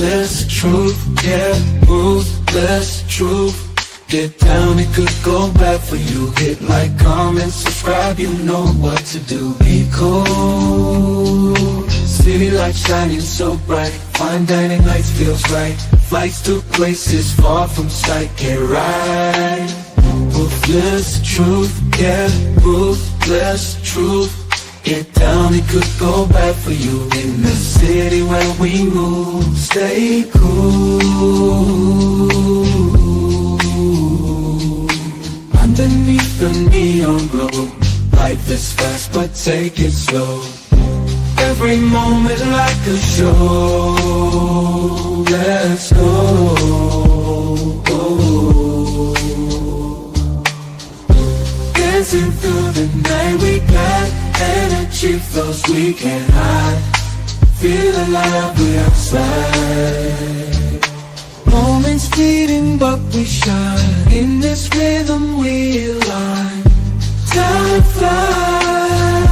Ruthless truth, yeah, ruthless truth. Get down, it could go bad for you. Hit like, comment, subscribe, you know what to do. Be cool. City lights shining so bright. Fine dining lights feels right. Flights to places far from sight. Get right. Ruthless truth, yeah, ruthless truth. Get down, it could go bad for you. In the city where we move, stay cool. Underneath the neon glow, life is fast but take it slow. Every moment like a show. Let's go. Dancing through the night, we got energy flows we can't hide. Feel alive, we outside. Moments fleeting but we shine. In this rhythm we align. Time flies.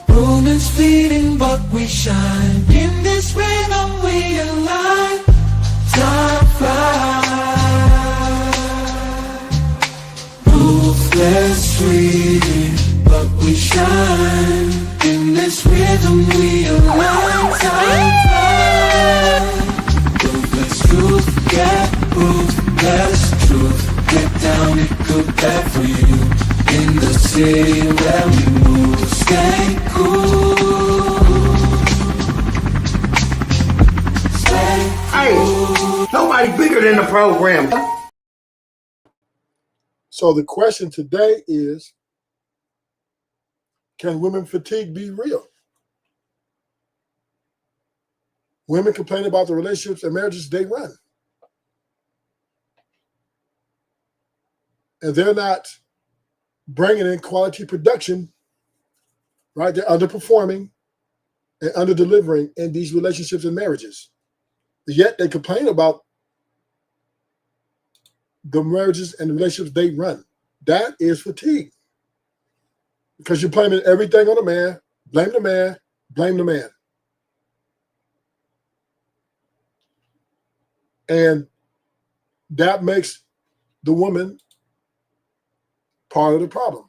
Moments fleeting but we shine. In this rhythm we align. Time flies. Ruthless fleeting but we shine. In this rhythm we align. Time flies. Truth, yeah, ruthless truth. Get down, it could bad for you. In the city where we move, stay cool. Stay cool. Hey, nobody bigger than the program. So the question today is, can women fatigue be real? Women complain about the relationships and marriages they run. And they're not bringing in quality production, right? They're underperforming and under-delivering in these relationships and marriages. Yet they complain about the marriages and the relationships they run. That is fatigue. Because you're blaming everything on the man, blame the man, blame the man. And that makes the woman part of the problem,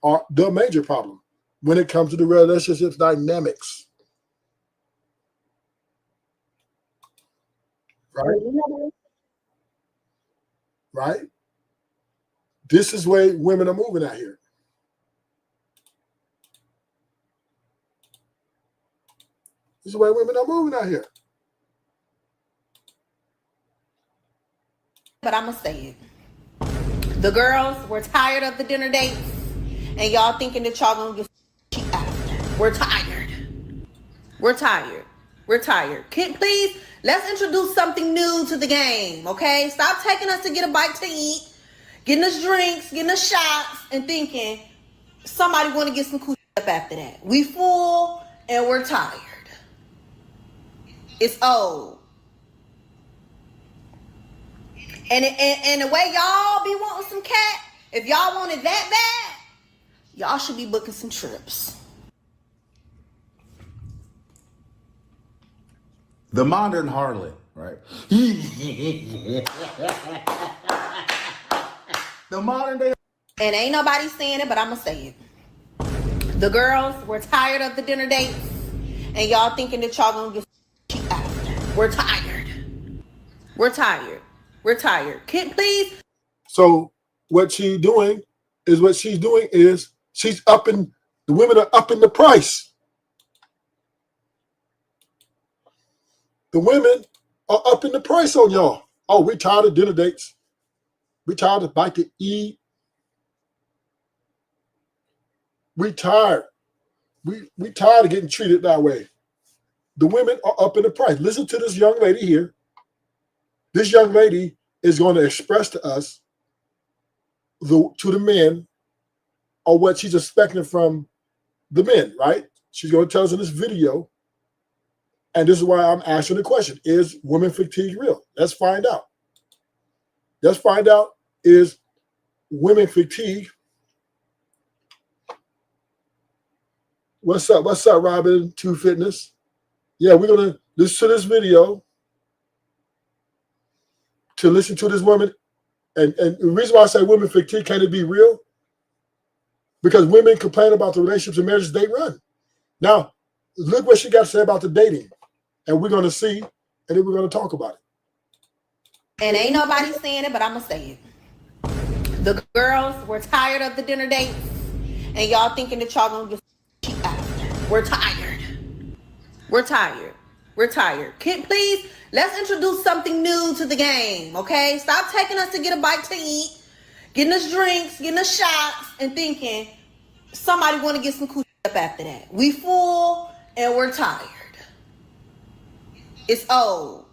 or the major problem when it comes to the relationships dynamics. Right? Right? This is the way women are moving out here. This is the way women are moving out here. But I'm going to say it. The girls, we're tired of the dinner dates. And y'all thinking that y'all going to get cheap after. We're tired. We're tired. We're tired. Please, let's introduce something new to the game, okay? Stop taking us to get a bite to eat, getting us drinks, getting us shots, and thinking somebody want to get some cool up after that. We full and we're tired. It's old. And the way y'all be wanting some cat, if y'all want it that bad, y'all should be booking some trips. The modern harlot, right? The modern day. And ain't nobody saying it, but I'm going to say it. The girls, we're tired of the dinner dates. And y'all thinking that y'all going to get cheap after. We're tired. We're tired. We're tired. Please. So what she's doing is she's upping, the women are upping the price. The women are upping the price on y'all. Oh, we tired of dinner dates. We tired of bite to eat. We tired. We tired of getting treated that way. The women are upping the price. Listen to this young lady here. This young lady is going to express to us, to the men, or what she's expecting from the men, right? She's going to tell us in this video. And this is why I'm asking the question, is women fatigue real? Let's find out. Let's find out, is women fatigue? What's up? What's up, Robin? 2 Fitness. Yeah, we're gonna listen to this video to listen to this woman. And the reason why I say women fatigue, can it be real? Because women complain about the relationships and marriages they run. Now, look what she got to say about the dating. And we're going to see, and then we're going to talk about it. And ain't nobody saying it, but I'm going to say it. The girls were tired of the dinner dates, and y'all thinking that y'all going to get cheap after. We're tired. We're tired. We're tired. Please, let's introduce something new to the game, okay? Stop taking us to get a bite to eat, getting us drinks, getting us shots, and thinking somebody want to get some coochie up after that. We full, and we're tired. It's old.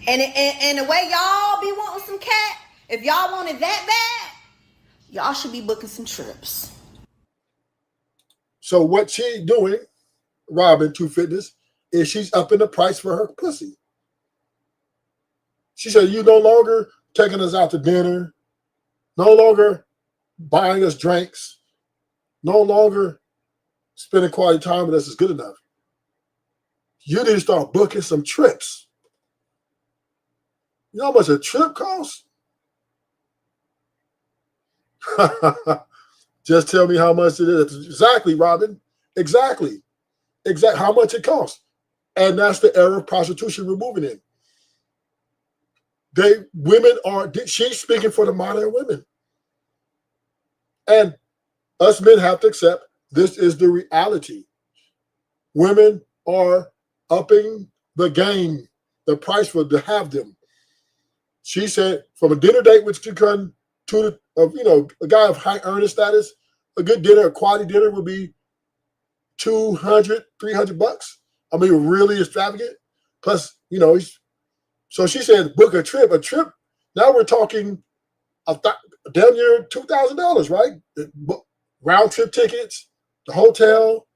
And the way y'all be wanting some cat, if y'all want it that bad, y'all should be booking some trips. So what she doing, Robin, True Fitness, is she's upping the price for her pussy. She said, you no longer taking us out to dinner, no longer buying us drinks, no longer spending quality time with us is good enough. You need to start booking some trips. You know how much a trip costs? Just tell me how much it is. Exactly, Robin. Exactly. How much it costs. And that's the era of prostitution we're moving in. She's speaking for the modern women. And us men have to accept this is the reality. Women are upping the game, the price for to have them. She said from a dinner date, which could come to a guy of high earning status, a good dinner, a quality dinner would be $200, $300. I mean, really extravagant. Plus, so she said, book a trip. A trip, now we're talking damn near $2,000, right? Round trip tickets, the hotel,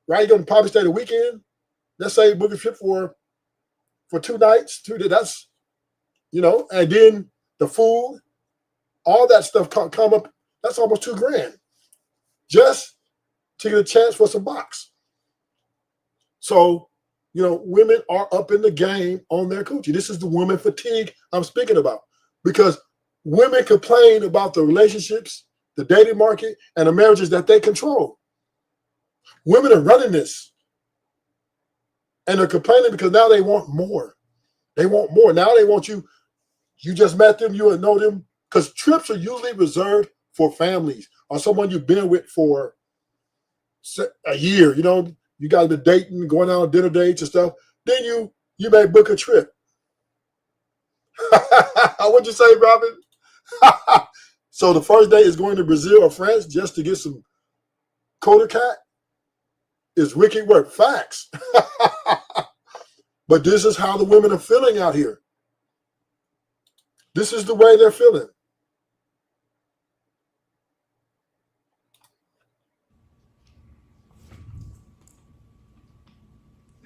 right? You're going to probably stay the weekend. Let's say book a trip for 2 nights, 2 days. That's, and then the food, all that stuff come up. That's almost $2,000 just to get a chance for some box. So, women are up in the game on their coochie. This is the woman fatigue I'm speaking about, because women complain about the relationships, the dating market, and the marriages that they control. Women are running this, and they're complaining because now they want more. They want more. Now they want you. You just met them. You know them, because trips are usually reserved for families or someone you've been with for a year. You guys been dating, going out on dinner dates and stuff. Then you may book a trip. What'd you say, Robin? So the first day is going to Brazil or France just to get some Coda Cat? Is wicked work. Facts. But this is how the women are feeling out here. This is the way they're feeling.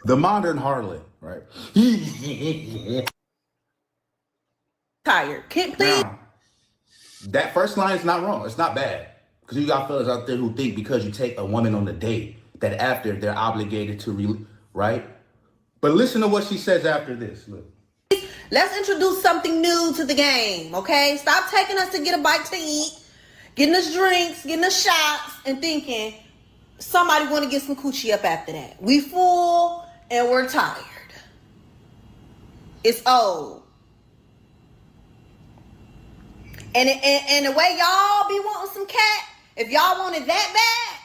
The modern harlot, right? Tired. Please. Now, that first line is not wrong. It's not bad. Because you got fellas out there who think because you take a woman on a date that after they're obligated to, right? But listen to what she says after this. Look. Let's introduce something new to the game, okay? Stop taking us to get a bite to eat, getting us drinks, getting us shots, and thinking somebody want to get some coochie up after that. We full, and we're tired. It's old. And the way y'all be wanting some cat, if y'all want it that bad,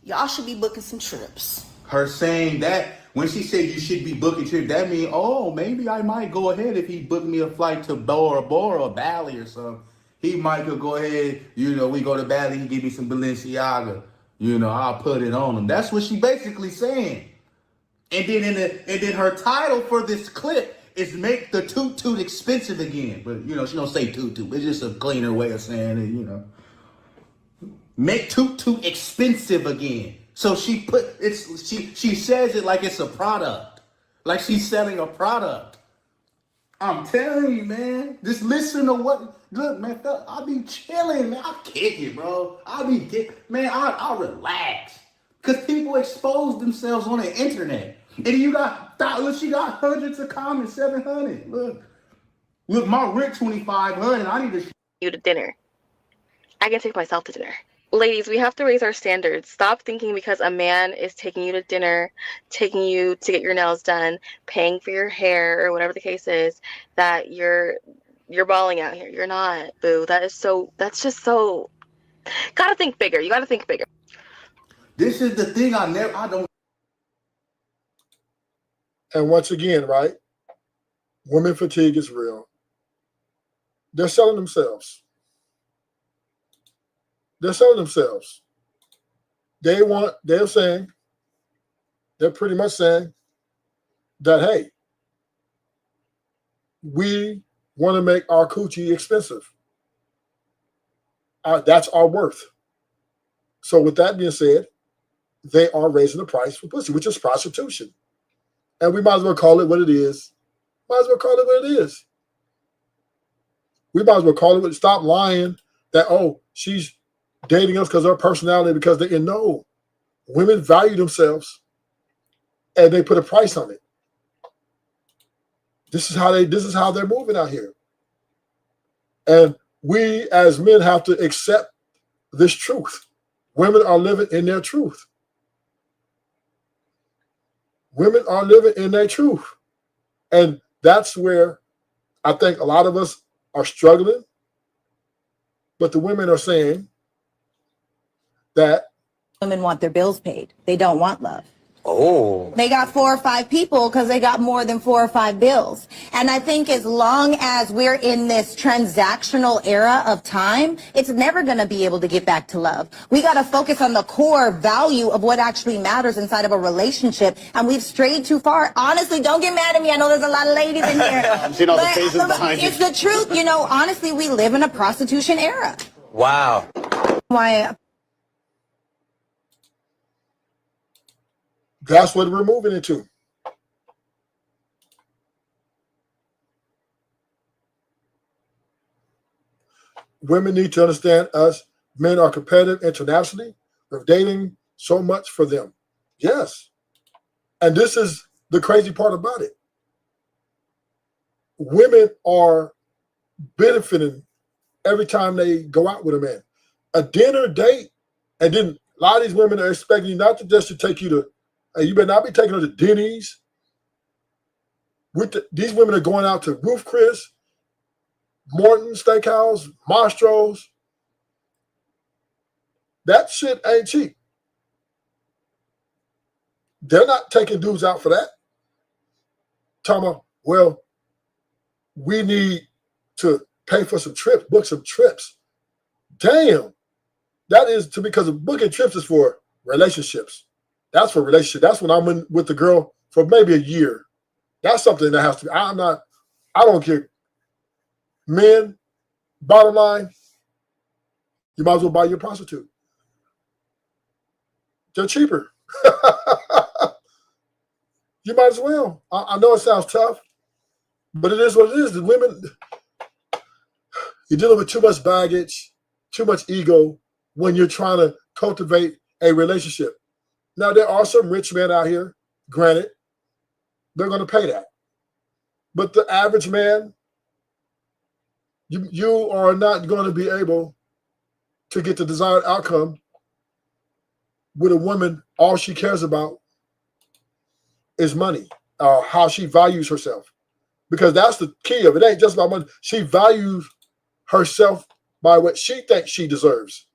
y'all should be booking some trips. Her saying that, when she said you should be booking trips, that means, maybe I might go ahead if he booked me a flight to Bora Bora or Bali or something. He might could go ahead, we go to Bali, he give me some Balenciaga. I'll put it on him. That's what she basically saying. And then her title for this clip is make the toot toot expensive again. But she don't say toot toot. It's just a cleaner way of saying it, Make toot toot expensive again. So she says it like it's a product. Like she's selling a product. I'm telling you, man. Just listen to look, man, I be chilling, man. I kick it, bro. I relax. Because people expose themselves on the internet. And you got, look, she got hundreds of comments, 700. Look, my rent 2,500. I need to you to dinner. I can take myself to dinner. Ladies, we have to raise our standards. Stop thinking because a man is taking you to dinner, taking you to get your nails done, paying for your hair, or whatever the case is, that you're balling out here. You're not, boo. That's just so, gotta think bigger. You gotta think bigger. This is the thing I don't. And once again, right? Women fatigue is real. They're selling themselves. They're selling themselves. They're pretty much saying that, hey, we want to make our coochie expensive. That's our worth. So with that being said, they are raising the price for pussy, which is prostitution. And we might as well call it what it is. Might as well call it what it is. We might as well call it, stop lying that, oh, she's dating us because of her personality, because they know women value themselves and they put a price on it. This is how they're moving out here. And we as men have to accept this truth. Women are living in their truth. Women are living in their truth. And that's where I think a lot of us are struggling. But the women are saying that women want their bills paid. They don't want love. Oh. They got 4 or 5 people because they got more than 4 or 5 bills. And I think as long as we're in this transactional era of time, it's never going to be able to get back to love. We got to focus on the core value of what actually matters inside of a relationship. And we've strayed too far. Honestly, don't get mad at me. I know there's a lot of ladies in here. I'm seeing all the faces behind you. It's the truth. You know, honestly, we live in a prostitution era. Wow. Why? that's what we're moving into. Women need to understand us. Men are competitive internationally. We're dating so much for them. Yes. And this is the crazy part about it. Women are benefiting every time they go out with a man. A dinner date, and then a lot of these women are expecting you not to just to take you to, you better not be taking her to Denny's. These women are going out to Ruth Chris, Morton Steakhouse, Mastro's. That shit ain't cheap. They're not taking dudes out for that. Talking about, well, we need to pay for some trips, book some trips. Damn. That is because booking trips is for relationships. That's for relationship. That's when I'm in with the girl for maybe a year. That's something that has to be. I don't care. Men, bottom line, you might as well buy your prostitute. They're cheaper. You might as well. I know it sounds tough, but it is what it is. The women, you're dealing with too much baggage, too much ego when you're trying to cultivate a relationship. Now, there are some rich men out here, granted, they're going to pay that. But the average man, you are not going to be able to get the desired outcome with a woman. All she cares about is money, how she values herself. Because that's the key of it. It ain't just about money. She values herself by what she thinks she deserves.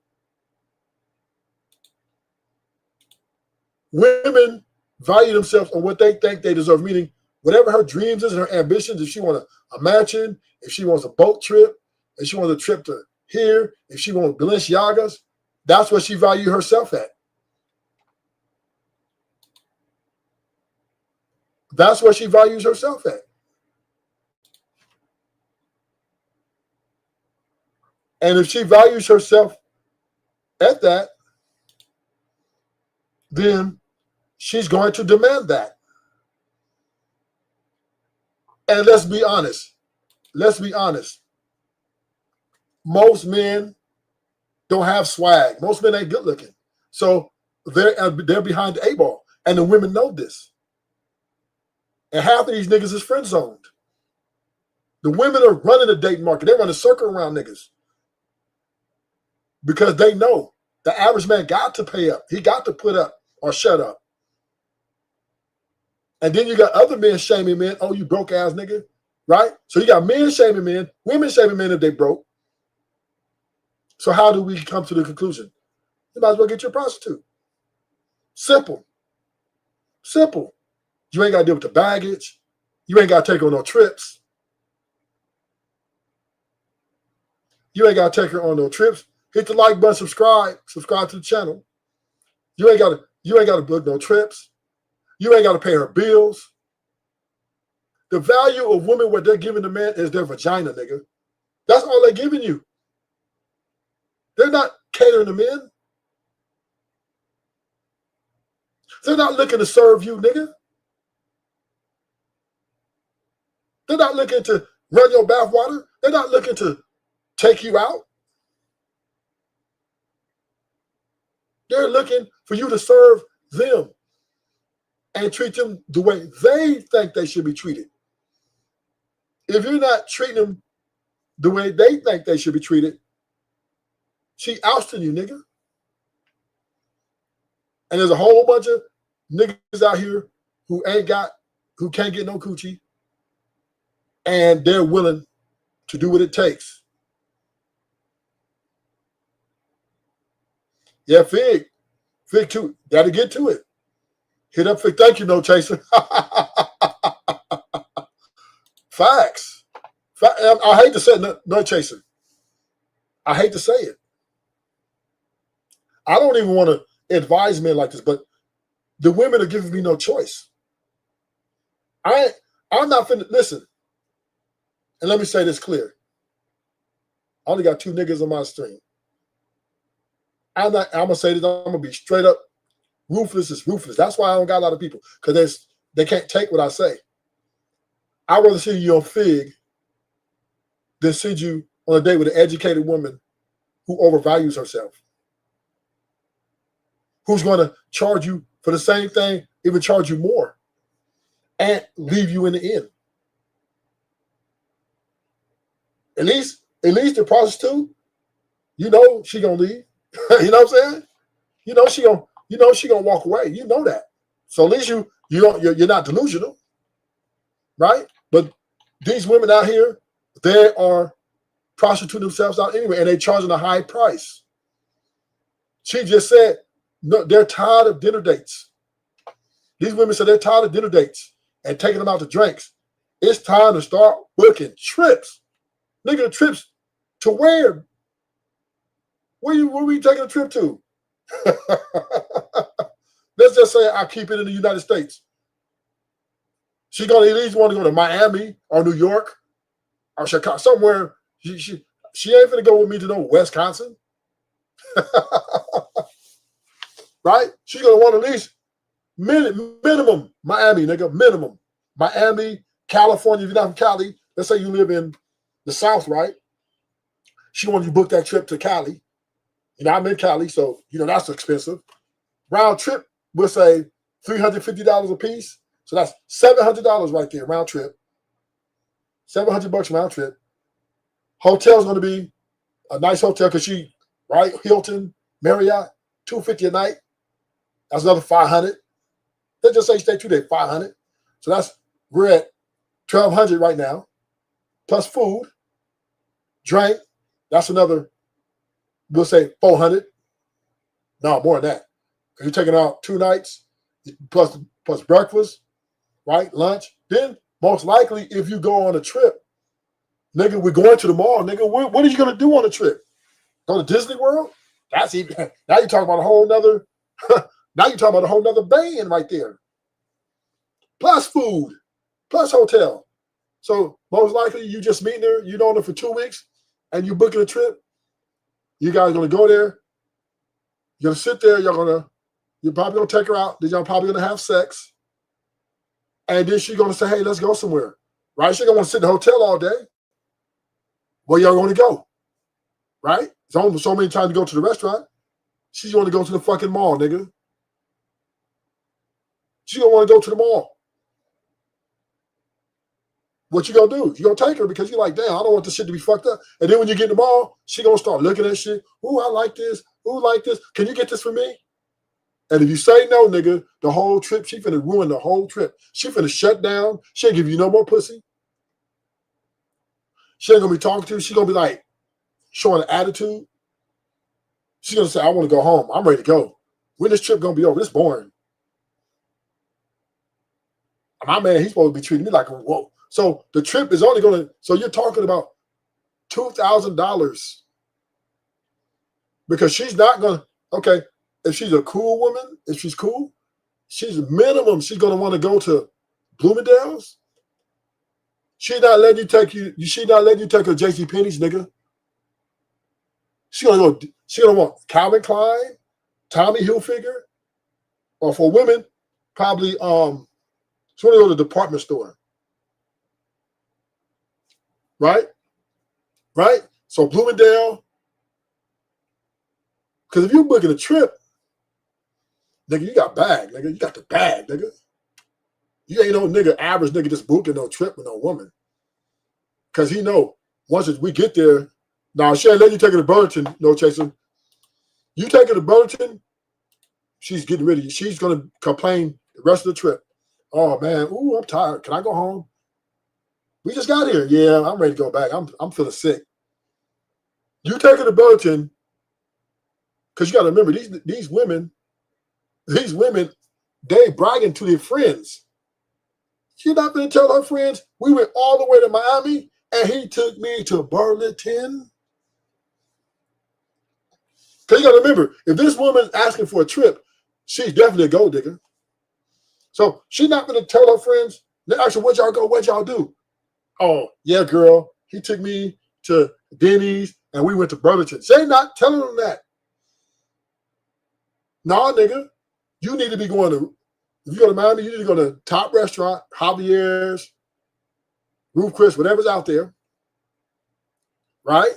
Women value themselves on what they think they deserve, meaning whatever her dreams is and her ambitions, if she wants a mansion, if she wants a boat trip, if she wants a trip to here, if she wants Balenciagas, that's what she values herself at. That's what she values herself at. And if she values herself at that, then she's going to demand that. And let's be honest. Let's be honest. Most men don't have swag. Most men ain't good looking. So they're behind the 8 ball. And the women know this. And half of these niggas is friend zoned. The women are running the dating market. They run a circle around niggas. Because they know the average man got to pay up. He got to put up or shut up. And then you got other men shaming men. Oh, you broke ass nigga. Right? So you got men shaming men, women shaming men if they broke. So how do we come to the conclusion? You might as well get your prostitute. Simple. Simple. You ain't got to deal with the baggage. You ain't got to take her on no trips. You ain't got to take her on no trips. Hit the like button, subscribe to the channel. You ain't got to book no trips. You ain't got to pay her bills. The value of women, what they're giving the man is their vagina, nigga. That's all they're giving you. They're not catering to men. They're not looking to serve you, nigga. They're not looking to run your bathwater. They're not looking to take you out. They're looking for you to serve them and treat them the way they think they should be treated. If you're not treating them the way they think they should be treated, she ousting you, nigga. And there's a whole bunch of niggas out here who can't get no coochie, and they're willing to do what it takes. Yeah, Fig too. Gotta get to it. Hit up Fig. Thank you, No Chaser. Facts. I hate to say it, No Chaser. I hate to say it. I don't even want to advise men like this, but the women are giving me no choice. I'm not finna listen. And let me say this clear. I only got 2 niggas on my stream. I'm gonna say this, I'm gonna be straight up. Ruthless is ruthless. That's why I don't got a lot of people, because they can't take what I say. I'd rather see you on Fig than see you on a date with an educated woman who overvalues herself, who's going to charge you for the same thing, even charge you more, and leave you in the end. At least the prostitute, you know she gonna leave. You know what I'm saying? You know she gonna walk away. You know that. So at least you're not delusional, right? But these women out here, they are prostituting themselves out anyway, and they're charging a high price. She just said, no, they're tired of dinner dates. These women said they're tired of dinner dates and taking them out to drinks. It's time to start booking trips. Nigga, trips to where? Where we taking a trip to? Let's just say I keep it in the United States. She gonna at least want to go to Miami or New York or Chicago, somewhere. She ain't finna go with me to no Wisconsin. Right? She gonna want at least minimum Miami, nigga, minimum. Miami, California, if you're not from Cali, let's say you live in the South, right? She wants you to book that trip to Cali. You know, I'm in Cali, so, you know, that's expensive. Round trip, we'll say $350 a piece. So that's $700 right there, round trip. $700 round trip. Hotel's going to be a nice hotel because right? Hilton, Marriott, $250 a night. That's another $500. Let's just say stay 2 days, $500. So we're at $1,200 right now, plus food, drink. That's another, we'll say $400. No, more than that. You're taking out 2 nights plus breakfast, right? Lunch. Then most likely, if you go on a trip, nigga, we're going to the mall, nigga. What are you gonna do on a trip? Go to Disney World? That's even, now you're talking about a whole nother. Now you're talking about a whole nother band right there. Plus food, plus hotel. So most likely you just meeting her, you know her for 2 weeks, and you booking a trip. You guys are gonna go there. You're gonna sit there. You're probably gonna take her out. Then y'all probably gonna have sex, and then she's gonna say, "Hey, let's go somewhere." Right? She's gonna want to sit in the hotel all day. Where y'all gonna go? Right? It's almost so many times to go to the restaurant. She's gonna go to the fucking mall, nigga. She gonna want to go to the mall. What you gonna do? You gonna take her because you're like, damn, I don't want this shit to be fucked up. And then when you get in the mall, she gonna start looking at shit. Ooh, I like this. Ooh, like this. Can you get this for me? And if you say no, nigga, the whole trip, she finna ruin the whole trip. She finna shut down. She ain't give you no more pussy. She ain't gonna be talking to you. She gonna be like showing an attitude. She's gonna say, I want to go home. I'm ready to go. When this trip gonna be over? It's boring. My man, he's supposed to be treating me like a whoa. So the trip is only gonna, so you're talking about $2,000 because she's not gonna, okay, if she's a cool woman, if she's cool, she's minimum, she's gonna want to go to Bloomingdale's. She's not letting you take her JC Penney's, nigga. She's gonna want Calvin Klein, Tommy Hilfiger, or for women, probably she's gonna go to the department store. Right? Right? So Bloomingdale. Because if you're booking a trip, nigga, you got bag, nigga. You got the bag, nigga. You ain't no nigga, average nigga just booking no trip with no woman. Because he know once we get there, now she ain't let you take her to Burlington, no chaser. You take her to Burlington, she's getting rid of you. She's gonna complain the rest of the trip. Oh man, ooh, I'm tired. Can I go home? We just got here. Yeah, I'm ready to go back. I'm feeling sick. You take her to Burlington, because you gotta remember these women, they bragging to their friends. She's not gonna tell her friends, we went all the way to Miami and he took me to Burlington. Because you got to remember, if this woman's asking for a trip, she's definitely a gold digger. So she's not going to tell her friends, they ask her, where'd y'all go? What'd y'all do? Oh, yeah, girl, he took me to Denny's and we went to Burlington. She's not telling them that. Nah, nigga, you need to be going to, if you go to Miami, you need to go to top restaurant, Javier's, Ruth Chris, whatever's out there, right?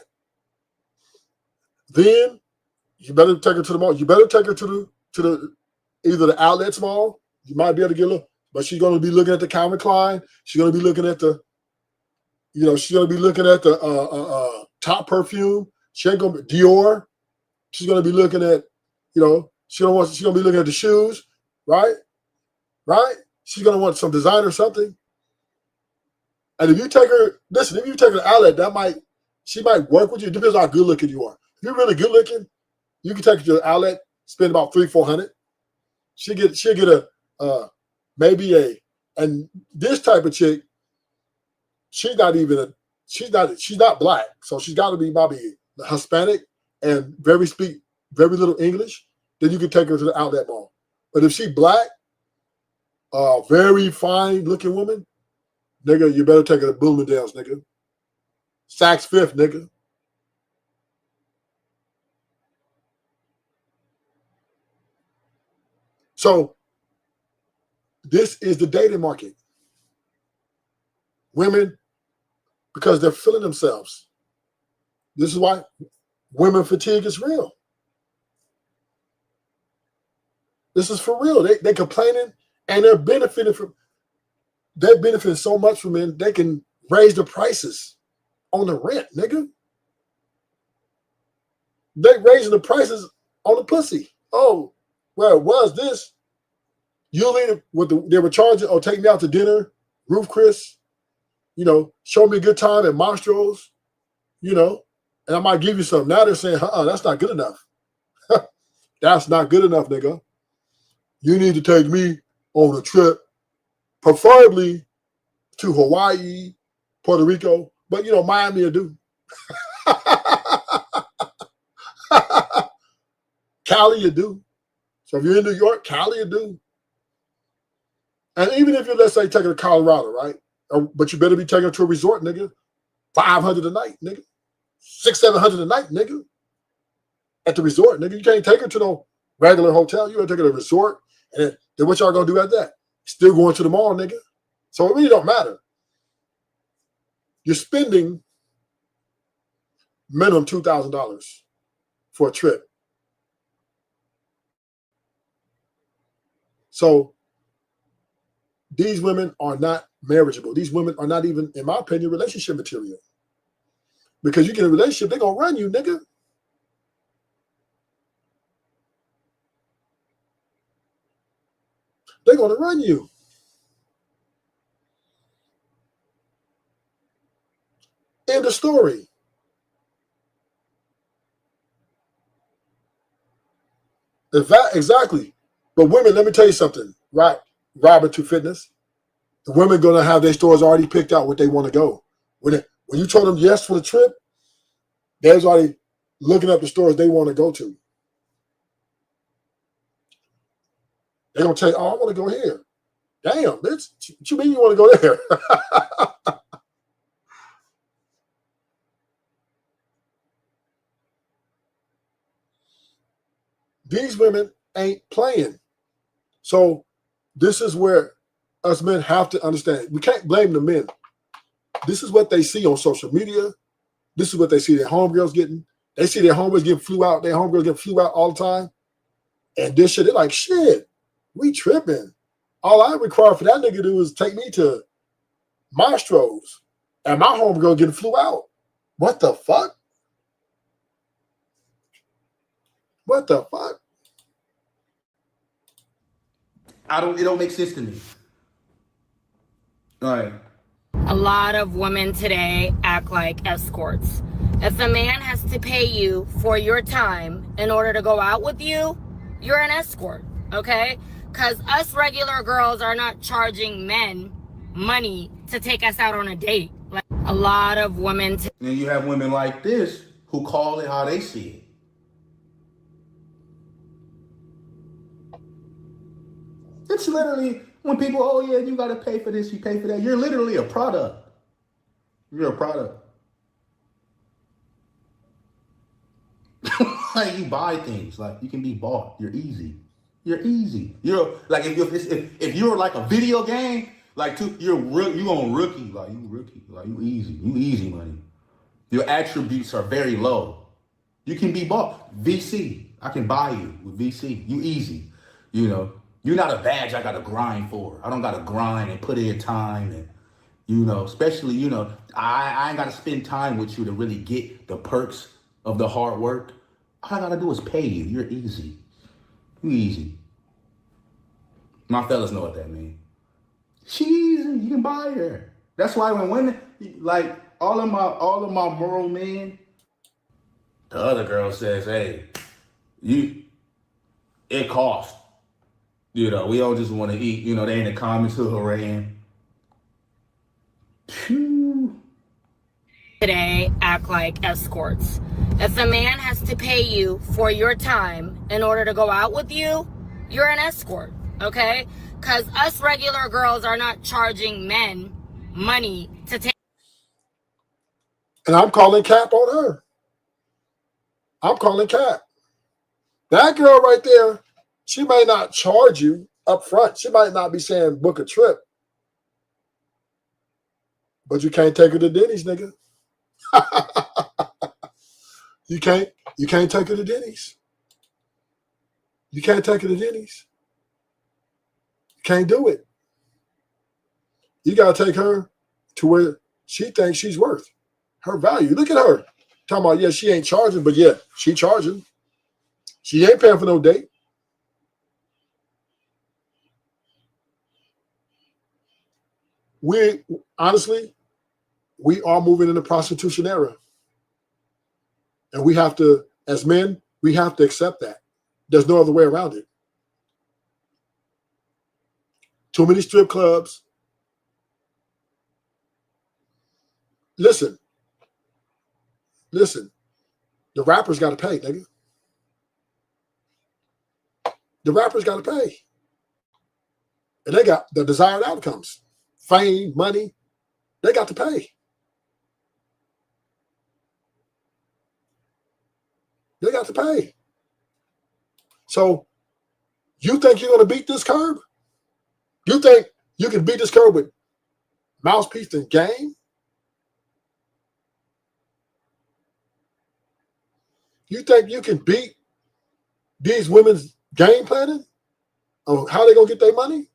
Then you better take her to the mall. You better take her to the either the Outlets mall. You might be able to get a little, but she's going to be looking at the Calvin Klein. She's going to be looking at the, she's going to be looking at the top perfume. She ain't going to be Dior. She's going to be looking at, she's going to be looking at the shoes, right? Right? She's going to want some designer something. And if you take her to the outlet, she might work with you. It depends on how good looking you are. If you're really good looking, you can take her to the outlet, spend about $300-400. She'll get and this type of chick, she's not black. So she's got to be probably Hispanic and speak very little English. Then you can take her to the outlet mall. But if she black, very fine looking woman, nigga, you better take her to Bloomingdale's, nigga. Saks Fifth, nigga. So this is the dating market. Women, because they're feeling themselves. This is why women fatigue is real. This is for real. They're complaining and they're benefiting so much from men, they can raise the prices on the rent, nigga. They raising the prices on the pussy. Oh, well, it was this. Usually they were charging, take me out to dinner, Ruth Chris, show me a good time at Monstro's, and I might give you something. Now they're saying, that's not good enough. That's not good enough, nigga. You need to take me on a trip, preferably to Hawaii, Puerto Rico, but Miami will do. Cali you do. So if you're in New York, Cali you do. And even if you're, let's say, taking to Colorado, right? But you better be taking her to a resort, nigga. $500 a night, nigga. $600-700 a night, nigga. At the resort, nigga. You can't take her to no regular hotel. You gotta take her to a resort. And then what y'all gonna do at that? Still going to the mall, nigga. So it really don't matter. You're spending minimum $2,000 for a trip. So these women are not marriageable. These women are not even, in my opinion, relationship material. Because you get a relationship, they're going to run you, nigga. They're going to run you. End of story. Exactly. But women, let me tell you something, right? Robert to Fitness. The women going to have their stores already picked out what they want to go. When you told them yes for the trip, they're already looking up the stores they want to go to. They're going to tell you, oh, I want to go here. Damn, bitch. What you mean you want to go there? These women ain't playing. So this is where us men have to understand. We can't blame the men. This is what they see on social media. This is what they see their homegirls getting. They see their homegirls getting flew out. Their homegirls get flew out all the time. And this shit, they're like, shit, we tripping. All I require for that nigga to do is take me to Mastro's. And my homegirl getting flew out. What the fuck? What the fuck? It don't make sense to me. All right. A lot of women today act like escorts. If a man has to pay you for your time in order to go out with you, you're an escort, okay? Because us regular girls are not charging men money to take us out on a date. Like a lot of women. And you have women like this who call it how they see it. It's literally when people, oh yeah, you got to pay for this, you pay for that. You're literally a product. You're a product. Like you buy things, like you can be bought. You're easy. You're easy. You're like if you're like a video game, like you on rookie, like you rookie, like you easy money. Your attributes are very low. You can be bought. VC, I can buy you with VC. You easy. You know, you're not a badge I gotta grind for. I don't gotta grind and put in time and especially, I ain't gotta spend time with you to really get the perks of the hard work. All I gotta do is pay you. You're easy. You easy. My fellas know what that means. She's easy. You can buy her. That's why when women, like all of my moral men, the other girl says, hey, it costs. We don't just want to eat. They in the comments who ran. Today act like escorts. If a man has to pay you for your time in order to go out with you, you're an escort, okay? Because us regular girls are not charging men money to take. And I'm calling cap on her. I'm calling cap. That girl right there, she may not charge you up front. She might not be saying book a trip. But you can't take her to Denny's, nigga. You can't take her to Denny's. You can't take her to Denny's. You can't do it. You gotta take her to where she thinks she's worth. Her value. Look at her. Talking about, yeah, she ain't charging, but yeah, she charging. She ain't paying for no date. Honestly, we are moving in the prostitution era. And we have to, as men, we have to accept that. There's no other way around it. Too many strip clubs. Listen. The rappers got to pay, nigga. The rappers got to pay. And they got the desired outcomes. Fame, money. They got to pay. They got to pay. So you think you're going to beat this curve? You think you can beat this curve with mouthpiece and game? You think you can beat these women's game planning on how they're going to get their money?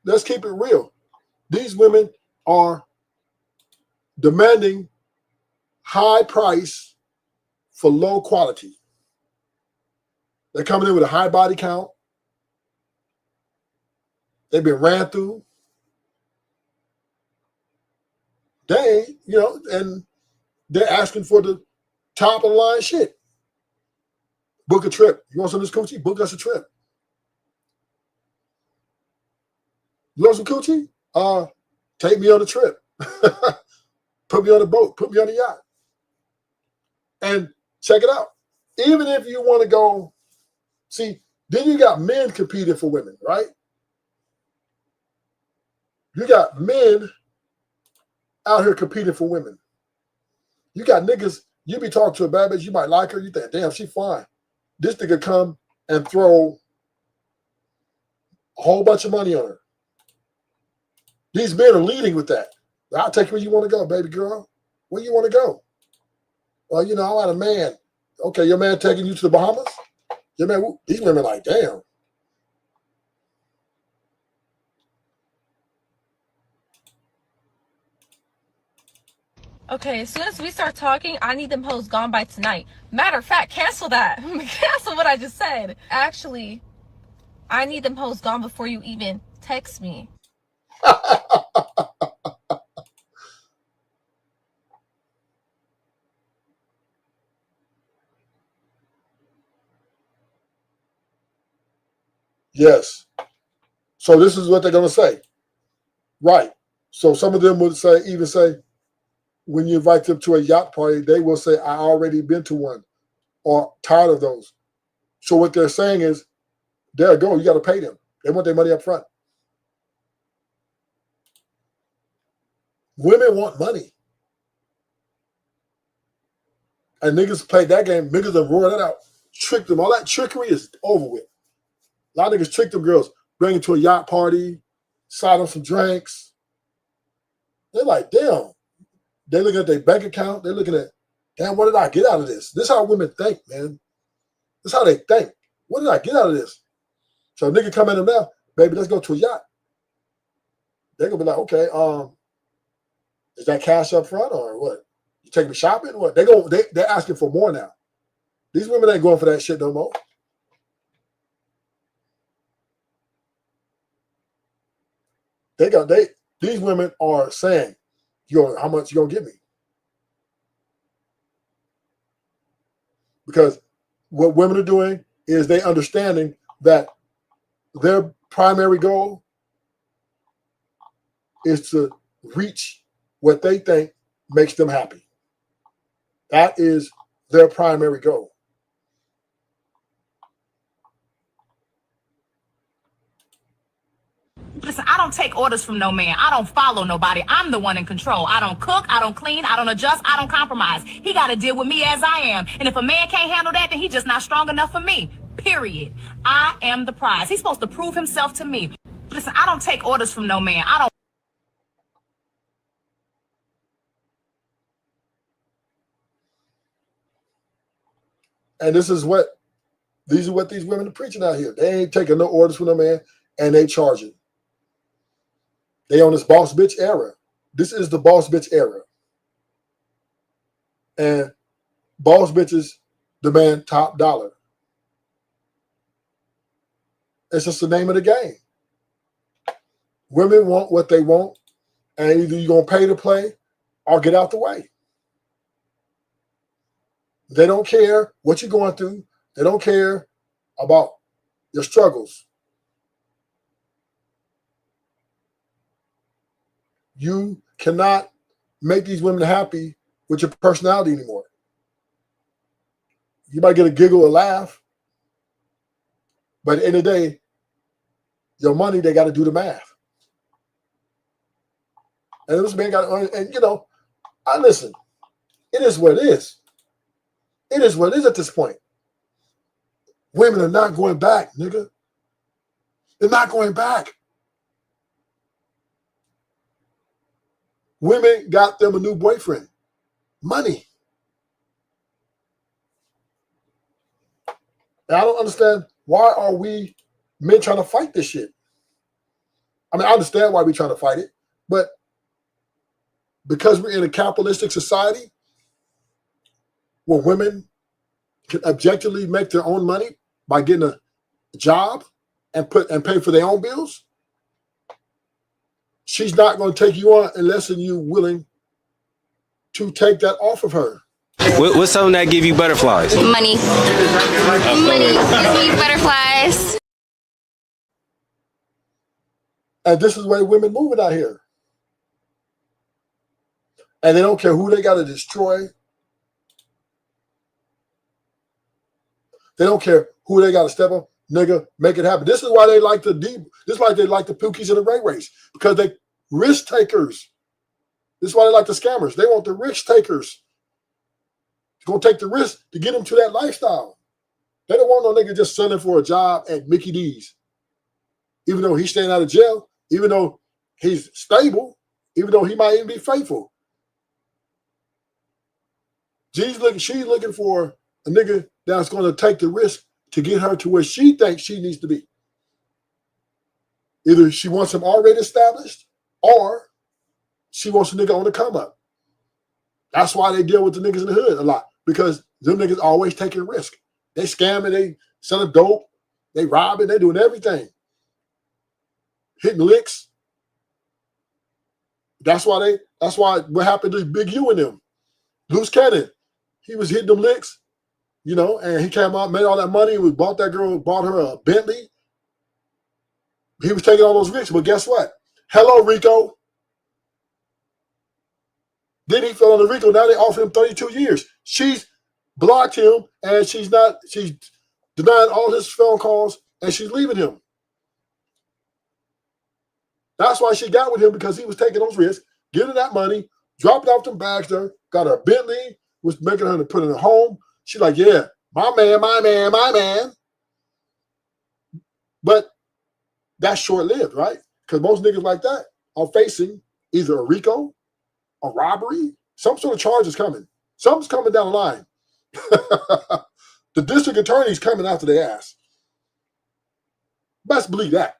let's keep it real. These women are demanding high price for low quality. They're coming in with a high body count. They've been ran through. They, and they're asking for the top of the line shit. Book a trip. You want some of this coochie? Book us a trip. You want some coochie? Take me on a trip. Put me on a boat. Put me on a yacht. And check it out. Even if you want to go, see, then you got men competing for women, right? You got men out here competing for women. You got niggas, you be talking to a bad bitch, you might like her, you think, damn, she fine. This nigga come and throw a whole bunch of money on her. These men are leading with that. I'll take you where you want to go, baby girl. Where you want to go? Well, I got a man. Okay, your man taking you to the Bahamas? Your man, these women like, damn. Okay, as soon as we start talking, I need them hoes gone by tonight. Matter of fact, cancel that. Cancel what I just said. Actually, I need them hoes gone before you even text me. Yes. So this is what they're going to say. Right. So some of them would even say, when you invite them to a yacht party, they will say, I already been to one, or tired of those. So what they're saying is, there you go, you got to pay them. They want their money up front. Women want money. And niggas played that game. Niggas have roared that out. Tricked them. All that trickery is over with. A lot of niggas trick them girls, bring them to a yacht party, side them some drinks. They're like, damn. They're looking at their bank account. They're looking at, damn, what did I get out of this? This is how women think, man. This is how they think. What did I get out of this? So a nigga come in them now, baby, let's go to a yacht. They're going to be like, okay, is that cash up front or what? You take me shopping? What? They're asking for more now. These women ain't going for that shit no more. These women are saying, how much you gonna give me? Because what women are doing is they understanding that their primary goal is to reach what they think makes them happy. That is their primary goal. Listen, I don't take orders from no man. I don't follow nobody. I'm the one in control. I don't cook. I don't clean. I don't adjust. I don't compromise. He got to deal with me as I am. And if a man can't handle that, then he's just not strong enough for me. Period. I am the prize. He's supposed to prove himself to me. Listen, I don't take orders from no man. I don't. And these are what these women are preaching out here. They ain't taking no orders from no man, and they charging. They on this boss bitch era. This is the boss bitch era. And boss bitches demand top dollar. It's just the name of the game. Women want what they want, and either you're going to pay to play or get out the way. They don't care what you're going through. They don't care about your struggles. You cannot make these women happy with your personality anymore. You might get a giggle or laugh, but at the end of the day, your money, they got to do the math. And this man got, and I listen, it is what it is. It is what it is at this point. Women are not going back, nigga. They're not going back. Women got them a new boyfriend. Money. And I don't understand, why are we men trying to fight this shit? I mean, I understand why we're trying to fight it, but because we're in a capitalistic society where women can objectively make their own money by getting a job and pay for their own bills, she's not going to take you on unless you're willing to take that off of her. What's something that give you butterflies? Money. Money gives me butterflies. And this is the way women moving out here. And they don't care who they got to destroy. They don't care who they got to step on. Nigga, make it happen. This is why they like the deep. This is why they like the Pookies in the Ray Race, because they risk takers. This is why they like the scammers. They want the risk takers. It's gonna take the risk to get them to that lifestyle. They don't want no nigga just selling for a job at Mickey D's, even though he's staying out of jail, even though he's stable, even though he might even be faithful. She's looking for a nigga that's going to take the risk to get her to where she thinks she needs to be. Either she wants him already established, or she wants a nigga on the come up. That's why they deal with the niggas in the hood a lot, because them niggas always taking risk. They scamming, they selling dope, they robbing, they doing everything. Hitting licks. That's why what happened to Big U and them. Loose Cannon. He was hitting them licks, you know, and he came out, made all that money, bought her a Bentley. He was taking all those risks, but guess what? Hello, Rico. Then he fell on the Rico. Now they offer him 32 years. She's blocked him, and she's denying all his phone calls, and she's leaving him. That's why she got with him, because he was taking those risks, getting that money, dropping off them bags there, got her Bentley, was making her to put in a home. She's like, yeah, my man, my man, my man. But that's short-lived, right? Because most niggas like that are facing either a RICO, a robbery, some sort of charge is coming. Something's coming down the line. The district attorney's coming after their ass. Best believe that.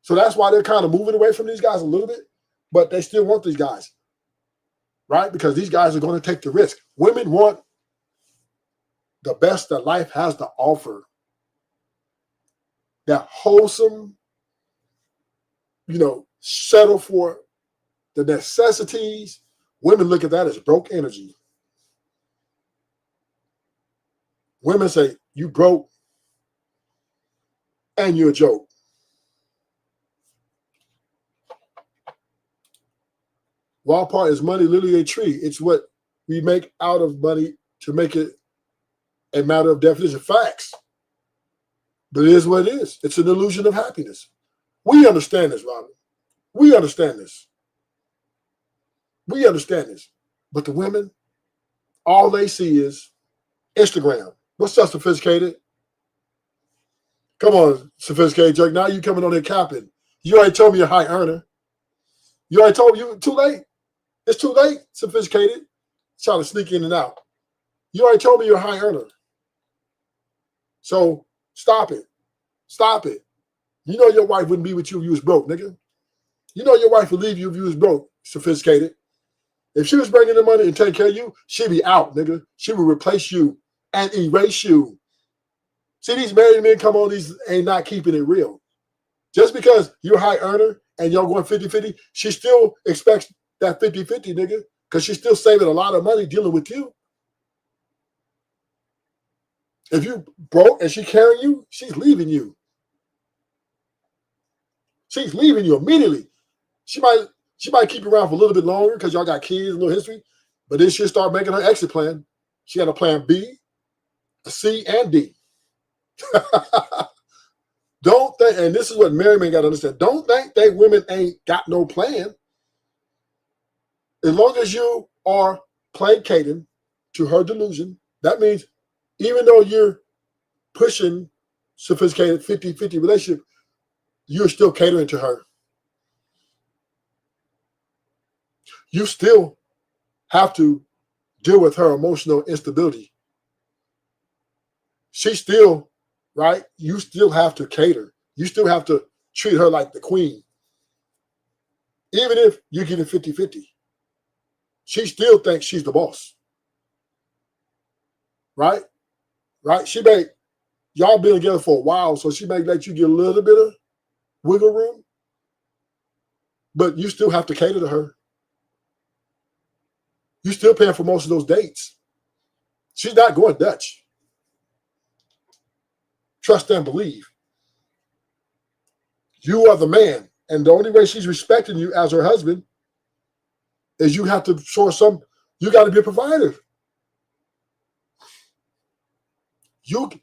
So that's why they're kind of moving away from these guys a little bit, but they still want these guys, right? Because these guys are going to take the risk. Women want the best that life has to offer. That wholesome, settle for the necessities. Women look at that as broke energy. Women say, you broke and you're a joke. Walmart is money, literally a tree. It's what we make out of money to make it a matter of definition. Facts. But it is what it is. It's an illusion of happiness. We understand this, Robin. We understand this. We understand this. But the women, all they see is Instagram. What's up, sophisticated? Come on, sophisticated jerk. Now you coming on there capping. You already told me you're a high earner. You already told me you too late. It's too late, sophisticated. Trying to sneak in and out. You already told me you're a high earner. So stop it. Stop it. You know your wife wouldn't be with you if you was broke, nigga. You know your wife would leave you if you was broke, sophisticated. If she was bringing the money and taking care of you, she'd be out, nigga. She would replace you and erase you. See, these married men come on, these ain't not keeping it real. Just because you're a high earner and y'all going 50-50, she still expects that 50-50, nigga, because she's still saving a lot of money dealing with you. If you broke and she carrying you, she's leaving you. She's leaving you immediately. She might keep you around for a little bit longer because y'all got kids, a little history, but then she'll start making her exit plan. She got a plan B, a C, and D. Don't think, and this is what married men got to understand, don't think they women ain't got no plan. As long as you are placating to her delusion, that means even though you're pushing sophisticated 50-50 relationship, you're still catering to her. You still have to deal with her emotional instability. She's still right? You still have to cater. You still have to treat her like the queen. Even if you get it 50-50. She still thinks she's the boss. Right? Right? She may, y'all been together for a while, so she may let you get a little bit of wiggle room, but you still have to cater to her. You still paying for most of those dates. She's not going Dutch. Trust and believe. You are the man, and the only way she's respecting you as her husband is you have to show some, you got to be a provider.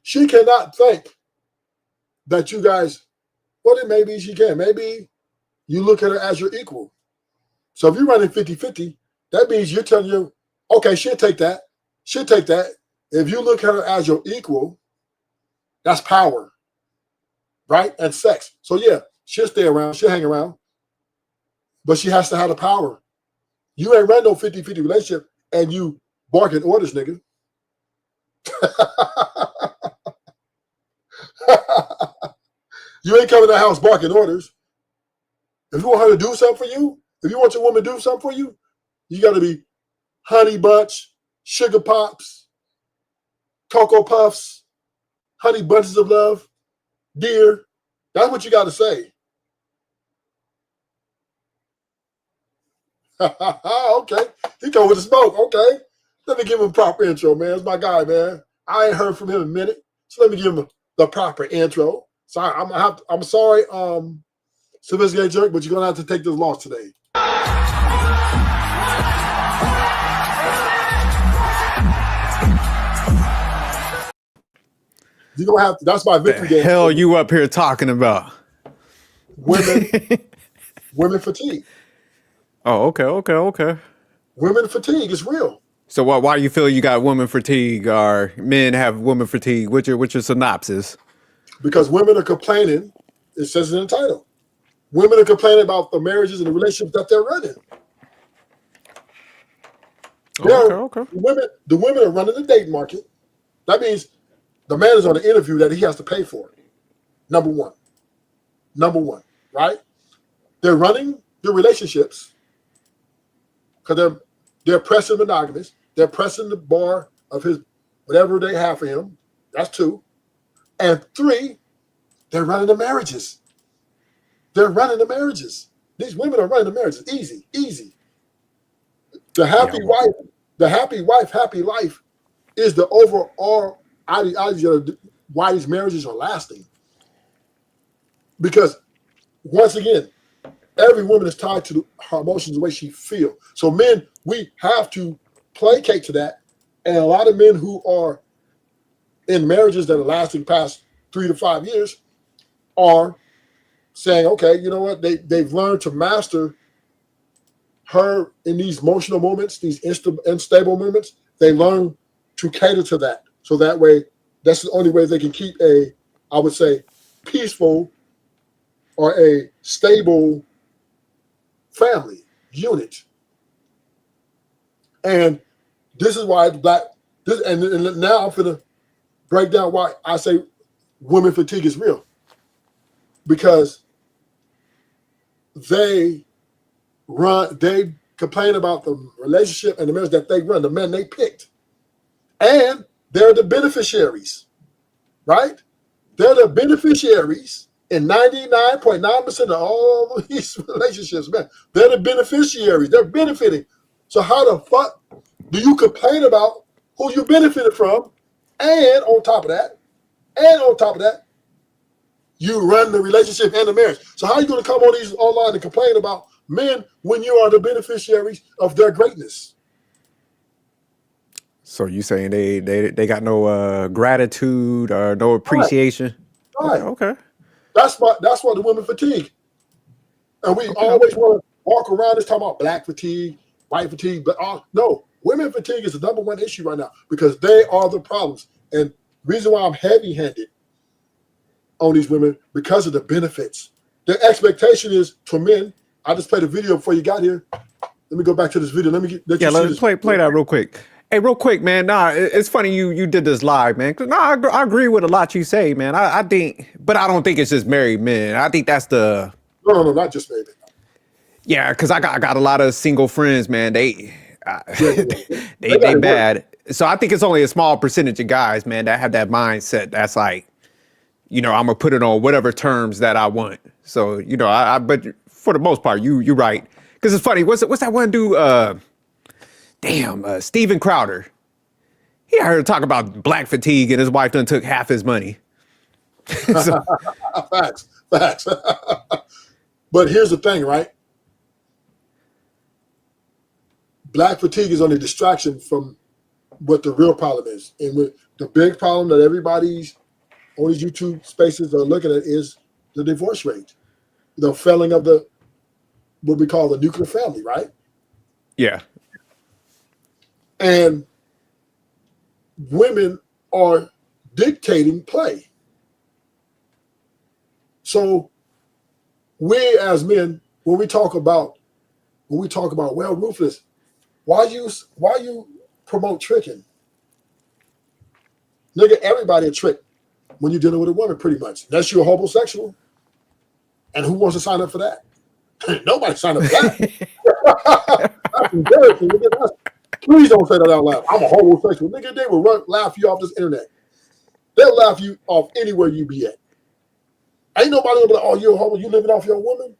She cannot think that you guys, well, then maybe she can. Maybe you look at her as your equal. So if you're running 50-50, that means you're telling you, okay, she'll take that. She'll take that. If you look at her as your equal, that's power, right? And sex. So yeah, she'll stay around. She'll hang around. But she has to have the power. You ain't run no 50-50 relationship and you barking orders, nigga. You ain't coming to the house barking orders. If you want her to do something for you, if you want your woman to do something for you, you got to be honey bunch, sugar pops, Cocoa Puffs, honey bunches of love, dear. That's what you got to say. Okay. He come with the smoke. Okay. Let me give him a proper intro, man. It's my guy, man. I ain't heard from him in a minute. So let me give him the proper intro. Sorry, I'm sorry, Sophisticated Jerk, but you're gonna have to take this loss today. You're gonna have to, that's my victory game. Hell you up here talking about? Women fatigue. Oh, okay. Women fatigue is real. So why do you feel you got women fatigue or men have women fatigue? What's your synopsis? Because women are complaining, it says it in the title. Women are complaining about the marriages and the relationships that they're running. Okay. The women are running the dating market. That means the man is on an interview that he has to pay for. Number one, right? They're running the relationships because they're pressing monogamous. They're pressing the bar of his whatever they have for him. That's 2. And 3, they're running the marriages. They're running the marriages. These women are running the marriages. Easy. The happy wife, happy life is the overall ideology of why these marriages are lasting. Because once again, every woman is tied to her emotions, the way she feels. So men, we have to placate to that. And a lot of men who are in marriages that are lasting past 3 to 5 years are saying, okay, you know what? They've learned to master her in these emotional moments, these unstable moments. They learn to cater to that. So that way, that's the only way they can keep a, I would say, peaceful or a stable family unit. And this is why and now I'm going to break down why I say women fatigue is real. Because they complain about the relationship and the marriage that they run, the men they picked. And they're the beneficiaries, right? They're the beneficiaries in 99.9% of all of these relationships, man. They're the beneficiaries. They're benefiting. So how the fuck do you complain about who you benefited from? And on top of that, you run the relationship and the marriage. So how are you going to come on these online and complain about men when you are the beneficiaries of their greatness? So you saying they got no gratitude or no appreciation? Right. Okay. That's why the women fatigue. And we always want to walk around this talking about black fatigue, white fatigue, but no, women fatigue is the number one issue right now because they are the problems. And the reason why I'm heavy-handed on these women because of the benefits. The expectation is to men. I just played a video before you got here. Let me go back to this video. Let me play that real quick. Hey, real quick, man. Nah, it's funny you did this live, man. 'Cause, nah, I agree with a lot you say, man. I think, but I don't think it's just married men. I think that's the No, not just maybe. yeah, because I got a lot of single friends, man. They Yeah. they got it worse. bad. So I think it's only a small percentage of guys, man, that have that mindset. That's like, I'm gonna put it on whatever terms that I want. So I but for the most part, you're right. Because it's funny. What's that one dude? Steven Crowder. He heard talk about black fatigue, and his wife done took half his money. So, Facts. But here's the thing, right? Black fatigue is only a distraction from what the real problem is. And the big problem that everybody's on these YouTube spaces are looking at is the divorce rate, the failing of what we call the nuclear family, right? yeah. And women are dictating play. So we as men, when we talk about well, Ruthless, why you promote tricking? Nigga, everybody a trick when you're dealing with a woman, pretty much. Unless you're a homosexual. And who wants to sign up for that? Nobody signed up for that. That's embarrassing. Nigga. Please don't say that out loud. I'm a homosexual. Nigga, they will laugh you off this internet. They'll laugh you off anywhere you be at. Ain't nobody gonna be like, oh, you're a homo, you living off your woman?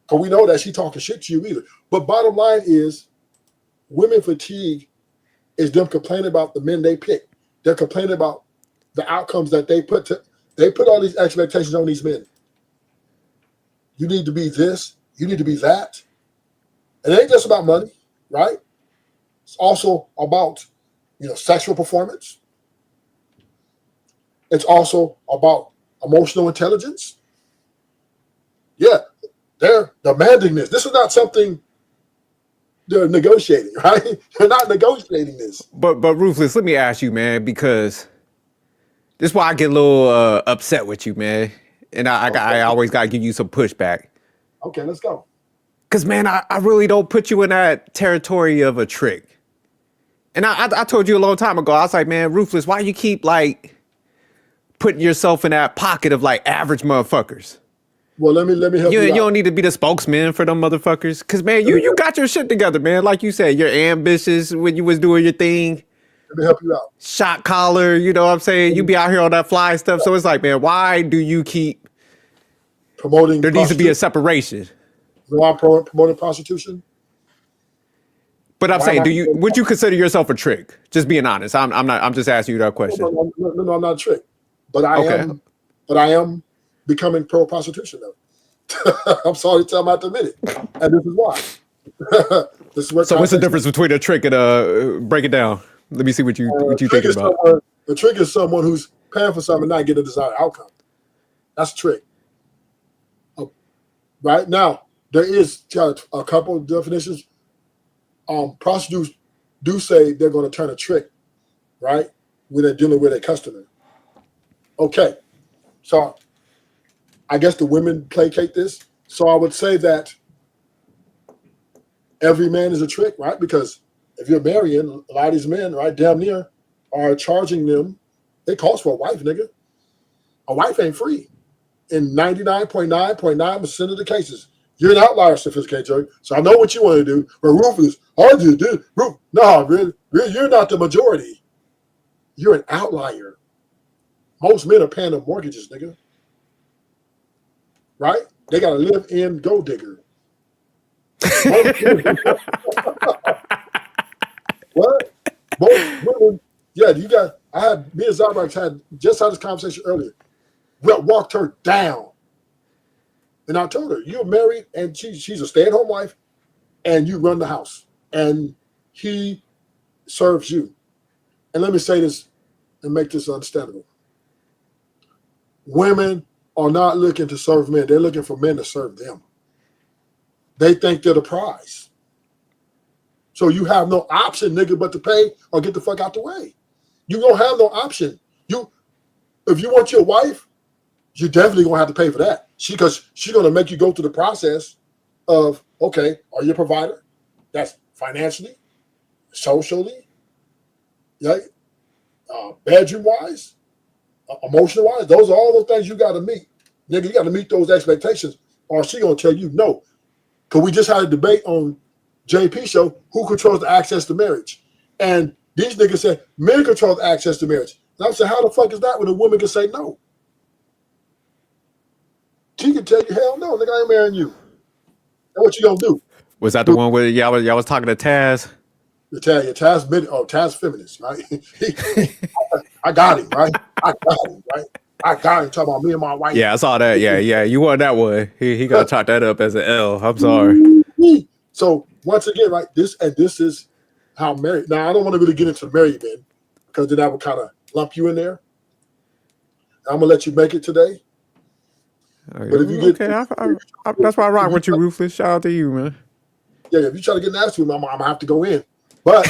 Because we know that she talking shit to you either. But bottom line is, women fatigue is them complaining about the men they pick. They're complaining about the outcomes that they put all these expectations on these men. You need to be this, you need to be that. And it ain't just about money, right? It's also about, sexual performance. It's also about emotional intelligence. Yeah, they're demanding this. This is not something they're negotiating, right? They're not negotiating this. But Ruthless, let me ask you, man, because this is why I get a little upset with you, man. And I always got to give you some pushback. Okay, let's go. Because, man, I really don't put you in that territory of a trick. And I told you a long time ago, I was like, man, Ruthless, why you keep, putting yourself in that pocket of, average motherfuckers? Well, let me help you out. You don't need to be the spokesman for them motherfuckers. Because, man, you got your shit together, man. Like you said, you're ambitious when you was doing your thing. Let me help you out. Shot collar, you know what I'm saying? You be out here on that fly stuff. So it's like, man, why do you keep promoting? There needs to be a separation. No, I'm promoting prostitution. But I'm saying, would you consider yourself a trick? Just being honest. I'm just asking you that question. No, I'm not a trick. But I am becoming pro prostitution though. I'm sorry to tell them I have to admit it. And this is why. So what's the difference between a trick and break it down? Let me see what you thinking about. A trick is someone who's paying for something and not getting a desired outcome. That's a trick. Right now, there is a couple of definitions. Prostitutes do say they're going to turn a trick, right? When they're dealing with a customer. Okay, so I guess the women placate this. So I would say that every man is a trick, right? Because if you're marrying, a lot of these men, right, damn near are charging them. It costs for a wife, nigga. A wife ain't free. In 99.9% of the cases, you're an outlier, Sophisticated Joey. So I know what you want to do. But Rufus, I just did. No, really, you're not the majority. You're an outlier. Most men are paying their mortgages, nigga. Right? They got to live in Gold Digger. What? Most women, yeah, me and Zybrax had this conversation earlier. We walked her down. And I told her, you're married and she's a stay-at-home wife and you run the house and he serves you. And let me say this and make this understandable. Women are not looking to serve men. They're looking for men to serve them. They think they're the prize. So you have no option, nigga, but to pay or get the fuck out the way. You don't have no option. If you want your wife, you're definitely gonna have to pay for that. Because she's gonna make you go through the process of, okay, are you a provider? That's financially, socially, right? Bedroom wise, emotional wise, those are all those things you got to meet. Nigga, you got to meet those expectations, or she gonna tell you no. Because we just had a debate on JP show who controls the access to marriage, and these niggas said men control the access to marriage. And I'm saying, how the fuck is that when a woman can say no? She can tell you, hell no, nigga, I ain't marrying you. And what you gonna do? Was that the one where y'all was talking to Taz? Taz feminist, right? I got him, right? I got him, right? I got him talking about me and my wife. Yeah, I saw that. Yeah, you won that one. He got to chalk that up as an L. I'm sorry. So once again, right, this is how married. Now I don't want to really get into married men because then that would kind of lump you in there. I'm gonna let you make it today. But if you get that's why I rock with you, Ruthless. Shout out to you, man. Yeah, if you try to get nasty with me, I'm gonna have to go in. But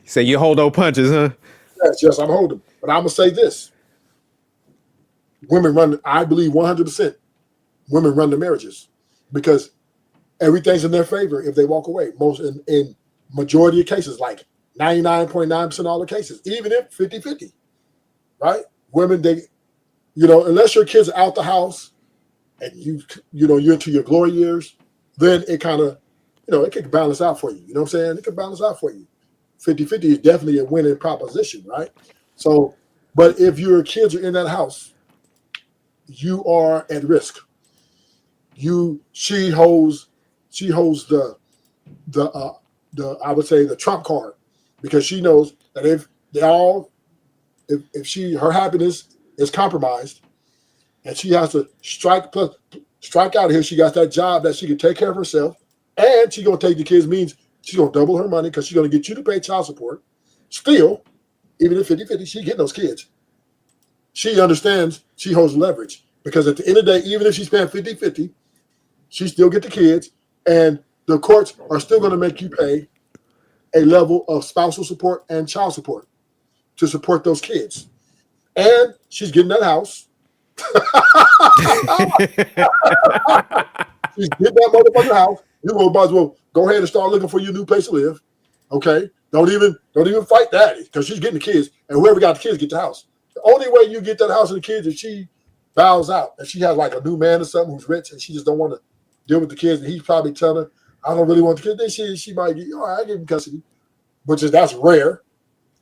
Say you hold no punches, huh? yes, I'm holding. But I'm gonna say this: women run. I believe 100%. Women run the marriages because everything's in their favor if they walk away. Most in majority of cases, like 99.9% of all the cases, even if 50-50, right? Women, unless your kids are out the house and you're into your glory years, then it kind of, it can balance out for you. You know what I'm saying? It can balance out for you. 50-50 is definitely a winning proposition, right? So, but if your kids are in that house, you are at risk. She holds the I would say the trump card because she knows that if her happiness is compromised and she has to strike out here, she got that job that she can take care of herself and she's gonna take the kids means she's gonna double her money because she's gonna get you to pay child support. Still, even if 50-50, she's getting those kids. She understands she holds leverage because at the end of the day, even if she's paying 50-50, she still get the kids and the courts are still going to make you pay a level of spousal support and child support to support those kids. And she's getting that house. She's getting that motherfucking house. You might as well go ahead and start looking for your new place to live. Okay? Don't even fight that because she's getting the kids. And whoever got the kids get the house. The only way you get that house and the kids is she bows out. And she has like a new man or something who's rich and she just don't want to deal with the kids. And he's probably telling her, I don't really want the kids. Then she might get, all right, I give him custody. That's rare.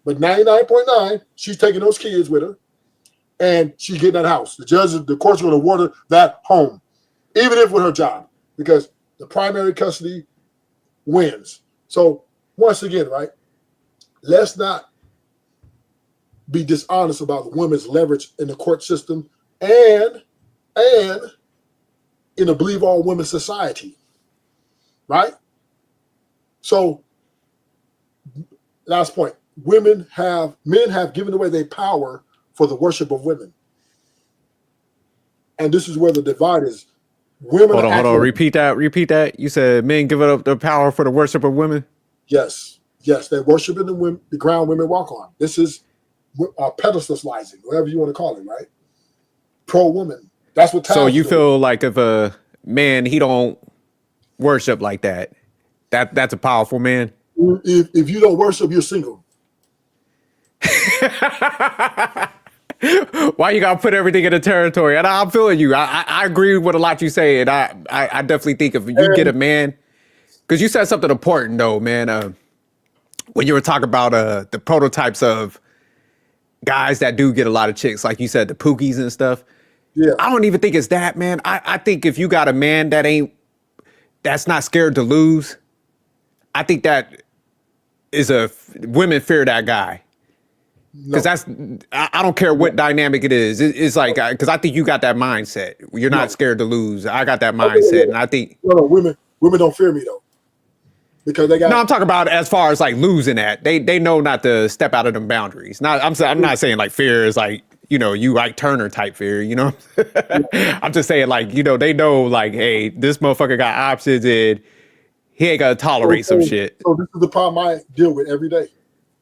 But 99.9, she's taking those kids with her. And she's getting that house. The courts are going to award her that home, even if with her job, because the primary custody wins. So once again, right, let's not be dishonest about the women's leverage in the court system and in a believe all women society, right? So last point, men have given away their power for the worship of women. And this is where the divide is. Women Hold on. Repeat that. You said men give up their power for the worship of women? Yes. They're worshiping the ground women walk on. This is pedestalizing, whatever you want to call it, right? Pro-woman. That's what. So you feel like if a man, he don't worship like that's a powerful man? If you don't worship, you're single. Why you gotta put everything in the territory? And I'm feeling you. I agree with a lot you say, and I definitely think if you get a man, because you said something important though, man. When you were talking about the prototypes of guys that do get a lot of chicks, like you said, the Pookies and stuff. Yeah, I don't even think it's that, man. I think if you got a man that's not scared to lose, I think that is women fear that guy. Because I don't care what dynamic it is. It's like, because I think you got that mindset. You're not scared to lose. I got that mindset. And I think. No, women don't fear me though. Because they got. No, I'm talking about as far as like losing that. They know not to step out of them boundaries. I'm not saying like fear is like, you like Turner type fear, I'm just saying like, they know like, hey, this motherfucker got options and he ain't gonna tolerate some shit. So this is the problem I deal with every day.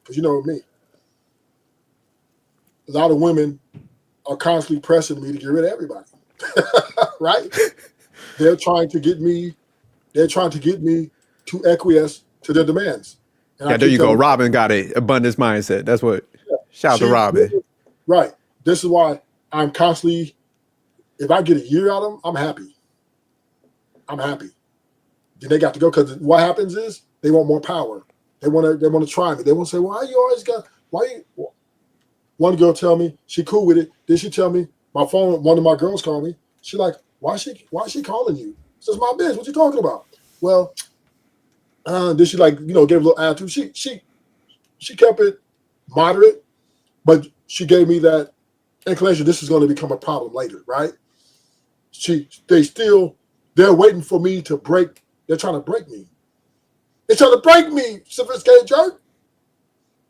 Because you know me. A lot of women are constantly pressing me to get rid of everybody, right? They're trying to get me to acquiesce to their demands. And Yeah, I there keep you go. telling Robin got a abundance mindset. That's what. Shout out to she, Robin. right. This is why I'm constantly, if I get a year out of them, I'm happy. I'm happy. Then they got to go because what happens is they want more power. They want to try me. They want to say, why you always got, why you, one girl tell me she cool with it. Then she tell me my phone, one of my girls called me. She like, why she calling you? Says my bitch, what you talking about? Well, then she like, gave a little attitude. She kept it moderate, but she gave me that inclination this is going to become a problem later, right? They're waiting for me to break. They're trying to break me. They're trying to break me, sophisticated jerk.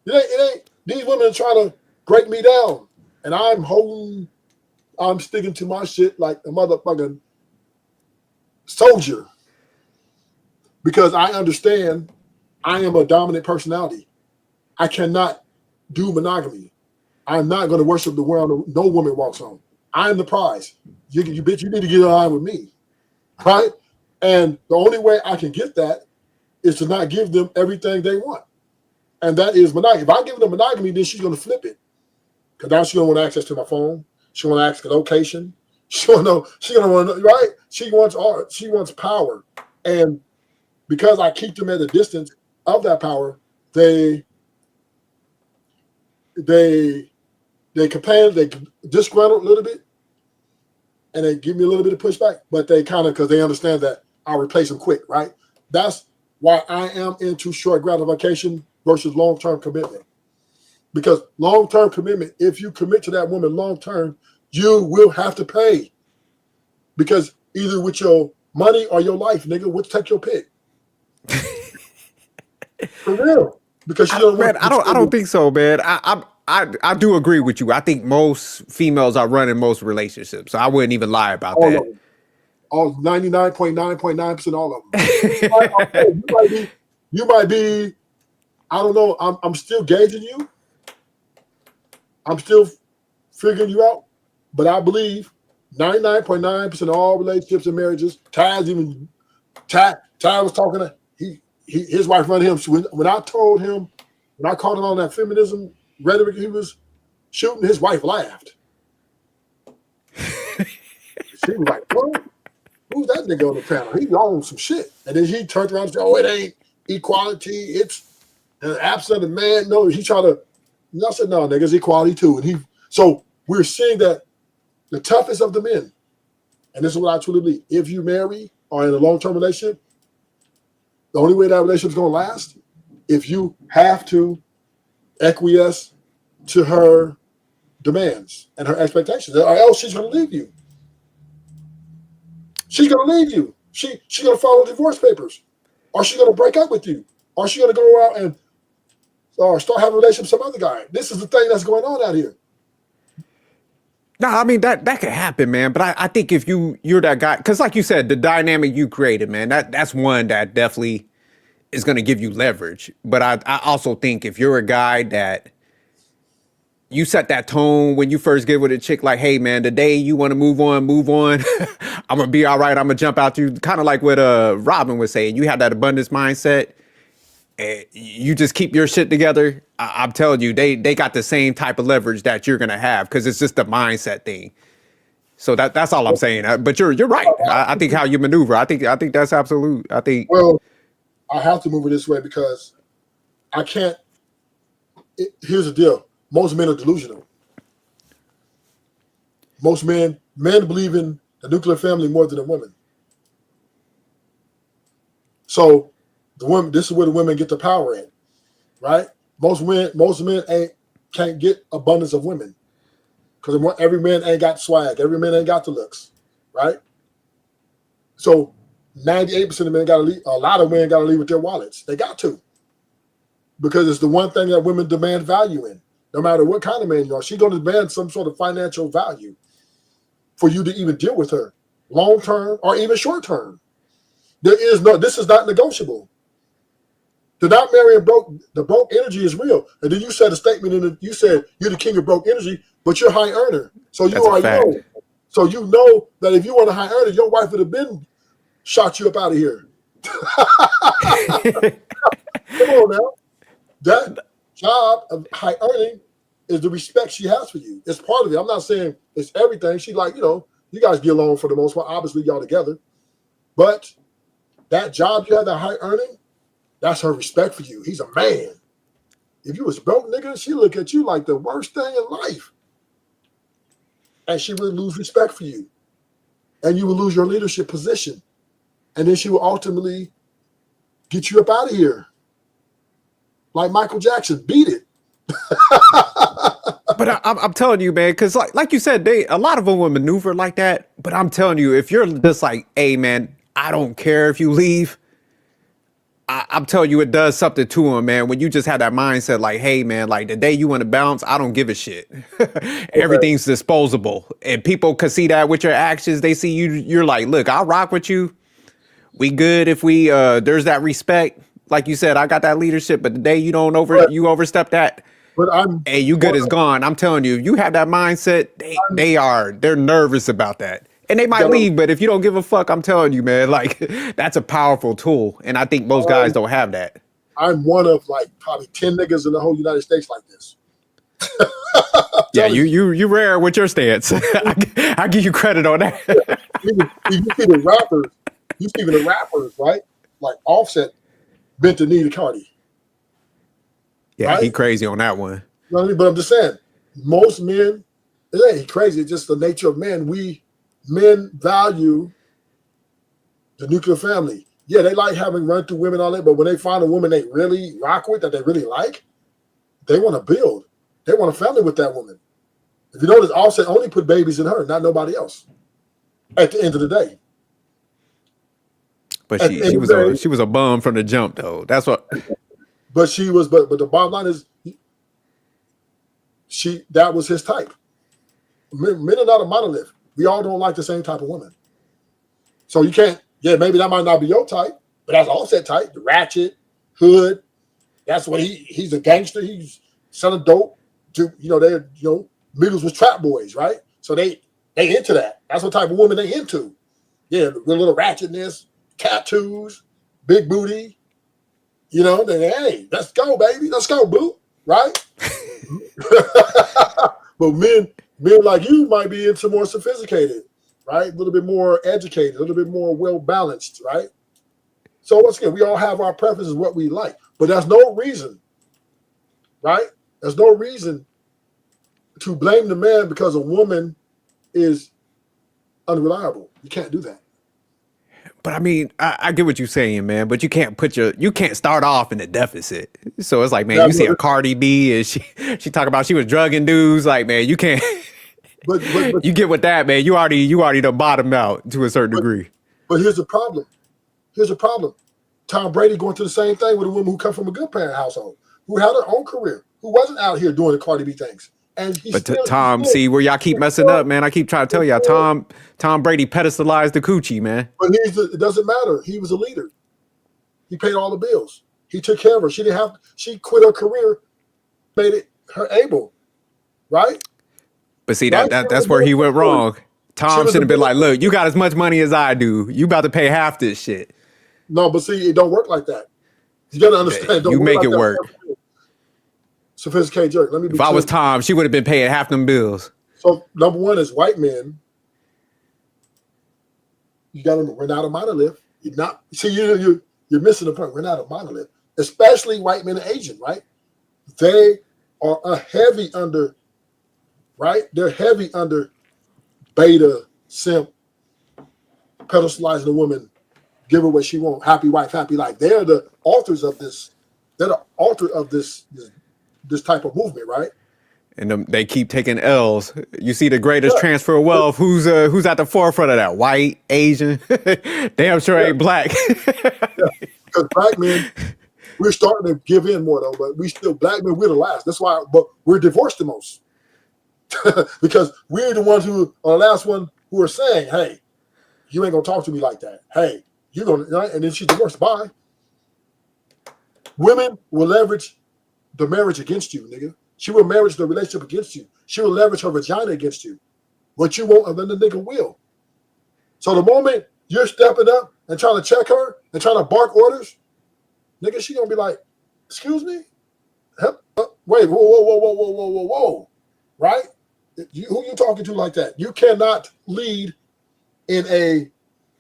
It ain't. These women are trying to break me down, and I'm sticking to my shit like a motherfucking soldier because I understand I am a dominant personality. I cannot do monogamy. I'm not going to worship the world no woman walks on. I'm the prize. You bitch, you need to get in line with me, right? And the only way I can get that is to not give them everything they want. And that is monogamy. If I give them monogamy, then she's going to flip it. Because now she's going to want access to my phone. She want to ask the location. She want to know, right? She wants power. And because I keep them at a distance of that power, they complain, they disgruntled a little bit, and they give me a little bit of pushback, but they kind of, because they understand that I'll replace them quick, right? That's why I am into short gratification versus long-term commitment. Because long-term commitment, if you commit to that woman long-term, you will have to pay. Because either with your money or your life, nigga, which take your pick. For real. Because she don't Man, I don't think so, man. I do agree with you. I think most females are running most relationships, so I wouldn't even lie about all that. of them. All 99.9.9% all of them. You might be, I don't know, I'm still gauging you. I'm still figuring you out. But I believe 99.9% of all relationships and marriages, Ty was talking to his wife running him. When I called him on that feminism rhetoric he was shooting, his wife laughed. She was like, what? Who's that nigga on the panel? He on some shit. And then he turned around and said, oh, it ain't equality. It's an absent of man. No, he tried to, I said, no, nigga, it's equality too. So we're seeing that the toughest of the men, and this is what I truly believe, if you marry or in a long-term relationship, the only way that relationship's going to last, if you have to acquiesce to her demands and her expectations, or else she's going to leave you. She's going to leave you. She's going to follow divorce papers, or she's going to break up with you, or she's going to go out and start having a relationship with some other guy. This is the thing that's going on out here. No, I mean that could happen, man. But I think if you're that guy, because like you said, the dynamic you created, man, that's one that definitely is going to give you leverage. But I also think if you're a guy that you set that tone when you first get with a chick, like, hey, man, the day you want to move on. I'm gonna be all right. I'm gonna jump out you, kind of like what Robin was saying. You have that abundance mindset. You just keep your shit together. I'm telling you, they got the same type of leverage that you're gonna have because it's just a mindset thing. So that's all I'm saying. But you're right. I think how you maneuver. I think that's absolute. Well, I have to move it this way because I can't. Here's the deal: most men are delusional. Most men believe in the nuclear family more than the women. So the women, this is where the women get the power in, right? Most men can't get abundance of women because every man ain't got swag, every man ain't got the looks, right? So 98% of men got to leave. A lot of men got to leave with their wallets. They got to, because it's the one thing that women demand value in. No matter what kind of man you are, she's going to demand some sort of financial value for you to even deal with her, long term or even short term. This is not negotiable. To not marry the broke energy is real. And then you said a statement you said you're the king of broke energy, but you're a high earner. So you know. So you know that if you want a high earner, your wife would have been shot you up out of here. Come on now. that job of high earning is the respect she has for you. It's part of it. I'm not saying it's everything. She like, you guys get along for the most part. Obviously, y'all together. But that job you have, that high earning, that's her respect for you. He's a man. If you was broke, nigga, she look at you like the worst thing in life. And she would lose respect for you. And you will lose your leadership position. And then she will ultimately get you up out of here. Like Michael Jackson, beat it. But I'm telling you, man, because like you said, a lot of them will maneuver like that. But I'm telling you, if you're just like, hey, man, I don't care if you leave. I'm telling you, it does something to them, man. When you just have that mindset, like, hey, man, like the day you want to bounce, I don't give a shit. Everything's disposable. And people can see that with your actions. They see you. You're like, look, I'll rock with you. We good if we there's that respect. Like you said, I got that leadership, but the day you don't you overstep that, but hey, you good is gone. I'm telling you, you have that mindset, they're nervous about that. And they might leave, but if you don't give a fuck, I'm telling you, man, like that's a powerful tool. And I think most guys don't have that. I'm one of like probably 10 niggas in the whole United States like this. Yeah, you rare with your stance. I give you credit on that. You see the rappers, right? Like Offset bent the knee to Cardi. Yeah, right? He crazy on that one. You know what I mean? But I'm just saying, most men, it ain't crazy. It's just the nature of men. Men value the nuclear family. Yeah, they like having run through women all that, but when they find a woman they really rock with, that they really like, they want to build. They want a family with that woman. If you notice, Offset only put babies in her, not nobody else. At the end of the day. But she was a bum from the jump, though. That's what. But she was. But the bottom line is, that was his type. Men are not a monolith. We all don't like the same type of woman. So you can't. Yeah, maybe that might not be your type, but that's Offset type. The ratchet, hood. That's what he's a gangster. He's selling dope. Migos was trap boys, right? So they into that. That's what type of woman they into. Yeah, the little ratchetness, tattoos, big booty. Hey, let's go, baby. Let's go, boo. Right? But men like you might be into more sophisticated, right? A little bit more educated, a little bit more well-balanced, right? So once again, we all have our preferences, what we like. But there's no reason, right? There's no reason to blame the man because a woman is unreliable. You can't do that. But I mean, I get what you're saying, man. But you can't start off in a deficit. So it's like, man, you see a Cardi B and she talk about she was drugging dudes. Like, man, you can't. But you get with that, man. You already done bottomed out to a certain degree. But here's the problem. Tom Brady going through the same thing with a woman who come from a good parent household, who had her own career, who wasn't out here doing the Cardi B things. And Tom, see where y'all keep messing up, man. I keep trying to tell y'all, Tom Brady pedestalized the coochie, man. But it doesn't matter. He was a leader. He paid all the bills. He took care of her. She quit her career, made it her able, right? But see, that's where he went wrong. Tom should have been like, look, you got as much money as I do. You about to pay half this shit. No, but see, it don't work like that. You got to understand. You make it work. Sophisticated jerk. If I was Tom, she would have been paying half them bills. So number one is white men. We're not a monolith. You're missing the point. We're not a monolith, especially white men and Asian, right? They are heavy under, right? They're heavy under beta, simp, pedestalizing a woman, give her what she wants, happy wife, happy life. They're the authors of this. They're the author of this type of movement, right? And they keep taking L's. You see the greatest transfer of wealth. Who's at the forefront of that? White, Asian, damn sure ain't black. Because black men, we're starting to give in more though, but black men, we're the last. That's why, but we're divorced the most. Because we're the ones who are the last one who are saying, hey, you ain't gonna talk to me like that. Hey, you're gonna, right? And then she's divorced. Bye. Women will leverage the marriage against you, nigga. She will leverage the relationship against you. She will leverage her vagina against you. What you want, and then the nigga will. So the moment you're stepping up and trying to check her and trying to bark orders, nigga, she gonna be like, excuse me? Wait, whoa. Right? Who you talking to like that? You cannot lead in a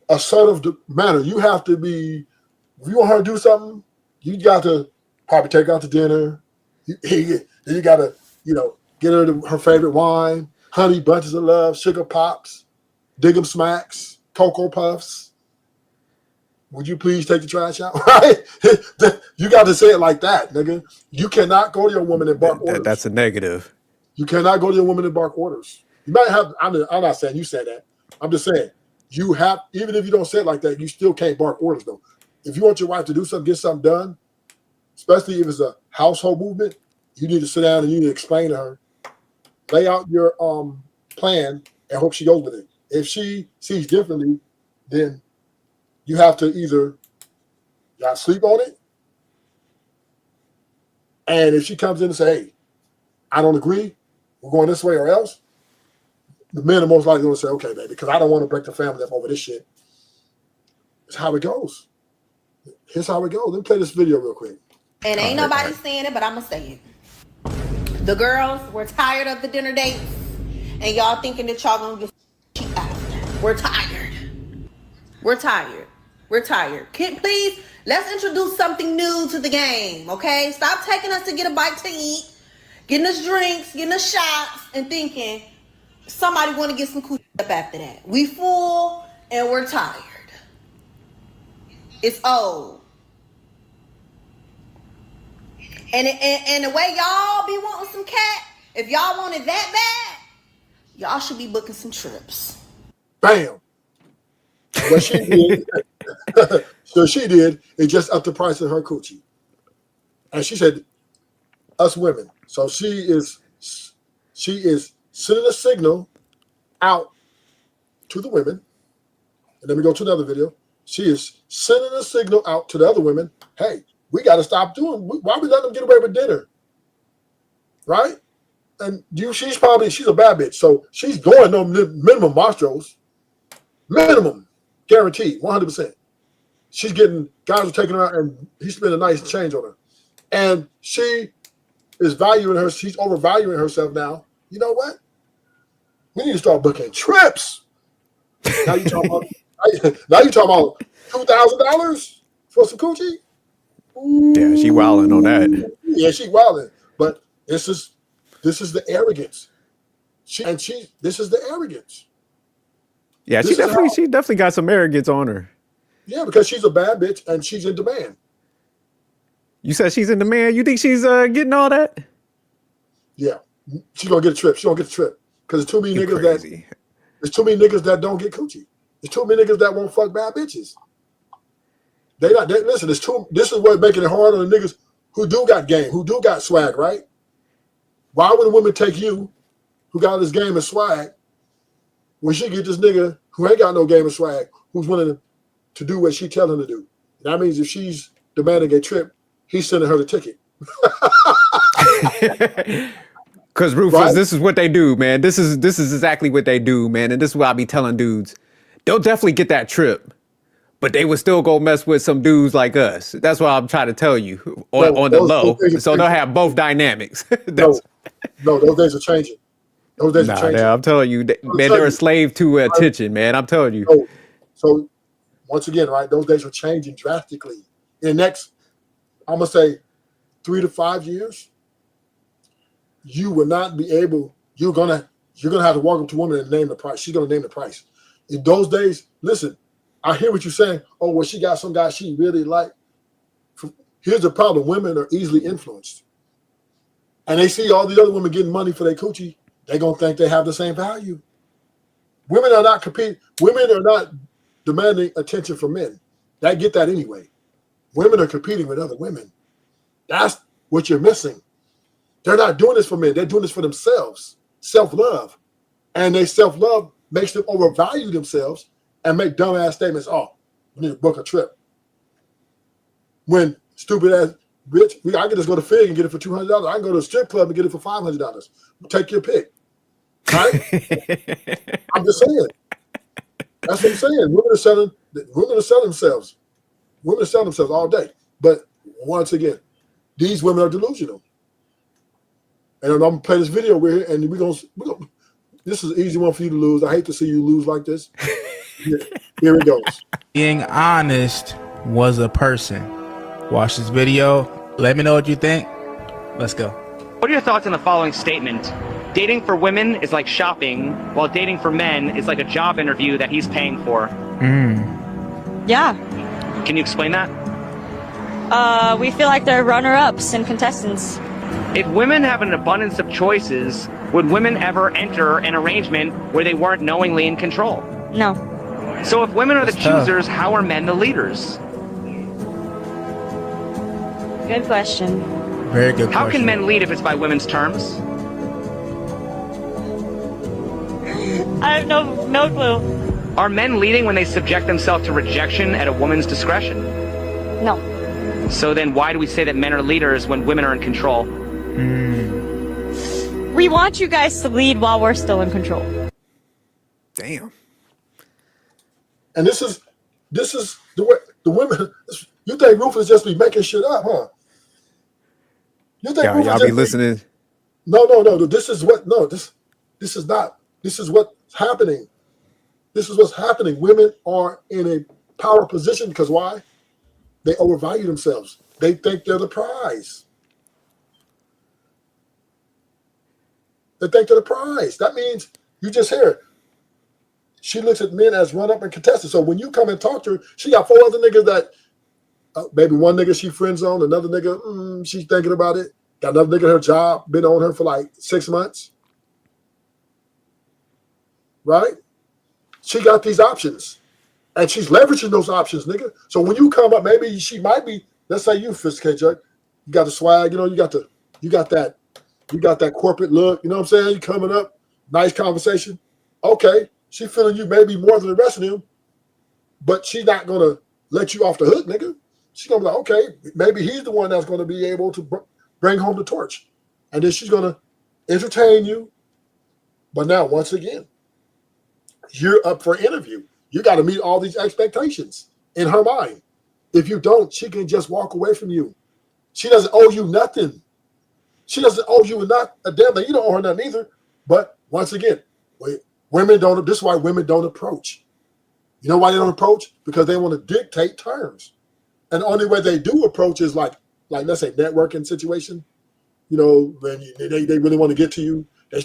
assertive manner. You have to be, if you want her to do something, you got to probably take her out to dinner. You got to, get her her favorite wine, honey bunches of love, sugar pops, dig 'em smacks, Cocoa Puffs. Would you please take the trash out? Right? You got to say it like that, nigga. You cannot go to your woman and bark orders. That's a negative. You cannot go to your woman and bark orders. You might have, I'm not saying you said that. I'm just saying, you have, even if you don't say it like that, you still can't bark orders though. If you want your wife to do something, get something done, especially if it's a household movement, you need to sit down and you need to explain to her, lay out your plan and hope she goes with it. If she sees differently, then you have to either y'all sleep on it. And if she comes in and say, hey, I don't agree, we're going this way or else, the men are most likely going to say, okay, baby, because I don't want to break the family up over this shit. It's how it goes. Here's how it goes. Let me play this video real quick. And ain't nobody saying it, but I'm going to say it. The girls were tired of the dinner dates, and y'all thinking that y'all going to get cheap after. We're tired. We're tired. We're tired. Please, let's introduce something new to the game, okay? Stop taking us to get a bite to eat, getting us drinks, getting us shots, and thinking somebody want to get some coochie up after that. We full and we're tired. It's old. And the way y'all be wanting some cat, if y'all want it that bad, y'all should be booking some trips. Bam. What she did, so she did, it just upped the price of her coochie. And she said, us women. So she is sending a signal out to the women. And then we go to another video. She is sending a signal out to the other women. Hey, we got to stop doing. Why we letting them get away with dinner? Right? And she's a bad bitch. So she's going no minimum mastros. Minimum. Guaranteed. 100%. She's getting, guys are taking her out and he's spending a nice change on her. And she is valuing her. She's overvaluing herself now. You know what? We need to start booking trips. Now you talking about $2,000 for some coochie? Ooh. Yeah, she wilding on that. Yeah, she wilding. But this is the arrogance. This is the arrogance. Yeah, she definitely got some arrogance on her. Yeah, because she's a bad bitch and she's in demand. You said she's in demand. You think she's getting all that? Yeah, she's gonna get a trip. She gonna get a trip because there's too many niggas that don't get coochie. There's too many niggas that won't fuck bad bitches. Listen. This is what's making it hard on the niggas who do got game, who do got swag, right? Why would a woman take you, who got this game and swag, when she get this nigga who ain't got no game and swag, who's willing to do what she tell him to do? That means if she's demanding a trip, he's sending her the ticket. Because Rufus, right? This is what they do, man. This is exactly what they do, man. And this is what I be telling dudes. They'll definitely get that trip, but they would still go mess with some dudes like us. That's what I'm trying to tell you on the low. So they'll have both dynamics. No, those days are changing. Those days are changing. I'm telling you, man, they're a slave to attention, man. I'm telling you. So once again, right, those days are changing drastically. In the next, I'm gonna say 3 to 5 years, you will not be able. You're gonna have to walk up to a woman and name the price. She's gonna name the price. In those days, listen, I hear what you're saying. Oh, well, she got some guy she really like. Here's the problem: women are easily influenced, and they see all the other women getting money for their coochie. They're gonna think they have the same value. Women are not competing. Women are not demanding attention from men. They get that anyway. Women are competing with other women. That's what you're missing. They're not doing this for men. They're doing this for themselves. Self-love. And they self-love makes them overvalue themselves and make dumbass statements. Oh, we need to book a trip. When stupid ass bitch, I can just go to Fig and get it for $200. I can go to a strip club and get it for $500. Take your pick. Right? I'm just saying. That's what I'm saying. Women are selling themselves. Women are selling themselves all day. But once again, these women are delusional. And I'm gonna play this video with her, and we're gonna this is an easy one for you to lose. I hate to see you lose like this. Here it goes. Being honest was a person. Watch this video. Let me know what you think. Let's go. What are your thoughts on the following statement? Dating for women is like shopping, while dating for men is like a job interview that he's paying for. Yeah. Can you explain that? We feel like they're runner-ups and contestants. If women have an abundance of choices, would women ever enter an arrangement where they weren't knowingly in control? No. So if women are the That's tough. choosers, how are men the leaders? Good question. Very good How question. can men lead if it's by women's terms? I have no clue. Are men leading when they subject themselves to rejection at a woman's discretion? No. So then why do we say that men are leaders when women are in control? We want you guys to lead while we're still in control. Damn. And this is the way the women. You think Rufus just be making shit up, huh? You think Rufus Y'all just be listening. No. This is what. No, this is not. This is what's happening. This is what's happening. Women are in a power position because why? They overvalue themselves. They think they're the prize. They think they're the prize. That means you just hear it. She looks at men as run up and contested. So when you come and talk to her, she got 4 other niggas that maybe one nigga she friends on, another nigga she's thinking about it. Got another nigga at her job, been on her for like 6 months. Right? She got these options. And she's leveraging those options, nigga. So when you come up, maybe she might be, let's say you Fisk Chuck, you got the swag, you got that corporate look, you know what I'm saying? You coming up, nice conversation. Okay, she feeling you maybe more than the rest of them, but she's not gonna let you off the hook, nigga. She's gonna be like, okay, maybe he's the one that's gonna be able to bring home the torch. And then she's gonna entertain you. But now, once again, you're up for interview. You got to meet all these expectations in her mind. If you don't, she can just walk away from you. She doesn't owe you nothing. She doesn't owe you not a damn thing. You don't owe her nothing either. But once again, women don't. This is why women don't approach. You know why they don't approach? Because they want to dictate terms. And the only way they do approach is like let's say networking situation. You know, when they really want to get to you, they're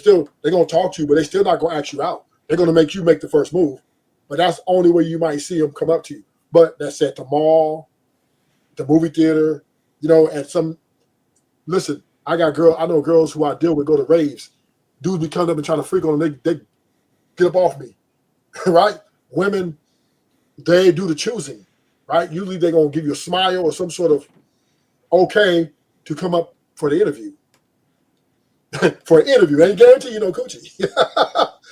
gonna talk to you, but they still not gonna ask you out. They're gonna make you make the first move. But that's the only way you might see them come up to you. But that's at the mall, the movie theater, at some. Listen, I know girls who I deal with go to raves. Dudes be coming up and trying to freak on them. They get up off me, right? Women, they do the choosing, right? Usually they're gonna give you a smile or some sort of okay to come up for the interview. For an interview, ain't guarantee you no coochie.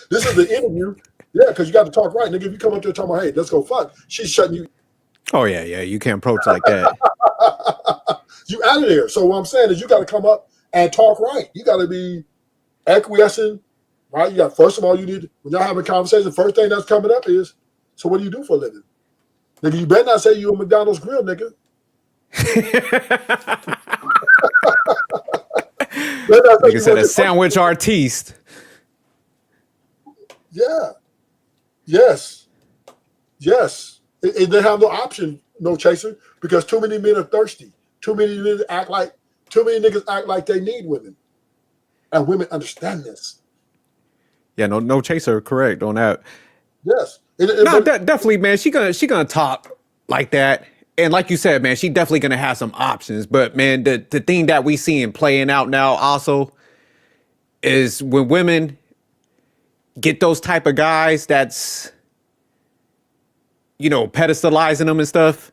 This is the interview. Yeah, because you got to talk right. Nigga, if you come up there talking about, hey, let's go fuck, she's shutting you. Oh, yeah. You can't approach like that. You out of there. So what I'm saying is you got to come up and talk right. You got to be acquiescing, right? You got, first of all, you need, when y'all having a conversation, the first thing that's coming up is, so what do you do for a living? Nigga, you better not say you a McDonald's grill, nigga. Nigga said a sandwich artiste. Yeah. Yes. They have no option, no chaser, because too many men are thirsty. Too many niggas act like they need women. And women understand this. Yeah, no chaser, correct on that. Yes. Definitely, man. She gonna talk like that. And like you said, man, she definitely gonna have some options. But man, the thing that we seeing playing out now also is when women get those type of guys that's, pedestalizing them and stuff,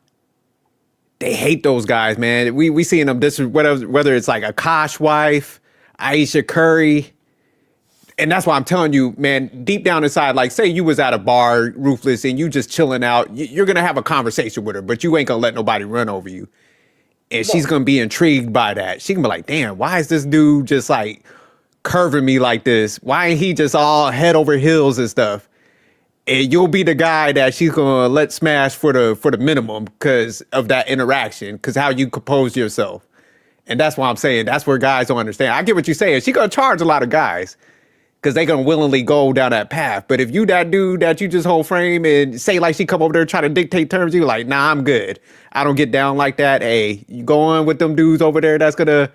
they hate those guys, man. We seeing them whether it's like a Kosh wife, Aisha Curry. And that's why I'm telling you, man, deep down inside, like say you was at a bar, Ruthless, and you just chilling out, you're going to have a conversation with her, but you ain't going to let nobody run over you. And she's going to be intrigued by that. She can be like, damn, why is this dude just like curving me like this? Why ain't he just all head over heels and stuff? And you'll be the guy that she's going to let smash for the minimum because of that interaction, because how you compose yourself. And that's why I'm saying that's where guys don't understand. I get what you're saying. She gonna charge a lot of guys because they gonna willingly go down that path. But if you that dude that you just hold frame and say like she come over there trying to dictate terms, you like, nah, I'm good. I don't get down like that. Hey, you go on with them dudes over there that's gonna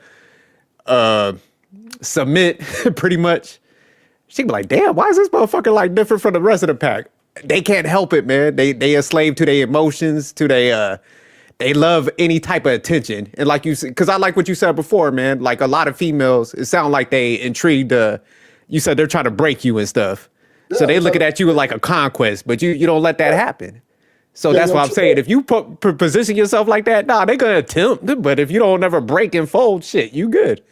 submit pretty much. She'd be like, damn, why is this motherfucker like different from the rest of the pack? They can't help it, man. They a slave to their emotions, to their they love any type of attention. And like you said, because I like what you said before, man. Like a lot of females, it sounds like they intrigued. You said they're trying to break you and stuff. So they looking at you like a conquest, but you don't let that happen. So that's what I'm saying. If you position yourself like that, nah, they're gonna attempt. But if you don't ever break and fold, shit, you good.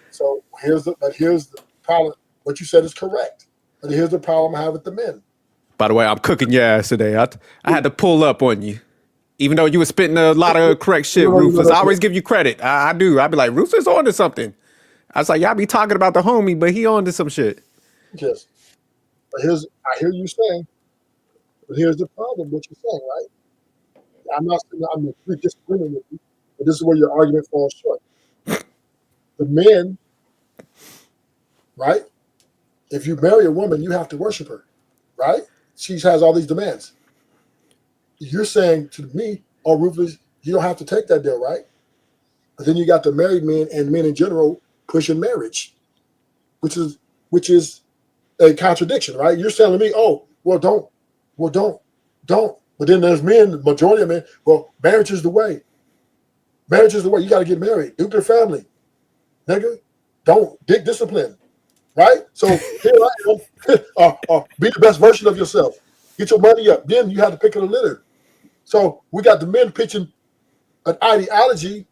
So here's the problem. What you said is correct. But here's the problem I have with the men. By the way, I'm cooking your ass today. I had to pull up on you. Even though you were spitting a lot of correct shit, Ruthless. I always give you credit. I do. I be like, Ruthless on to something. I was like, y'all be talking about the homie, but he on to some shit. Yes. But I hear you saying, but here's the problem, what you're saying, right? I'm disagreeing with you, but this is where your argument falls short. The men, right? If you marry a woman, you have to worship her, right? She has all these demands. You're saying to me, oh, Ruthless, you don't have to take that deal, right? But then you got the married men and men in general pushing marriage, which is a contradiction, right? You're telling me, oh, don't. But then there's men, the majority of men, well, marriage is the way. Marriage is the way. You got to get married. Nuclear family. Nigga, don't. Dick discipline. Right? So here I am. Be the best version of yourself. Get your money up. Then you have to pick of the litter. So we got the men pitching an ideology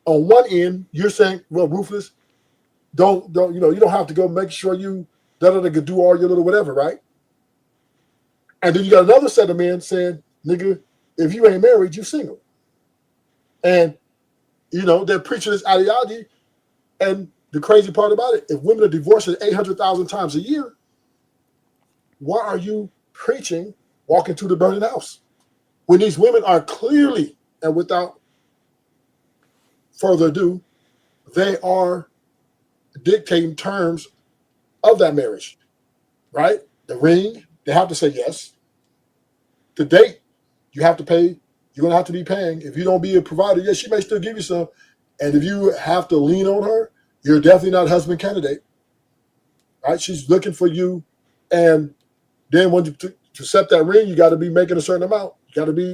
on one end. You're saying, well, Ruthless, don't you don't have to go make sure you do all your little whatever, right? And then you got another set of men saying, nigga, if you ain't married, you single. And they're preaching this ideology. And the crazy part about it, if women are divorcing 800,000 times a year, why are you preaching walking to the burning house? When these women are clearly, and without further ado, they are dictating terms of that marriage, right? The ring, they have to say yes. The date, you have to pay. You're going to have to be paying. If you don't be a provider, yes, she may still give you some. And if you have to lean on her, you're definitely not a husband candidate, right? She's looking for you. And then when to accept that ring, you got to be making a certain amount.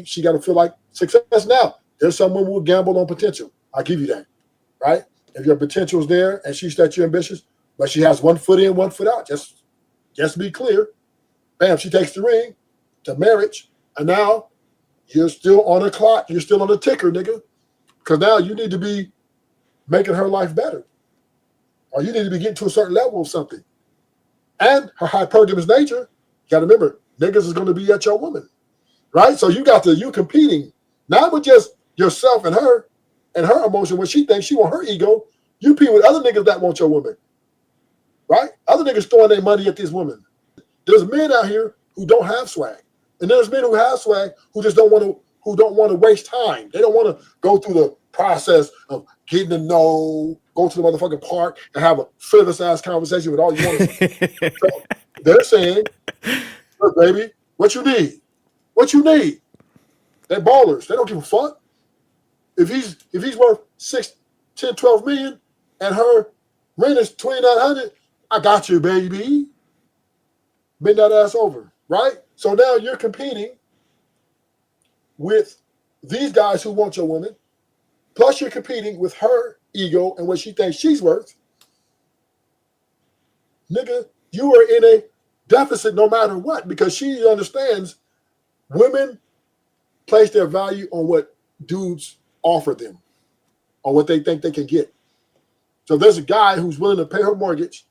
She got to feel like success. Now, there's some women who will gamble on potential. I'll give you that, right? If your potential is there and she's that you're ambitious, but she has 1 foot in, 1 foot out, just be clear. Bam, she takes the ring to marriage, and now you're still on a clock. You're still on a ticker, nigga, because now you need to be making her life better, or you need to be getting to a certain level of something. And her hypergamous nature, you got to remember, niggas is going to be at your woman, right? So you competing, not with just yourself and her emotion. When she thinks she want her ego, you compete with other niggas that want your woman, right? Other niggas throwing their money at this woman. There's men out here who don't have swag, and there's men who have swag who just don't want to waste time. They don't want to go through the process of getting to know, go to the motherfucking park and have a frivolous ass conversation with all you want to. So they're saying, look, baby, what you need? What you need? They're ballers. They don't give a fuck. If he's worth 6, 10, 12 million and her rent is 2,900, I got you, baby. Bend that ass over, right? So now you're competing with these guys who want your woman, plus you're competing with her ego and what she thinks she's worth. Nigga, you are in a deficit no matter what, because she understands women place their value on what dudes offer them, on what they think they can get. So there's a guy who's willing to pay her mortgage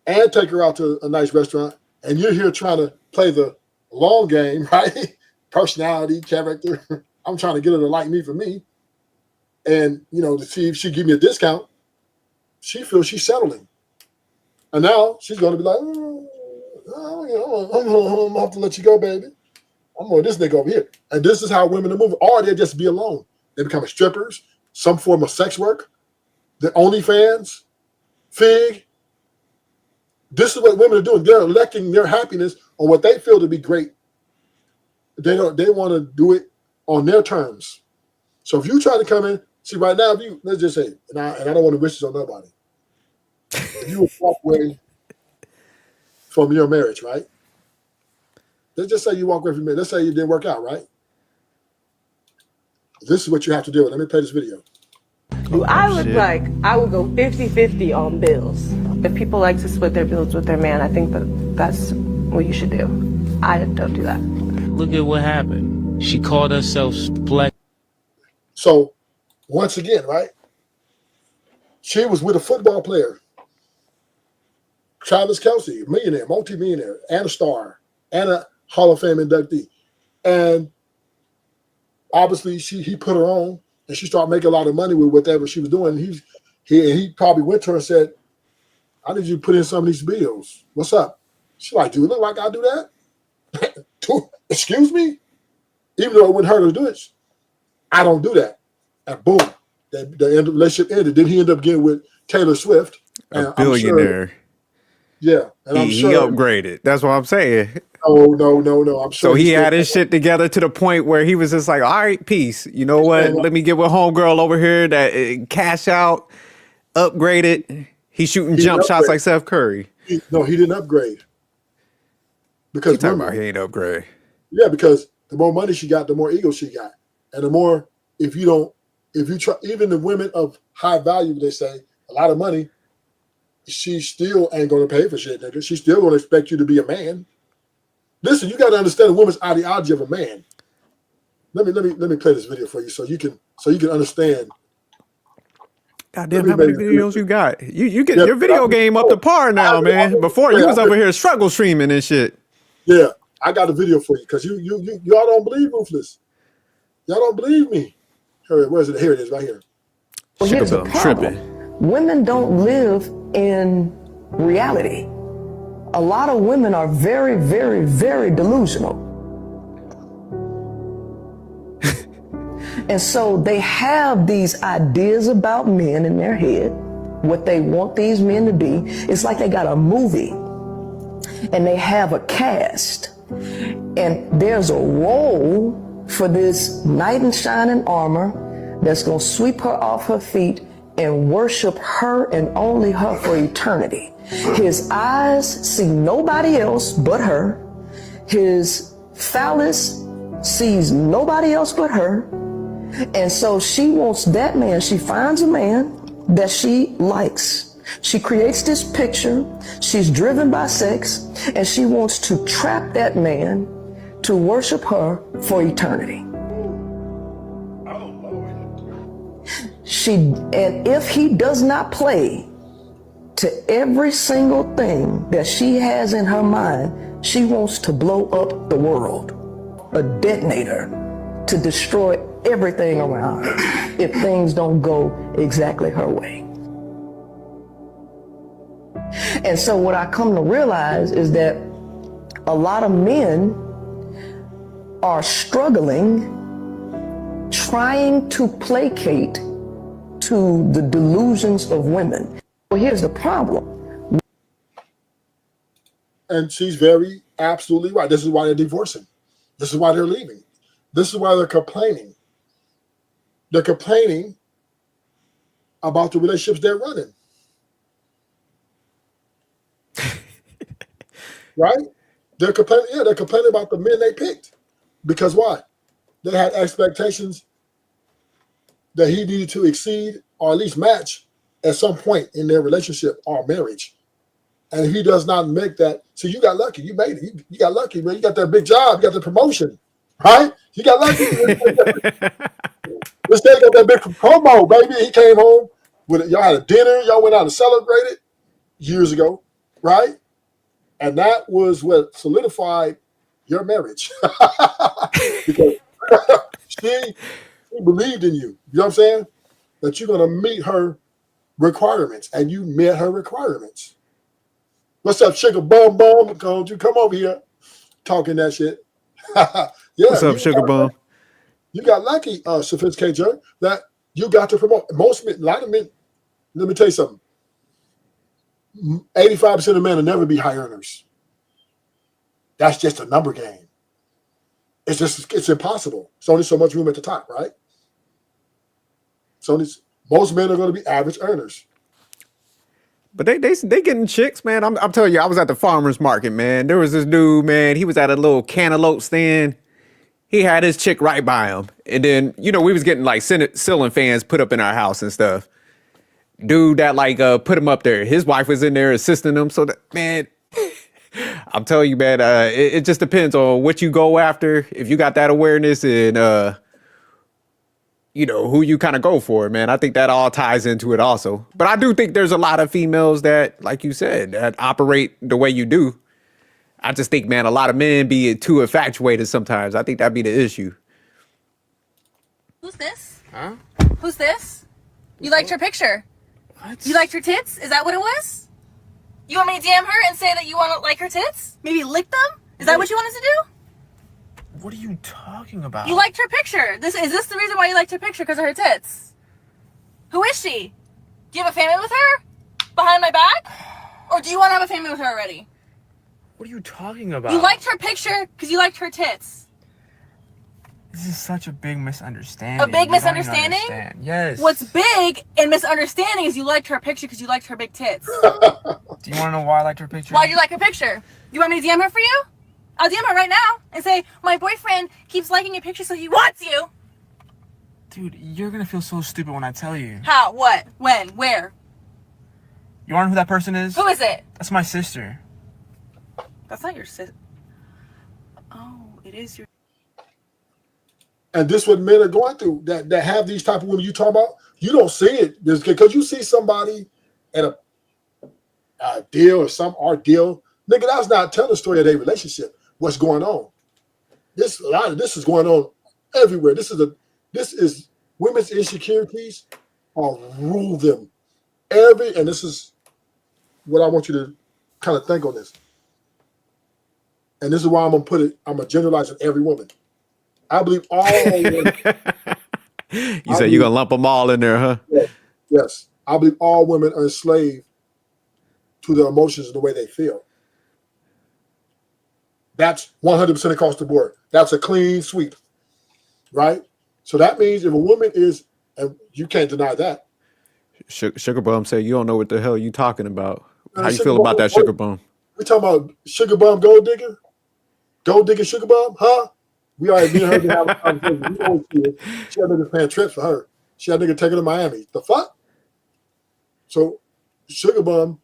and take her out to a nice restaurant, and you're here trying to play the long game, right? Personality, character. I'm trying to get her to like me for me. And, to see if she give me a discount, she feels she's settling. And now she's going to be like, I'm going to have to let you go, baby. I'm on this nigga over here. And this is how women are moving. Or they just be alone. They become strippers, some form of sex work, the OnlyFans, Fig. This is what women are doing. They're electing their happiness on what they feel to be great. They want to do it on their terms. So if you try to come in, see right now, if you let's just say, and I don't want to wish this on nobody. If you walk away from your marriage, right? Let's just say you walk away from marriage. Let's say you didn't work out, right? This is what you have to deal with. Let me play this video. I would go 50-50 on bills. If people like to split their bills with their man, I think that's what you should do. I don't do that. Look at what happened. She called herself Black. So, once again, right? She was with a football player, Travis Kelce, millionaire, multi-millionaire, and a star, and a Hall of Fame inductee. And obviously, he put her on, and she started making a lot of money with whatever she was doing. He probably went to her and said, I need you to put in some of these bills. What's up? She's like, do it look like I do that? Excuse me? Even though it wouldn't hurt her to do it, I don't do that. And boom, the relationship ended. Then he ended up getting with Taylor Swift. A billionaire. And I'm he sure upgraded. That's what I'm saying. No. I'm sure. So he had his shit together to the point where he was just like, all right, peace. You know what? Let me get with homegirl over here that cash out, upgraded. He's shooting jump shots like Steph Curry. He didn't upgrade. Because you talking about he ain't upgrade. Yeah, because the more money she got, the more ego she got. And the more, if you try, even the women of high value, they say, a lot of money, she still ain't going to pay for shit, nigga. She's still going to expect you to be a man. Listen, you got to understand a woman's ideology of a man. Let me play this video for you so you can understand. Goddamn, how many videos you got? You get your video game up to par now, man. Before you was over here struggle streaming and shit. Yeah, I got a video for you because y'all don't believe Ruthless. Y'all don't believe me. Where is it? Here it is, right here. Well, here's the problem. Women don't live in reality. A lot of women are very, very, very delusional. And so they have these ideas about men in their head, what they want these men to be. It's like they got a movie and they have a cast and there's a role for this knight in shining armor that's going to sweep her off her feet and worship her and only her for eternity. His eyes see nobody else but her. His phallus sees nobody else but her. And so she wants that man. She finds a man that she likes. She creates this picture. She's driven by sex, and she wants to trap that man to worship her for eternity. And if he does not play to every single thing that she has in her mind, she wants to blow up the world, a detonator to destroy everything around her if things don't go exactly her way. And so what I come to realize is that a lot of men are struggling, trying to placate to the delusions of women. Well, here's the problem. And she's very absolutely right. This is why they're divorcing. This is why they're leaving. This is why they're complaining. They're complaining about the relationships they're running. Right? They're complaining. Yeah, they're complaining about the men they picked. Because why? They had expectations that he needed to exceed or at least match at some point in their relationship or marriage. And if he does not make that, so you got lucky. You made it. You got lucky, man. You got that big job. You got the promotion. Right? You got lucky. Let's take up that big promo, baby. He came home with it. Y'all had a dinner. Y'all went out and celebrated years ago, right? And that was what solidified your marriage. Because she believed in you. You know what I'm saying? That you're going to meet her requirements. And you met her requirements. What's up, Sugar Bum Bum? Don't you come over here talking that shit. Yeah, what's up, Sugar Bum? You got lucky, Sophisticated Joe, that You got to promote. Most men, a lot of men, let me tell you something. 85% of men will never be high earners. That's just a number game. It's impossible. It's only so much room at the top, right? So most men are going to be average earners. But they getting chicks, man. I'm telling you, I was at the farmer's market, man. There was this dude, man. He was at a little cantaloupe stand. He had his chick right by him. And then, you know, we was getting like ceiling fans put up in our house and stuff. Dude that like put him up there. His wife was in there assisting him. So that, man, I'm telling you, man, it just depends on what you go after. If you got that awareness and you know, who you kind of go for, man. I think that all ties into it also. But I do think there's a lot of females that, like you said, that operate the way you do. I just think, man, a lot of men be too infatuated sometimes. I think that'd be the issue. Who's this? Huh? Who's this? You liked her picture. What? You liked her tits? Is that what it was? You want me to DM her and say that you want to like her tits? Maybe lick them? Is that what you wanted to do? What are you talking about? You liked her picture. Is this the reason why you liked her picture? Because of her tits? Who is she? Do you have a family with her? Behind my back? Or do you want to have a family with her already? What are you talking about? You liked her picture because you liked her tits. This is such a big misunderstanding. A big You don't even misunderstanding? understand. Yes. What's big and misunderstanding is you liked her picture because you liked her big tits. Do you want to know why I liked her picture? Why do you like her picture? You want me to DM her for you? I'll DM her right now and say, my boyfriend keeps liking your picture so he wants you. Dude, you're gonna feel so stupid when I tell you. How? What? When? Where? You wanna know who that person is? Who is it? That's my sister. That's not your sis. Oh, it is your. And this is what men are going through that have these type of women you talk about. You don't see it because you see somebody at a deal or some art deal. Nigga, that's not telling the story of their relationship. What's going on? A lot of this is going on everywhere. This is women's insecurities rule them and this is what I want you to kind of think on this. And this is why I'm gonna generalize it every woman. I believe all women. You said you're gonna lump them all in there, huh? Yes. I believe all women are enslaved to their emotions and the way they feel. That's 100% across the board. That's a clean sweep, right? So that means if a woman is, and you can't deny that. Sugar Bum said you don't know what the hell you talking about. How you Sugar feel Bum, about that, Sugar Bum? We talking about Sugar Bum Gold Digger? Gold Digger Sugar Bum? Huh? We already me and her been having a conversation. We always see it. She had niggas paying trips for her. She had nigga take her to Miami. The fuck? So Sugar Bum,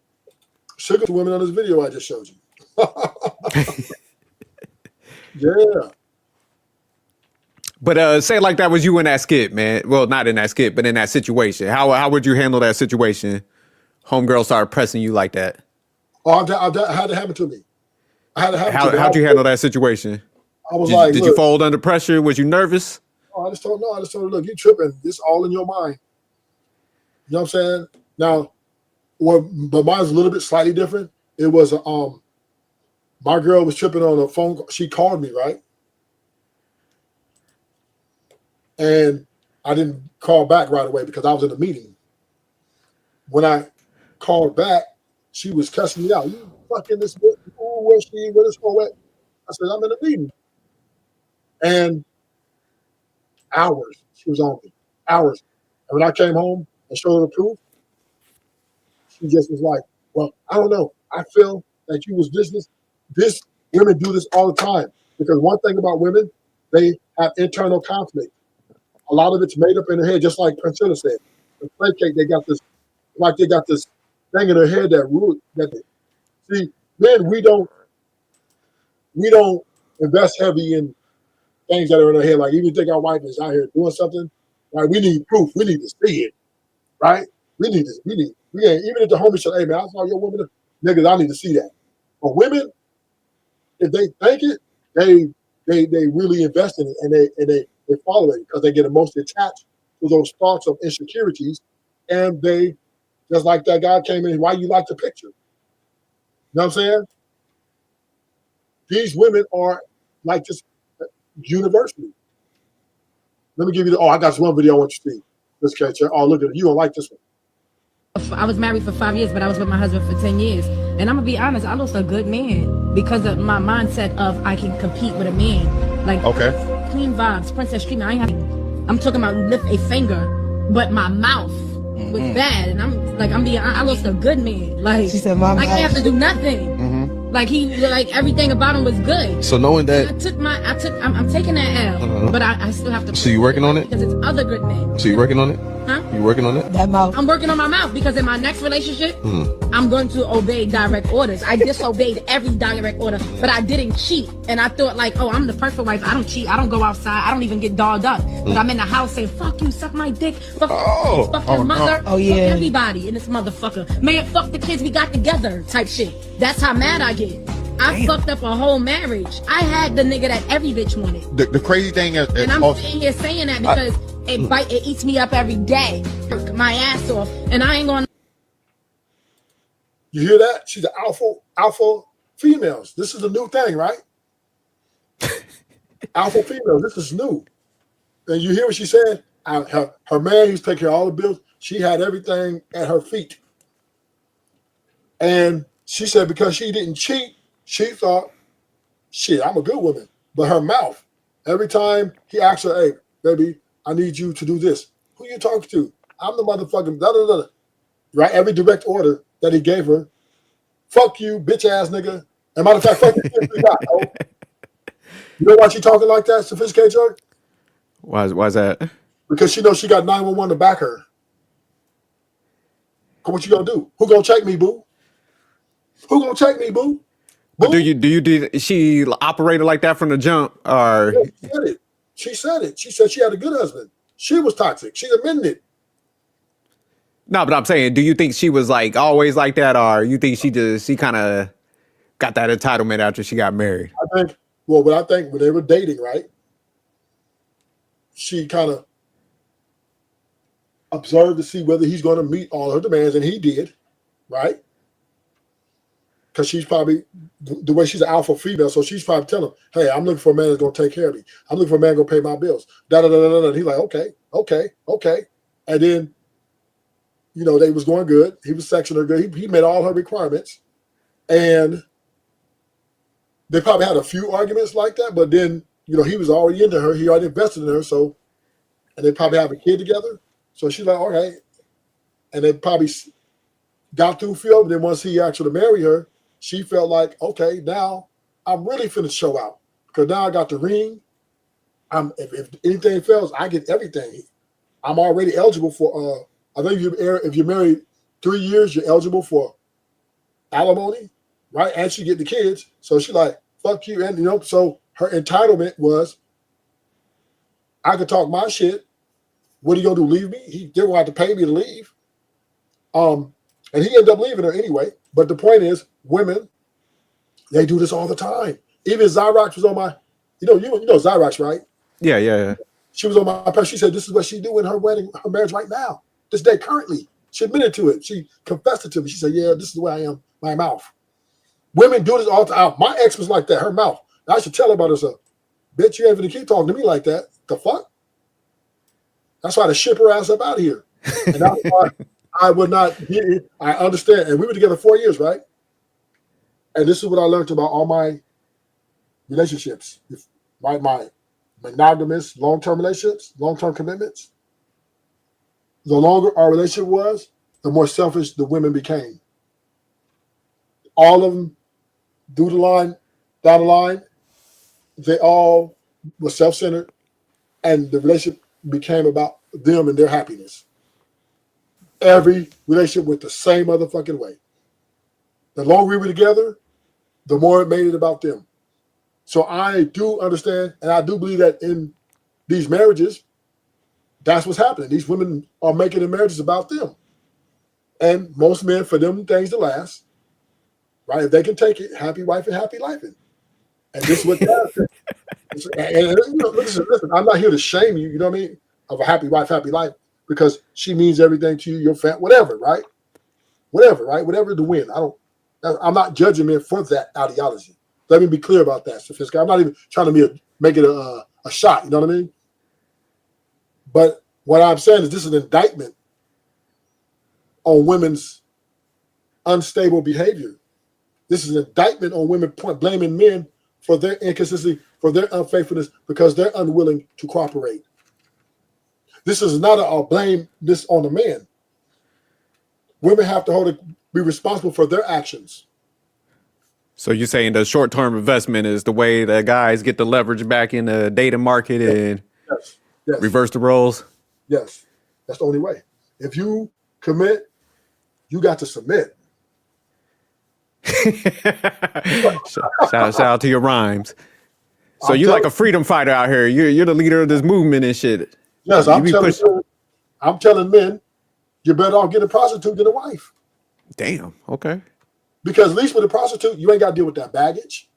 Sugar the women on this video I just showed you. Yeah. But say like that was you in that skit, man. Well, not in that skit, but in that situation. How would you handle that situation? Homegirl started pressing you like that. Oh, I had to happen to me. I had to happen to me. How'd you handle that situation? I was Did you fold under pressure? Was you nervous? Oh, I just told her, look, you tripping. It's all in your mind. You know what I'm saying? Now, but mine's a little bit slightly different. It was my girl was tripping on a phone. She called me, right? And I didn't call back right away because I was in a meeting. When I called back, she was cussing me out. You fucking this bitch. Ooh, where's she? Where is her at? I said, I'm in a meeting. And hours she was on me. Hours. And when I came home and showed her the proof, she just was like, well, I don't know. I feel that you was this women do this all the time. Because one thing about women, they have internal conflict. A lot of it's made up in their head, just like Priscilla said. The placate, they got this thing in their head that rule that they, see, men, we don't invest heavy in things that are in our head. Like, even think our wife is out here doing something, right? We need proof. We need to see it, right? Even if the homie said, hey man, I saw your woman, niggas, I need to see that. But women, if they think it, they really invest in it and they follow it because they get emotionally attached to those thoughts of insecurities, and they, just like that guy came in, why you like the picture? You know what I'm saying? These women are like this universally. Let me give you I got this one video I want you to see. This cat, oh, look at it. You don't like this one. I was married for 5 years, but I was with my husband for 10 years. And I'm gonna be honest, I lost a good man because of my mindset of I can compete with a man. Like, clean vibes, Princess Street. I'm talking about lift a finger, but my mouth was bad. And I lost a good man. Like, she said, I didn't have to do nothing. Like everything about him was good. So knowing that, I'm taking that L, but I still have to. So you working on it? Because it's other good men. So you working on it? Huh? You working on it? That mouth. I'm working on my mouth because in my next relationship, I'm going to obey direct orders. I disobeyed every direct order, but I didn't cheat. And I thought like, oh, I'm the perfect wife. I don't cheat. I don't go outside. I don't even get dolled up. But I'm in the house saying, fuck you, suck my dick. Fuck your mother. Fuck everybody in this motherfucker. Man, fuck the kids we got together type shit. That's how mad I get. I fucked up a whole marriage. I had the nigga that every bitch wanted. The crazy thing is, and I'm sitting here saying that because it eats me up every day. My ass off. And I ain't going. You hear that? She's an alpha females. This is a new thing, right? Alpha females. This is new. And you hear what she said? Her man used to take care of all the bills. She had everything at her feet. And she said because she didn't cheat, she thought, shit, I'm a good woman. But her mouth, every time he asked her, hey, baby, I need you to do this. Who you talking to? I'm the motherfucking da-da-da-da. Right? Every direct order that he gave her, fuck you, bitch ass nigga. And matter of fact, fuck you, oh. You know why she talking like that, Sophisticated Joe? Why is that? Because she knows she got 911 to back her. What you gonna do? Who gonna check me, boo? Who gonna check me, boo? But did she operated like that from the jump? Or yeah, she said it. She said it. She said she had a good husband. She was toxic. She admitted it. No, but I'm saying, do you think she was like always like that, or you think she kind of got that entitlement after she got married? I think when they were dating, right? She kind of observed to see whether he's going to meet all her demands, and he did, right? Because she's probably, the way she's an alpha female, so she's probably telling him, hey, I'm looking for a man that's going to take care of me. I'm looking for a man going to pay my bills. Da-da-da-da-da. And he's like, okay. And then, you know, they was going good. He was sexing her good. He met all her requirements. And they probably had a few arguments like that, but then, you know, he was already into her. He already invested in her. So, and they probably have a kid together. So she's like, all right. And they probably got through a few of them. Then once he actually married her, she felt like, okay, now I'm really finna show out because now I got the ring. If anything fails, I get everything. I'm already eligible for. I think if you're married 3 years, you're eligible for alimony, right? And she get the kids. So she like, fuck you, and you know. So her entitlement was, I could talk my shit. What are you gonna do? Leave me? He didn't have to pay me to leave. And he ended up leaving her anyway. But the point is, women, they do this all the time. Even Zyrox was on my, you know Zyrox, right? Yeah. She was on my page. She said, this is what she do in her marriage right now. This day, currently. She admitted to it. She confessed it to me. She said, yeah, this is the way I am, my mouth. Women do this all the time. My ex was like that, her mouth. I should tell her about herself. Bitch, you ain't gonna keep talking to me like that. The fuck? That's why to ship her ass up out of here. And that's why I would not hear it. I understand. And we were together 4 years, right? And this is what I learned about all my relationships. My monogamous, long-term relationships, long-term commitments. The longer our relationship was, the more selfish the women became. All of them, down the line, they all were self-centered, and the relationship became about them and their happiness. Every relationship went the same motherfucking way. The longer we were together, the more it made it about them. So I do understand, and I do believe that in these marriages, that's what's happening. These women are making the marriages about them. And most men, for them things to last, right? If they can take it, happy wife and happy life. And this is what that is. And listen, I'm not here to shame you, you know what I mean, of a happy wife, happy life, because she means everything to you, your family, whatever, right? Whatever to win. I'm not judging men for that ideology. Let me be clear about that, Sophisticated. I'm not even trying to make it a shot, you know what I mean? But What I'm saying is this is an indictment on women's unstable behavior. This is an indictment on women blaming men for their inconsistency, for their unfaithfulness, because they're unwilling to cooperate. This is not a blame this on the man. Women have to be responsible for their actions. So you're saying the short-term investment is the way that guys get the leverage back in the dating market and Yes. reverse the roles? Yes. That's the only way. If you commit, you got to submit. Shout out to your rhymes. So I'm you're like telling- a freedom fighter out here. You're the leader of this movement and shit. Yes, You I'm be telling men, you're better off getting a prostitute than a wife. Damn. Okay. Because at least with a prostitute, you ain't got to deal with that baggage.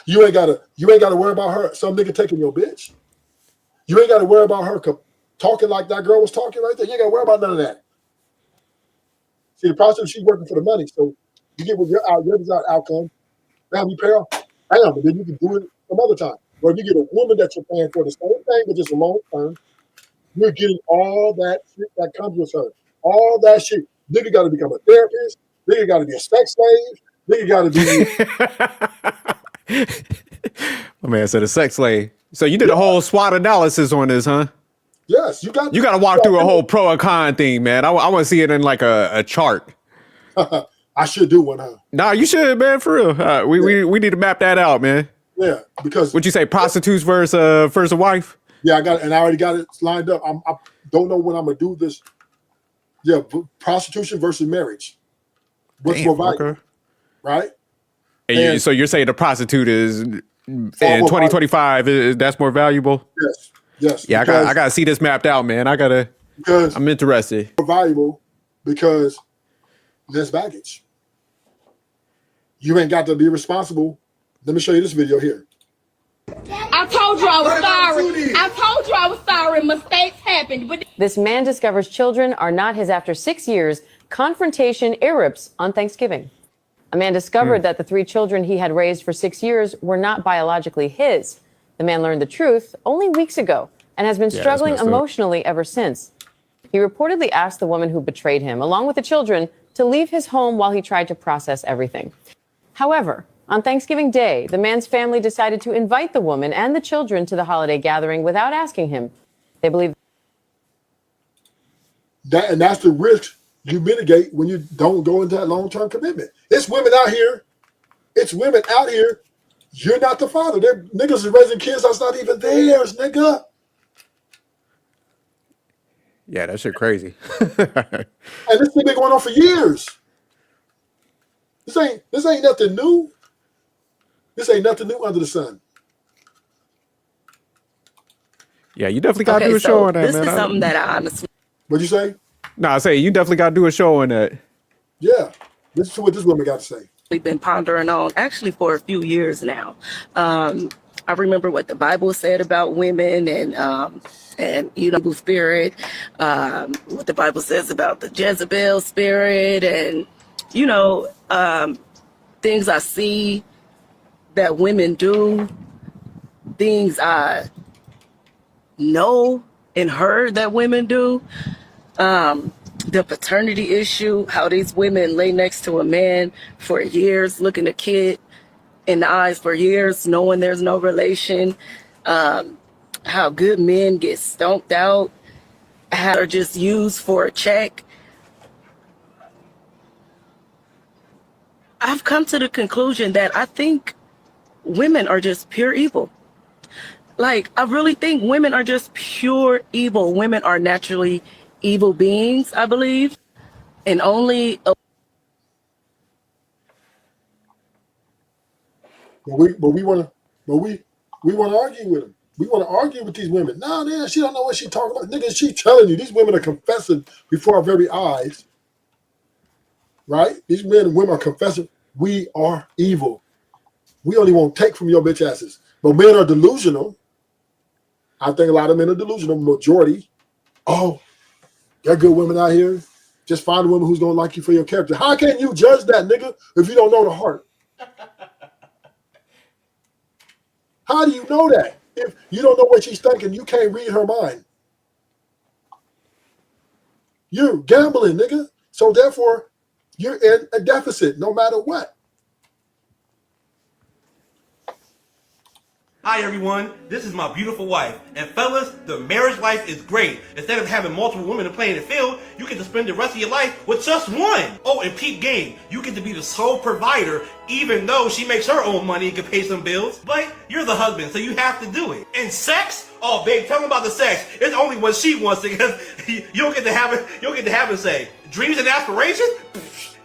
You ain't got to worry about her, some nigga taking your bitch. You ain't got to worry about her talking like that girl was talking right there. You ain't got to worry about none of that. See, the prostitute, she's working for the money. So you get what your desired outcome. Bam, you pay off. Bam, and then you can do it some other time. Or if you get a woman that you're paying for the same thing, but just a long term, you're getting all that shit that comes with her. All that shit. Nigga got to become a therapist. Nigga got to be a sex slave. Nigga got to be. My man said a sex slave. So you did a whole SWOT analysis on this, huh? Yes, you got to walk through a whole pro and con thing, man. I want to see it in like a chart. I should do one, huh? Nah, you should, man, for real. We need to map that out, man. Yeah, because would you say prostitutes versus a wife? Yeah, I already got it lined up. I don't know when I'm gonna do this. Yeah, prostitution versus marriage. What's more valuable, right? And so you're saying the prostitute is in 2025 that's more valuable? Yes, yes. Yeah, I gotta see this mapped out, man. I'm interested. More valuable because less baggage. You ain't got to be responsible. Let me show you this video here. I told you I was sorry. I told you I was sorry. Mistakes happened. But This man discovers children are not his after 6 years. Confrontation erupts on Thanksgiving. A man discovered that the 3 children he had raised for 6 years were not biologically his. The man learned the truth only weeks ago and has been struggling emotionally ever since. He reportedly asked the woman who betrayed him, along with the children, to leave his home while he tried to process everything. However, on Thanksgiving Day, the man's family decided to invite the woman and the children to the holiday gathering without asking him. They believe that, and that's the risk you mitigate when you don't go into that long-term commitment. It's women out here. It's women out here. You're not the father. They're niggas are raising kids that's not even theirs, nigga. Yeah, that shit crazy. And this thing been going on for years. This ain't nothing new. This ain't nothing new under the sun. Yeah, you definitely gotta do a show on that, this man. is something that I honestly. What'd you say? No, I say you definitely gotta do a show on that. Yeah, this is what this woman got to say. We've been pondering on actually for a few years now. I remember what the Bible said about women and you know, spirit, what the Bible says about the Jezebel spirit, and you know, things I see that women do, things I know and heard that women do. The paternity issue, how these women lay next to a man for years, looking a kid in the eyes for years, knowing there's no relation. How good men get stomped out, how they're just used for a check. I've come to the conclusion that I think women are just pure evil. Like, I really think women are just pure evil. Women are naturally evil beings, I believe, and only But we want to argue with them. We want to argue with these women. No, man, she don't know what she talking about. Nigga, she telling you these women are confessing before our very eyes. Right? These men and women are confessing we are evil. We only won't take from your bitch asses. But men are delusional. I think a lot of men are delusional. Majority. Oh, there are good women out here. Just find a woman who's gonna like you for your character. How can you judge that, nigga, if you don't know the heart? How do you know that? If you don't know what she's thinking, you can't read her mind. You're gambling, nigga. So therefore, you're in a deficit no matter what. Hi everyone, this is my beautiful wife. And fellas, the marriage life is great. Instead of having multiple women to play in the field, you get to spend the rest of your life with just one. Oh, and peep game, you get to be the sole provider even though she makes her own money and can pay some bills. But you're the husband, so you have to do it. And sex? Oh babe, tell me about the sex. It's only when she wants it because you don't get to have it, you don't get to have it say. Dreams and aspirations?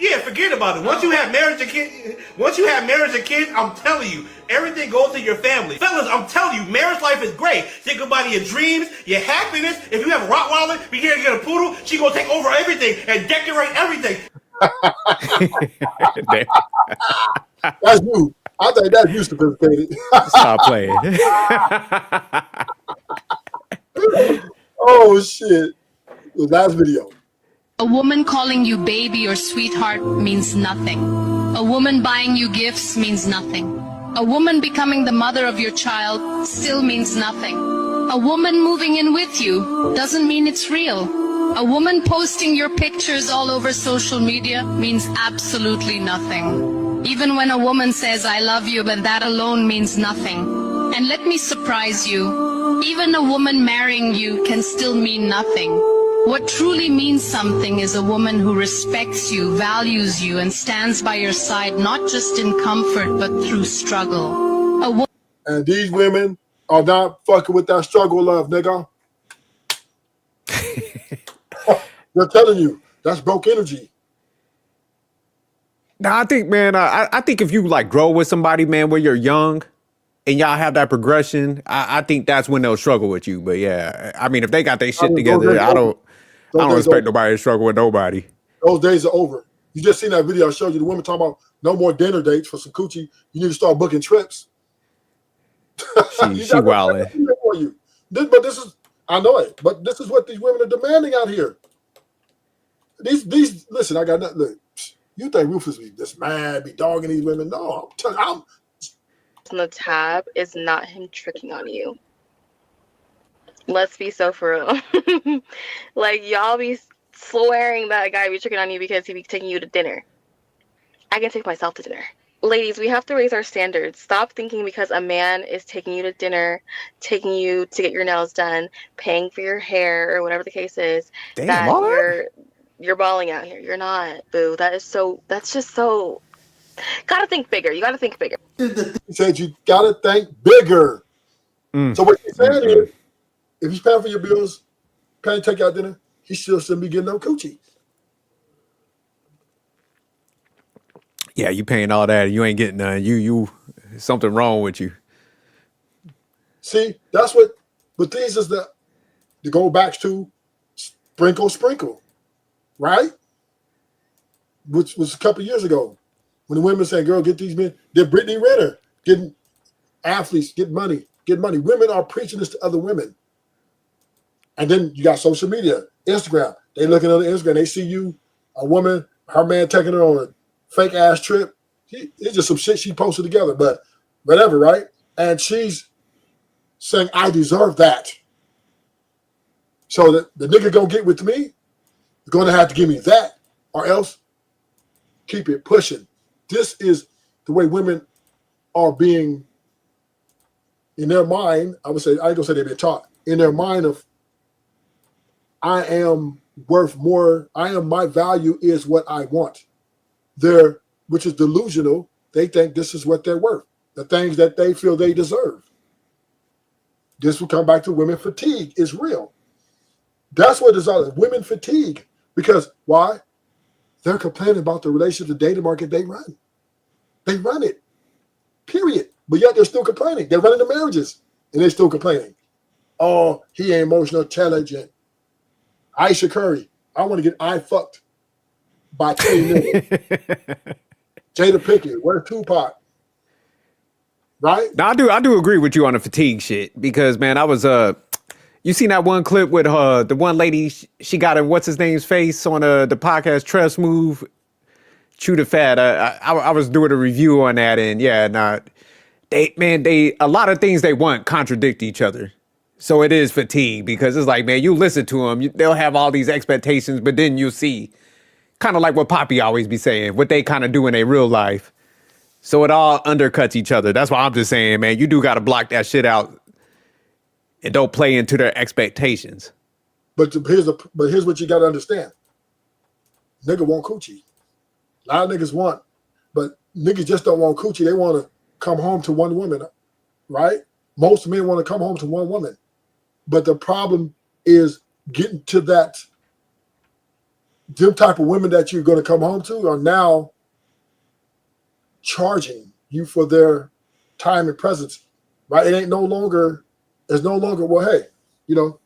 Yeah, forget about it. Once you have marriage and kids, I'm telling you, everything goes to your family. Fellas, I'm telling you, marriage life is great. Think about your dreams, your happiness. If you have a Rottweiler, you can't get a poodle, she gonna take over everything and decorate everything. That's you. I think that's you sophisticated. Stop playing. Oh shit. The last video. A woman calling you baby or sweetheart means nothing. A woman buying you gifts means nothing. A woman becoming the mother of your child still means nothing. A woman moving in with you doesn't mean it's real. A woman posting your pictures all over social media means absolutely nothing. Even when a woman says I love you, but that alone means nothing. And let me surprise you, even a woman marrying you can still mean nothing. What truly means something is a woman who respects you, values you, and stands by your side, not just in comfort, but through struggle. And these women are not fucking with that struggle love, nigga. They're telling you, that's broke energy. Now, I think, man, I think if you like grow with somebody, man, where you're young and y'all have that progression, I think that's when they'll struggle with you. But yeah, I mean, if they got their shit together, I don't expect nobody to struggle with nobody. Those days are over. You just seen that video I showed you. The woman talking about no more dinner dates for some coochie. You need to start booking trips. She wildin'. But this is, I know it, but this is what these women are demanding out here. These listen, I got nothing. Look, you think Rufus be this mad, be dogging these women? No, I'm telling you, On the tab is not him tricking on you. Let's be so for real. Like, y'all be swearing that a guy be tricking on you because he be taking you to dinner. I can take myself to dinner. Ladies, we have to raise our standards. Stop thinking because a man is taking you to dinner, taking you to get your nails done, paying for your hair, or whatever the case is, that you're balling out here. You're not, boo. That's just so. Gotta think bigger. You gotta think bigger. He said you gotta think bigger. So what he's saying is, if he's paying for your bills, paying to take out dinner, he still shouldn't be getting no coochie. Yeah, you paying all that, you ain't getting none. You something wrong with you. See, that's what. But these is the go back to sprinkle, right? Which was a couple of years ago when the women said, "Girl, get these men." They're Brittany Renner getting athletes, get money. Women are preaching this to other women. And then you got social media, Instagram. They looking at the Instagram. They see you, a woman, her man taking her on a fake ass trip. It's just some shit she posted together, but whatever, right? And she's saying, I deserve that. So that the nigga gonna get with me, you're gonna have to give me that, or else keep it pushing. This is the way women are being, in their mind, I would say, I ain't gonna say they've been taught, in their mind of, I am worth more, my value is what I want. Which is delusional. They think this is what they're worth, the things that they feel they deserve. This will come back to women fatigue is real. That's what it's all. Women fatigue. Because why? They're complaining about the relationship, the dating market they run. They run it. Period. But yet they're still complaining. They're running the marriages and they're still complaining. Oh, he ain't emotional intelligent. Aisha Curry. I want to get fucked by 20 minutes. Jada Pinkett. Where's Tupac? Right? Now I do agree with you on the fatigue shit because man, I was you seen that one clip with the one lady she got in what's his name's face on the podcast Trust Move, Chew the Fat. I was doing a review on that and yeah, they a lot of things they want contradict each other. So it is fatigue because it's like, man, you listen to them, they'll have all these expectations, but then you see kind of like what Poppy always be saying, what they kind of do in their real life. So it all undercuts each other. That's why I'm just saying, man, you do got to block that shit out and don't play into their expectations. But here's what you got to understand. Nigga want coochie. A lot of niggas want, but niggas just don't want coochie. They want to come home to one woman, right? Most men want to come home to one woman. But the problem is getting to that, them type of women that you're going to come home to are now charging you for their time and presence, right? It's no longer, well, hey, you know,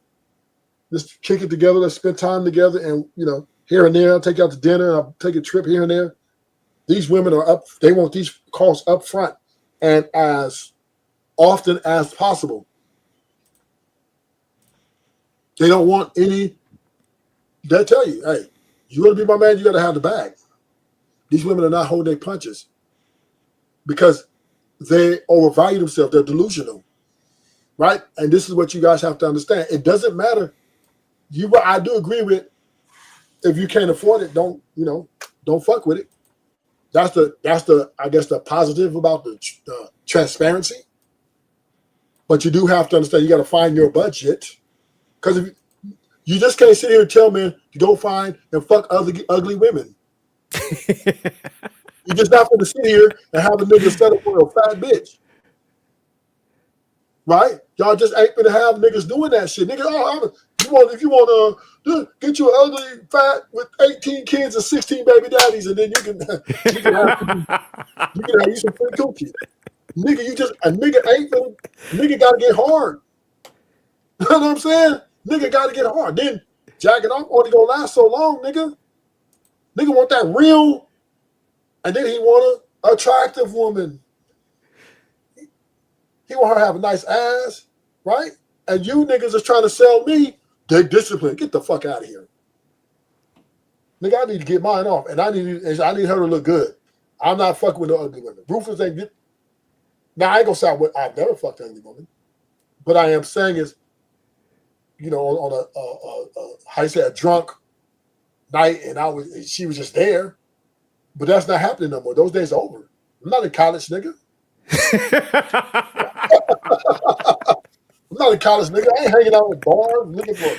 let's kick it together, let's spend time together, and, you know, here and there, I'll take you out to dinner, I'll take a trip here and there. These women are up, they want these costs up front and as often as possible. They don't want any, they'll tell you, hey, you want to be my man, you got to have the bag. These women are not holding their punches because they overvalue themselves. They're delusional, right? And this is what you guys have to understand. It doesn't matter. I do agree with, if you can't afford it, don't fuck with it. That's the I guess the positive about the transparency. But you do have to understand you got to find your budget, because if you just can't sit here and tell men to go find and fuck ugly women. You're just not going to sit here and have a nigga settle for a fat bitch, right? Y'all just ain't going to have niggas doing that shit. Nigga, if you want to get you an ugly fat with 18 kids and 16 baby daddies, and then you can have you some free cookie. Nigga, nigga got to get hard. You know what I'm saying? Nigga got to get hard. Then jacking off only gonna last so long, nigga. Nigga want that real, and then he want an attractive woman. He want her to have a nice ass, right? And you niggas is trying to sell me dick discipline. Get the fuck out of here. Nigga, I need to get mine off, and I need her to look good. I'm not fucking with no ugly women. Rufus ain't get. Now I ain't gonna sound what I've never fucked an ugly woman, but I am saying is, you know, on a how you say, a drunk night, and she was just there, but that's not happening no more. Those days are over. I'm not in college, nigga. I'm not in college, nigga. I ain't hanging out with bars looking for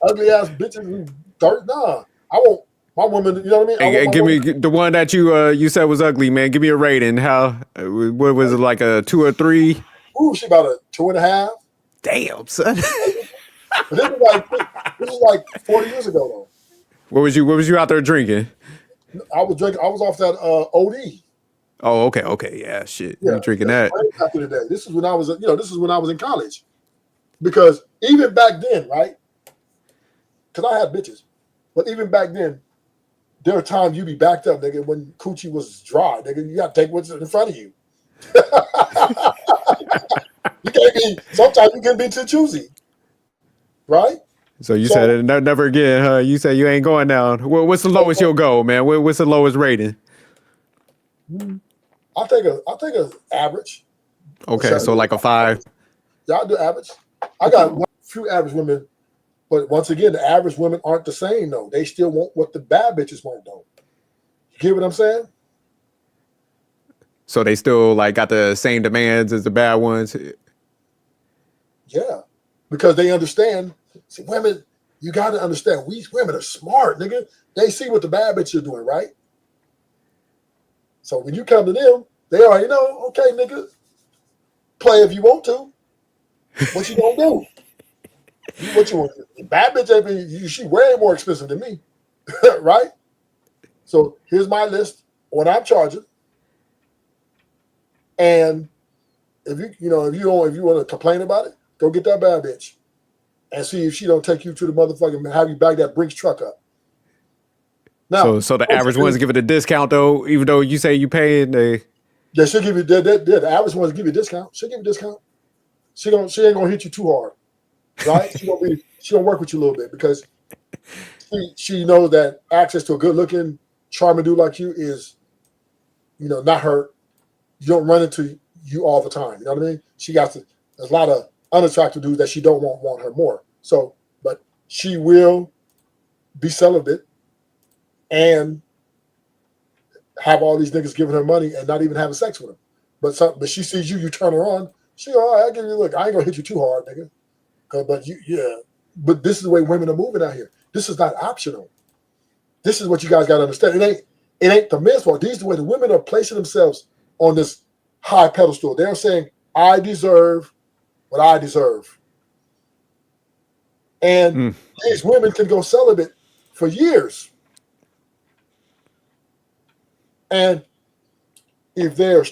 ugly ass bitches who dirt. Nah, I want my woman. You know what I mean? And give me the one that you said was ugly, man. Give me a rating. What was it, like a 2 or 3? Ooh, she about a 2.5. Damn, son. But this is like 40 years ago though. What was you out there drinking? I was drinking. I was off that OD. Oh, okay, yeah, shit. Yeah, you drinking that? Back in the day. This is when I was, this is when I was in college. Because even back then, right? Because I had bitches, but even back then, there are times you be backed up, nigga, when coochie was dry, nigga. You got to take what's in front of you. Sometimes you can be too choosy, right? So you said it never again, huh? You said you ain't going down. What's the lowest you'll go, man? What's the lowest rating? I'll take a average. Okay, so like a 5. Yeah, I'll do average. I got a few average women, but once again, the average women aren't the same though. They still want what the bad bitches want though. You get what I'm saying? So they still like got the same demands as the bad ones? Yeah, because they understand. See, women, you got to understand. We women are smart, nigga. They see what the bad bitches are doing, right? So when you come to them, they already know. Okay, nigga, play if you want to. What you gonna do? What you want? Bad bitch, she way more expensive than me, right? So here's my list. What I'm charging, and if you want to complain about it, go get that bad bitch, and see if she don't take you to the motherfucking, have you back that Brinks truck up. Now, so the average ones give it a discount though, even though you say you paying. Yeah, she'll give you the average ones give you a discount. She'll give you a discount. She ain't gonna hit you too hard, right? She gonna work with you a little bit because she knows that access to a good looking, charming dude like you is, not her. You don't run into you all the time. You know what I mean? There's a lot of unattractive dudes that she don't want her more. So, but she will be celibate and have all these niggas giving her money and not even having sex with them. But she sees you turn her on. She go, all right, I'll give you a look. I ain't gonna hit you too hard, nigga. But this is the way women are moving out here. This is not optional. This is what you guys gotta understand. It ain't the men's fault. These are the way the women are placing themselves on this high pedestal. They're saying, I deserve what I deserve. And these women can go celibate for years. And if they're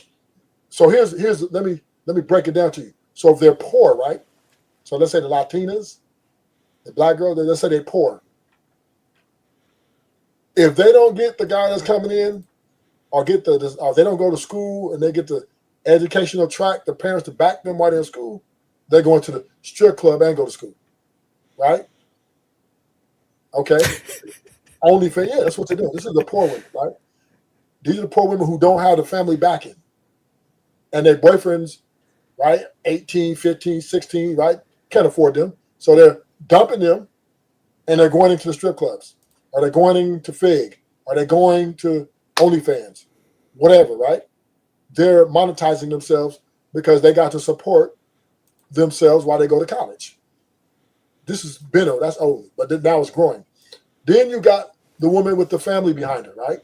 here's let me break it down to you. So if they're poor, right? So let's say the Latinas, the black girls, let's say they're poor. If they don't get the guy that's coming in, or they don't go to school and they get the educational track, the parents to back them while they're in school, they're going to the strip club and go to school, right? Okay. That's what they're doing. This is the poor women, right? These are the poor women who don't have the family backing. And their boyfriends, right, 18, 15, 16, right, can't afford them. So they're dumping them and they're going into the strip clubs. Or they're going to Fig. Or they're going to OnlyFans. Whatever, right? They're monetizing themselves because they got to support themselves while they go to college. This is Benno, that's old, but now it's growing. Then you got the woman with the family behind her, right?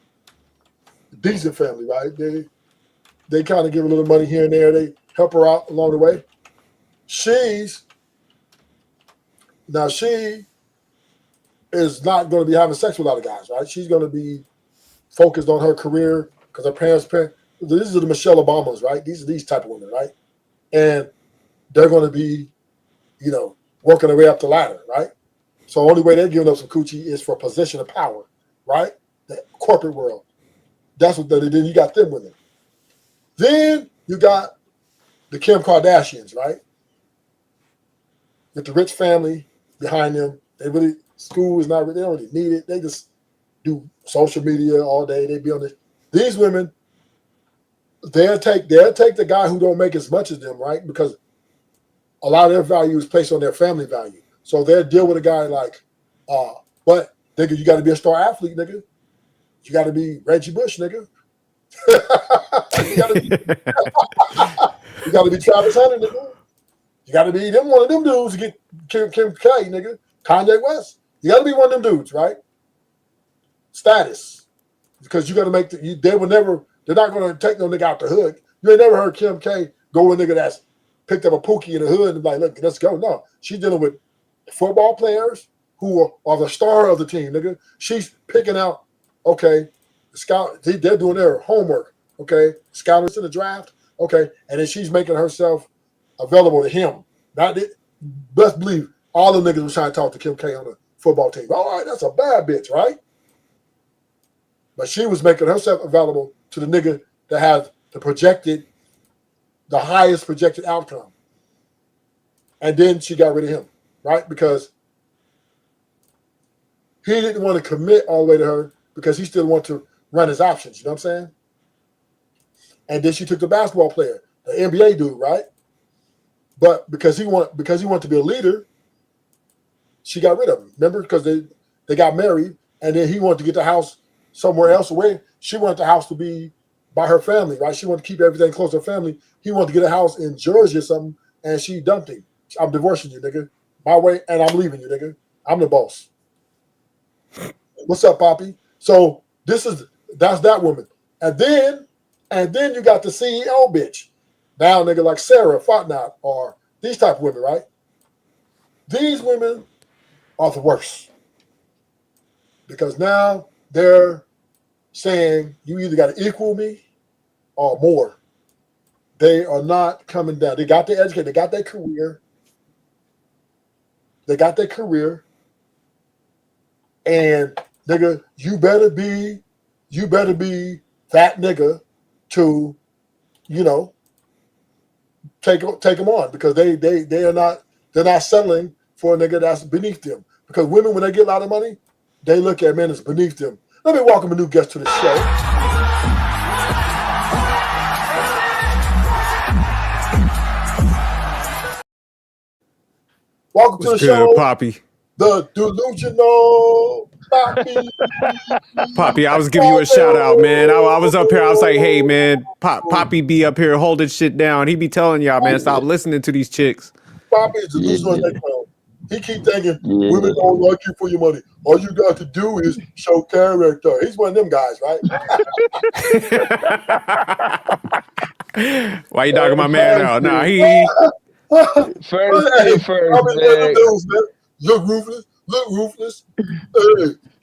Decent family, right? They kind of give a little money here and there. They help her out along the way. She is not going to be having sex with a lot of guys, right? She's going to be focused on her career because her parents. These are the Michelle Obamas, right? These are these type of women, right? And they're going to be, working their way up the ladder, right? So the only way they're giving up some coochie is for position of power, right? The corporate world. That's what then you got them women. Then you got the Kim Kardashians, right? With the rich family behind them. School is not, they don't really need it. They just do social media all day. They be on this. These women, they'll take the guy who don't make as much as them, right? Because a lot of their value is placed on their family value. So they'll deal with a guy like, but nigga, you got to be a star athlete, nigga. You got to be Reggie Bush, nigga. you got to be Travis Hunter, nigga. You got to be one of them dudes to get Kim K, nigga. Kanye West. You got to be one of them dudes, right? Status. Because you got to make they're not going to take no nigga out the hood. You ain't never heard Kim K go with a nigga that's picked up a pookie in the hood and be like, look, let's go. No, she's dealing with football players who are the star of the team, nigga. She's picking out, okay, they're doing their homework, okay? Scouts in the draft, okay? And then she's making herself available to him. Best believe all the niggas was trying to talk to Kim K on the football team. All right, that's a bad bitch, right? But she was making herself available to the nigga that has the highest projected outcome. And then she got rid of him, right? Because he didn't want to commit all the way to her because he still wanted to run his options, you know what I'm saying? And then she took the basketball player, the NBA dude, right? But because he wanted to be a leader, she got rid of him. Remember? Because they got married, and then he wanted to get the house somewhere else away. She wanted the house to be by her family, right? She wanted to keep everything close to her family. He wanted to get a house in Jersey or something, and she dumped him. I'm divorcing you, nigga. My way, and I'm leaving you, nigga. I'm the boss. What's up, Poppy? So that's that woman. And then you got the CEO bitch. Now, nigga, like Sarah Fatnat or these type of women, right? These women are the worst. Because now they're saying you either got to equal me or more. They are not coming down. They got their education. They got their career. And nigga, you better be that nigga to, take them on because they're not settling for a nigga that's beneath them. Because women, when they get a lot of money, they look at men as beneath them. Let me welcome a new guest to the show. Welcome to the What's good, show, Poppy? the delusional Poppy. Poppy, I was giving you a shout out, man. I was up here. I was like, hey, man, Poppy be up here holding shit down. He be telling y'all, man, stop listening to these chicks. Poppy is delusional. He keep thinking women don't like you for your money. All you got to do is show character. He's one of them guys, right? Why you dogging my man out? Nah, he first, man. Look ruthless. Hey,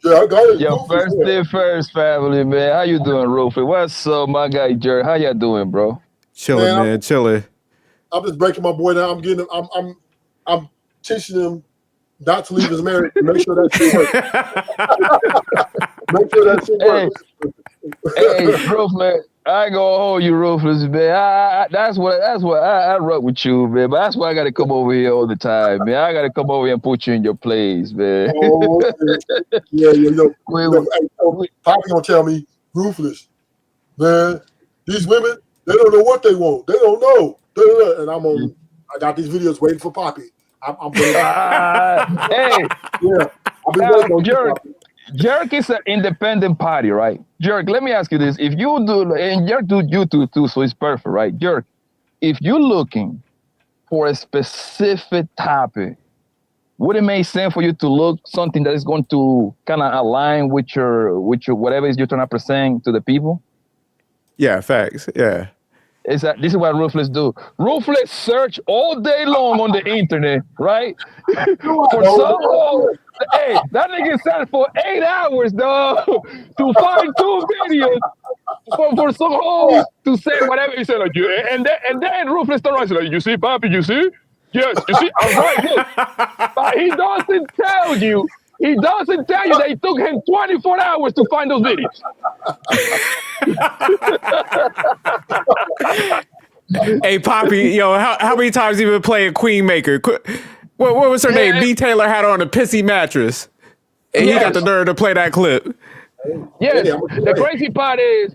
yeah, I got it. Yo, first thing first, family, man. How you doing, Rufus? What's up, my guy, Jerry? How y'all doing, bro? Chilling, man. Chilling. I'm just breaking my boy down. I'm teaching him not to leave his marriage. Make sure that shit works. Make sure that shit works. Hey, Rufus, I ain't gonna hold you, Rufus, man. That's what I rock with you, man. But that's why I gotta come over here all the time, man. I gotta come over here and put you in your place, man. Oh, yeah. Poppy gonna tell me, Ruthless, man. These women, they don't know what they want. They don't know. And I got these videos waiting for Poppy. I'm hey, yeah. Jerk is an independent party, right? Jerk, let me ask you this. If you do, and Jerk do YouTube too, so it's perfect, right? Jerk, if you're looking for a specific topic, would it make sense for you to look something that is going to kind of align with your whatever is you're trying to present to the people? Yeah, facts. Yeah. This is what Ruthless do. Ruthless search all day long on the internet, right? For some, hey, that nigga sat for 8 hours, dog, to find 2 videos for some hoes to say whatever he said. Like, and then Ruthless turned around and said, like, you see, Poppy, you see? Yes, you see? I'm right, look. But he doesn't tell you that it took him 24 hours to find those videos. Hey, Poppy, yo, how many times you been playing Queen Maker? What was her name? B. Taylor had on a pissy mattress. And you got the nerve to play that clip. Yes, the crazy part is,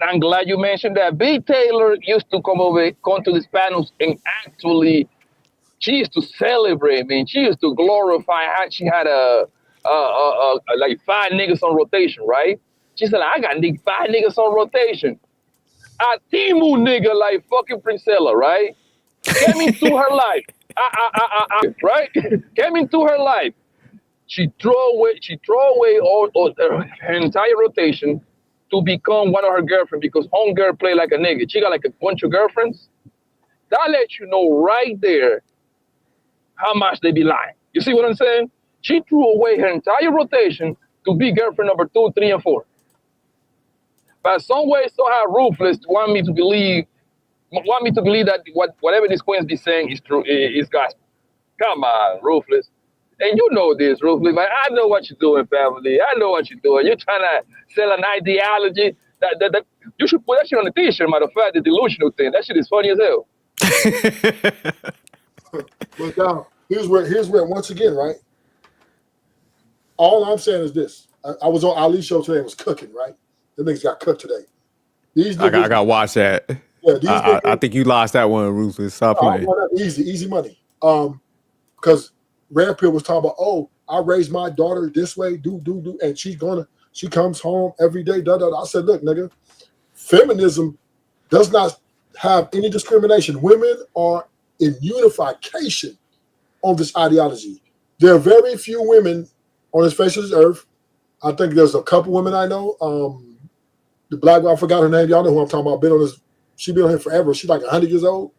I'm glad you mentioned that. B. Taylor used to come to the panels and actually, she used to celebrate, man. She used to glorify how she had like 5 niggas on rotation, right? She said, I got 5 niggas on rotation. A Timu nigga like fucking Priscilla, right? Came into her life. Right? Came into her life. She threw away all her entire rotation to become one of her girlfriends because homegirl play like a nigga. She got like a bunch of girlfriends. That lets you know right there how much they be lying. You see what I'm saying? She threw away her entire rotation to be girlfriend number 2, 3, and 4. But some way, somehow, Ruthless want me to believe that whatever these queens be saying is true, is gospel. Come on, Ruthless. And you know this, Ruthless. Like, I know what you're doing, family. I know what you're doing. You're trying to sell an ideology. That you should put that shit on the t-shirt, matter of fact, the delusional thing. That shit is funny as hell. But now, here's where once again, right? All I'm saying is this. I was on Ali's show today and was cooking, right? The niggas got cooked today. These niggas, I got to watch that. Yeah, I think you lost that one, Ruthless. Stop playing. Easy money. Because Red Pill was talking about, oh, I raised my daughter this way, do, and she comes home every day, I said, look, nigga, feminism does not have any discrimination. Women are in unification on this ideology. There are very few women on this face of this earth. I think there's a couple women I know. The black girl, I forgot her name. Y'all know who I'm talking about. She been on here forever. She's like 100 years old.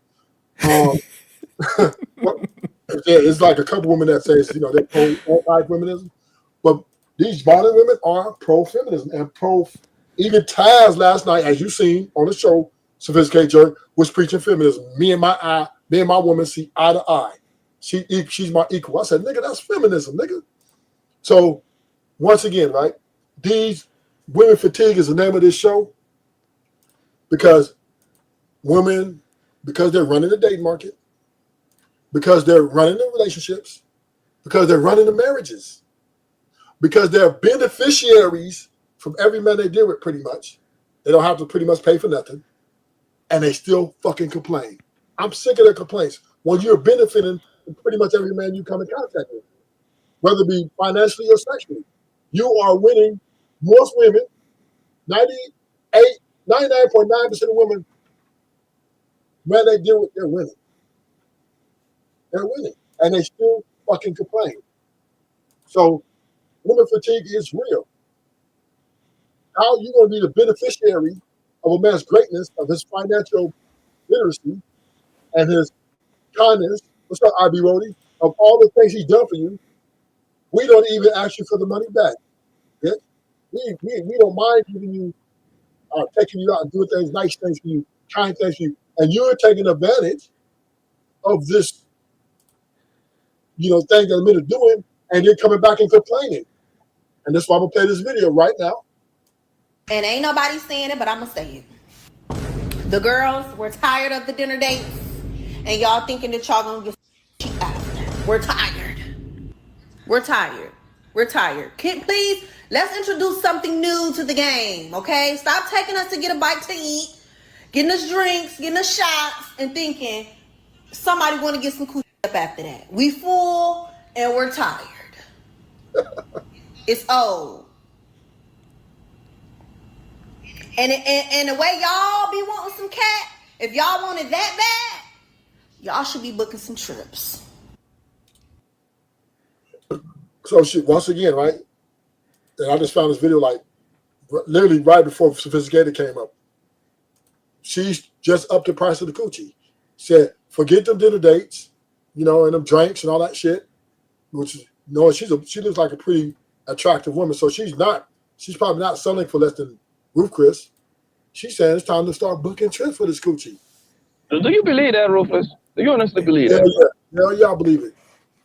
It's like a couple women that says, they're pro-feminism. But these modern women are pro-feminism and even Taz last night, as you seen on the show, Sophisticated Jerk, was preaching feminism. Me and my woman see eye to eye. She's my equal. I said, nigga, that's feminism, nigga. So once again, right, these women fatigue is the name of this show because women, because they're running the dating market, because they're running the relationships, because they're running the marriages, because they're beneficiaries from every man they deal with pretty much. They don't have to pretty much pay for nothing, and they still fucking complain. I'm sick of their complaints. When you're benefiting pretty much every man you come in contact with, whether it be financially or sexually. You are winning most women. 99.9% of women, when they deal with, they're winning. They're winning. And they still fucking complain. So woman fatigue is real. How you going to be the beneficiary of a man's greatness, of his financial literacy and his kindness, what's up, IB Rody, of all the things he's done for you? We don't even ask you for the money back. Yeah? We don't mind giving you, taking you out and doing things, nice things for you, kind things for you. And you're taking advantage of this, thing that men are doing, and you're coming back and complaining. And that's why I'm going to play this video right now. And ain't nobody saying it, but I'm going to say it. The girls, we're tired of the dinner dates, and y'all thinking that y'all going to get cheap after. We're tired. We're tired. We're tired. Please, let's introduce something new to the game, okay? Stop taking us to get a bite to eat, getting us drinks, getting us shots, and thinking somebody want to get some cool up after that. We full, and we're tired. It's old. And the way y'all be wanting some cat, if y'all want it that bad, y'all should be booking some trips. So once again, right? And I just found this video like literally right before Sophisticated came up. She's just upped the price of the coochie. Said, forget them dinner dates, and them drinks and all that shit. Which she looks like a pretty attractive woman. So she's probably not selling for less than Ruth Chris. She's saying it's time to start booking trips for this coochie. Do you believe that, Rufus? Do you honestly believe that? Yeah, I believe it.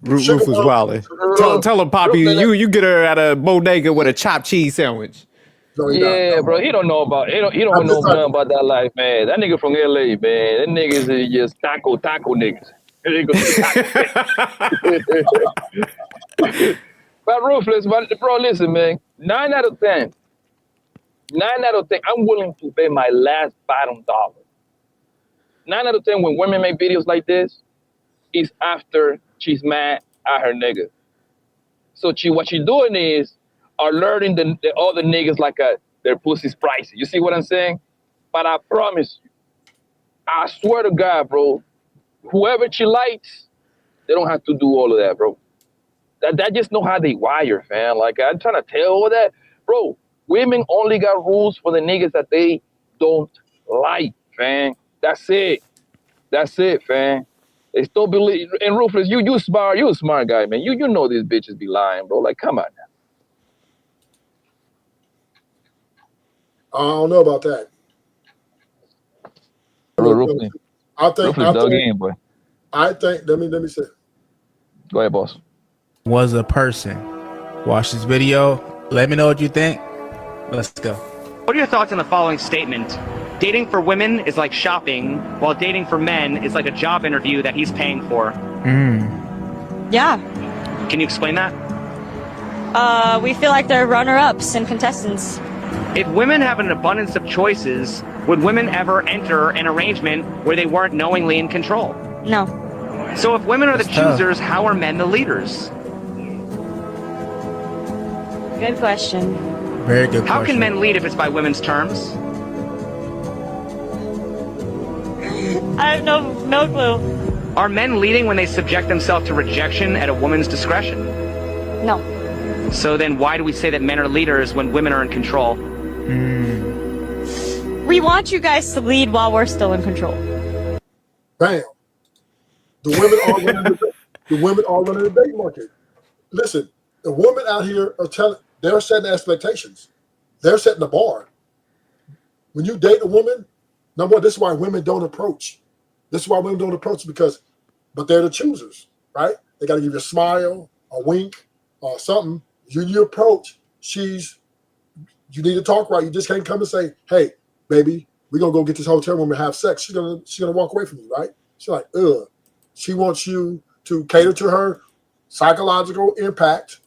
Rufus Wiley. Tell him, Poppy, you get her at a bodega with a chopped cheese sandwich. Yeah, bro. He don't know nothing about that life, man. That nigga from LA, man. That niggas is just taco niggas. But Ruthless, bro, listen, man. 9 out of 10, I'm willing to pay my last bottom dollar. 9 out of 10, when women make videos like this, is after she's mad at her nigga. So what she doing is alerting the other niggas like their pussy's pricey. You see what I'm saying? But I promise you, I swear to God, bro, whoever she likes, they don't have to do all of that, bro. That just know how they wire, fam. Like, I'm trying to tell all that. Bro, women only got rules for the niggas that they don't like, fam. That's it, fam. They still believe. And Ruthless, you a smart guy, man. You know these bitches be lying, bro. Like, come on now. I don't know about that. Ruthless. I think. Let me say. Go ahead, boss. Was a person. Watch this video. Let me know what you think. Let's go. What are your thoughts on the following statement? Dating for women is like shopping, while dating for men is like a job interview that he's paying for. Yeah. Can you explain that? We feel like they're runner-ups and contestants. If women have an abundance of choices, would women ever enter an arrangement where they weren't knowingly in control? No. So if women are the choosers, how are men the leaders? Good question. Very good question. How can men lead if it's by women's terms? I have no clue. Are men leading when they subject themselves to rejection at a woman's discretion? No. So then why do we say that men are leaders when women are in control? We want you guys to lead while we're still in control. Bam. The women are running the dating market. Listen, the women out here they're setting expectations. They're setting the bar. When you date a woman, number one, this is why women don't approach. But they're the choosers, right? They got to give you a smile, a wink, or something. You approach, you need to talk right. You just can't come and say, hey, baby, we're going to go get this hotel room and have sex. She's gonna walk away from you, right? She's like, ugh. She wants you to cater to her psychological impact.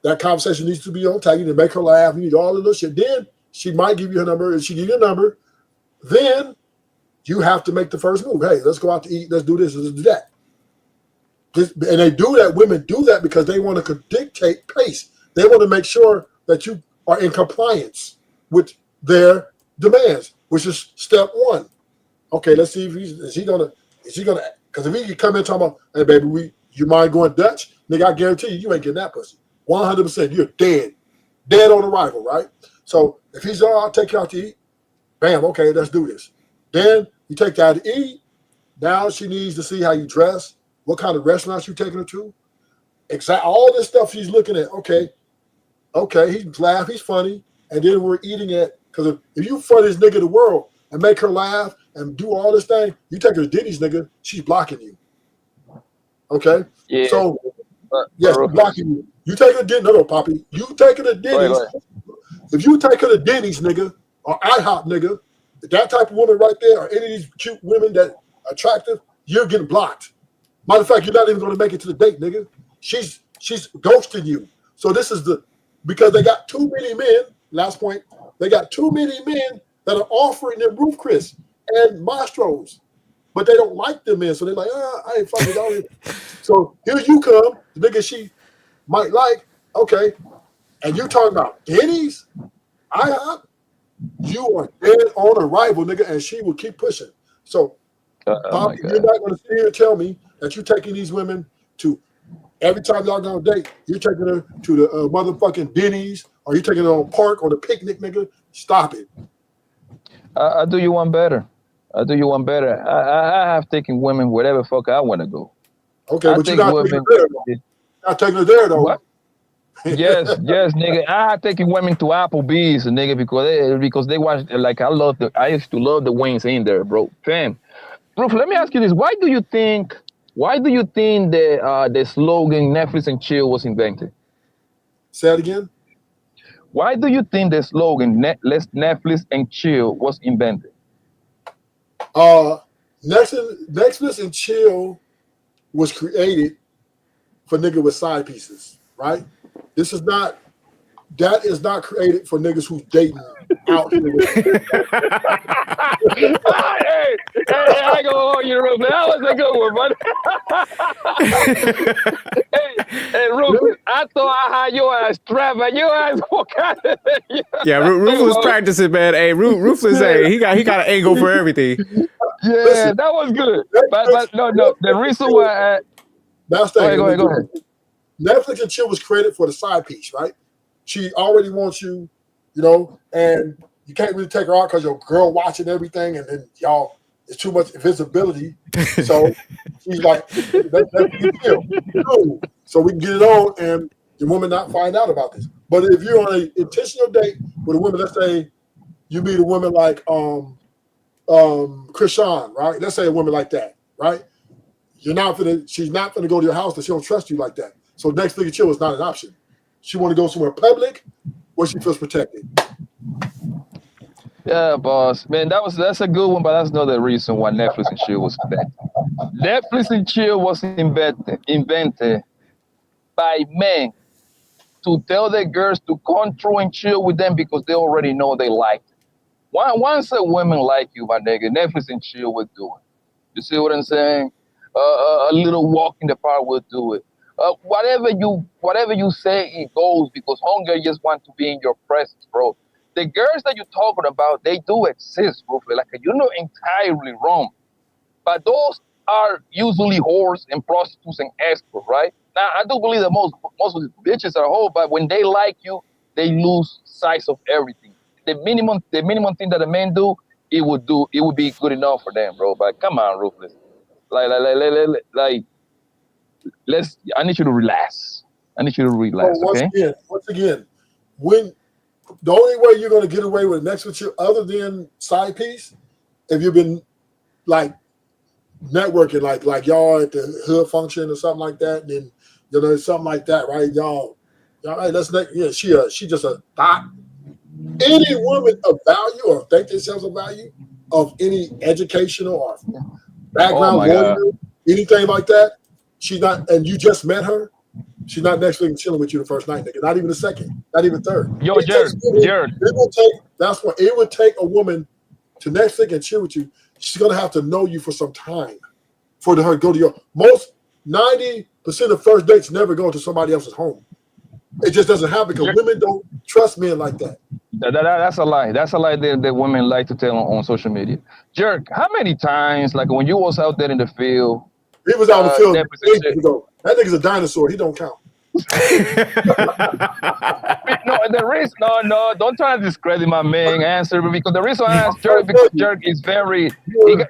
That conversation needs to be on time. You need to make her laugh. You need all of this shit. Then she might give you her number. And she give you a number. Then you have to make the first move. Hey, let's go out to eat. Let's do this. Let's do that. And they do that. Women do that because they want to dictate pace. They want to make sure that you are in compliance with their demands, which is step one. Okay, let's see if is he gonna because if he can come in talking about, hey baby, you mind going Dutch? Nigga, I guarantee you ain't getting that pussy. 100%, you're dead on arrival, right? So if he's I'll take you out to eat, bam, okay, let's do this. Then you take her out to eat. Now she needs to see how you dress, what kind of restaurants you're taking her to. All this stuff she's looking at. Okay, he's laugh, he's funny, and then we're eating it. Because if you funniest nigga in the world and make her laugh and do all this thing, you take her to Denny's, nigga, she's blocking you. Okay? Yeah. So, yes, blocking you. You take her to Denny's, no, Poppy. You take her to Denny's. Right. If you take her to Denny's, nigga, or IHOP, nigga, that type of woman right there, or any of these cute women that are attractive, you're getting blocked. Matter of fact, you're not even going to make it to the date, nigga. She's ghosting you. So this is because they got too many men, last point, they got too many men that are offering them Ruth Chris and Mastros, but they don't like them men. So they're like, I ain't fucking all this. So here you come, the nigga she might like, okay, and you're talking about Denny's, IHOP, you are dead on arrival, nigga, and she will keep pushing. So, Pop, you're not going to sit here and tell me that you're taking these women to every time y'all go on a date, you're taking her to the motherfucking Denny's, or you're taking her on a park or the picnic, nigga. Stop it. I'll do you one better. I have taken women wherever the fuck I want to go. Okay, but you're not taking her there, though. Not taking her there, though. What? yes, nigga. I have taken women to Applebee's, nigga, because they watch, like, I used to love the wings in there, bro. Fam. Ruth, let me ask you this. Why do you think the slogan Netflix and chill was invented? Say it again. Why do you think the slogan Netflix and chill was invented? Netflix and chill was created for niggas with side pieces, right? That is not created for niggas who's dating out here. hey, I go on your Ruth. That was a good one, buddy. hey, Ruth, I thought I had your ass trapped, and your ass walk out of there. Yeah, Ruth was practicing, man. Hey, Ruthless, hey, he got an angle for everything. Yeah, listen, that was good. But no, the reason why go ahead. Netflix and chill was created for the side piece, right? She already wants you, and you can't really take her out because your girl watching everything, and then y'all, it's too much visibility. So she's like, let's chill. So we can get it on, and the woman not find out about this. But if you're on an intentional date with a woman, let's say you meet a woman like Krishan, right? Let's say a woman like that, right? She's not gonna go to your house because she don't trust you like that. So Netflix and chill is not an option. She want to go somewhere public where she feels protected. Yeah, boss. Man, that's a good one, but that's another reason why Netflix and chill was invented. Netflix and chill was invented by men to tell their girls to control and chill with them because they already know they like it. Once a woman like you, my nigga, Netflix and chill will do it. You see what I'm saying? A little walk in the park will do it. Whatever you say, it goes because hunger just want to be in your presence, bro. The girls that you're talking about, they do exist, bro. Like, you're not entirely wrong, but those are usually whores and prostitutes and escorts, right? Now, I do believe that most of the bitches are whore, but when they like you, they lose sight of everything. The minimum thing that a man do, it would be good enough for them, bro. But come on, Ruthless. I need you to relax. Okay? Once again, when the only way you're going to get away with next with you, other than side piece, if you've been like networking, like y'all at the hood function or something like that, then something like that, right? Y'all, hey, she just a thought. Any woman of value or think themselves of value of any educational or background, anything like that, she's not, and you just met her, she's not next week chilling with you the first night, nigga. Not even the second, not even third. Yo, Jared. It would take a woman to next week and chill with you. She's gonna have to know you for some time for her to go to your most 90% of first dates never go to somebody else's home. It just doesn't happen because women don't trust men like that. That's a lie. That's a lie that women like to tell on social media. Jerk, how many times, like when you was out there in the field, he was out in the field ages ago. That nigga's a dinosaur. He don't count. No, the reason, no, don't try to discredit my main answer, because the reason I asked Jerk, because Jerk is very,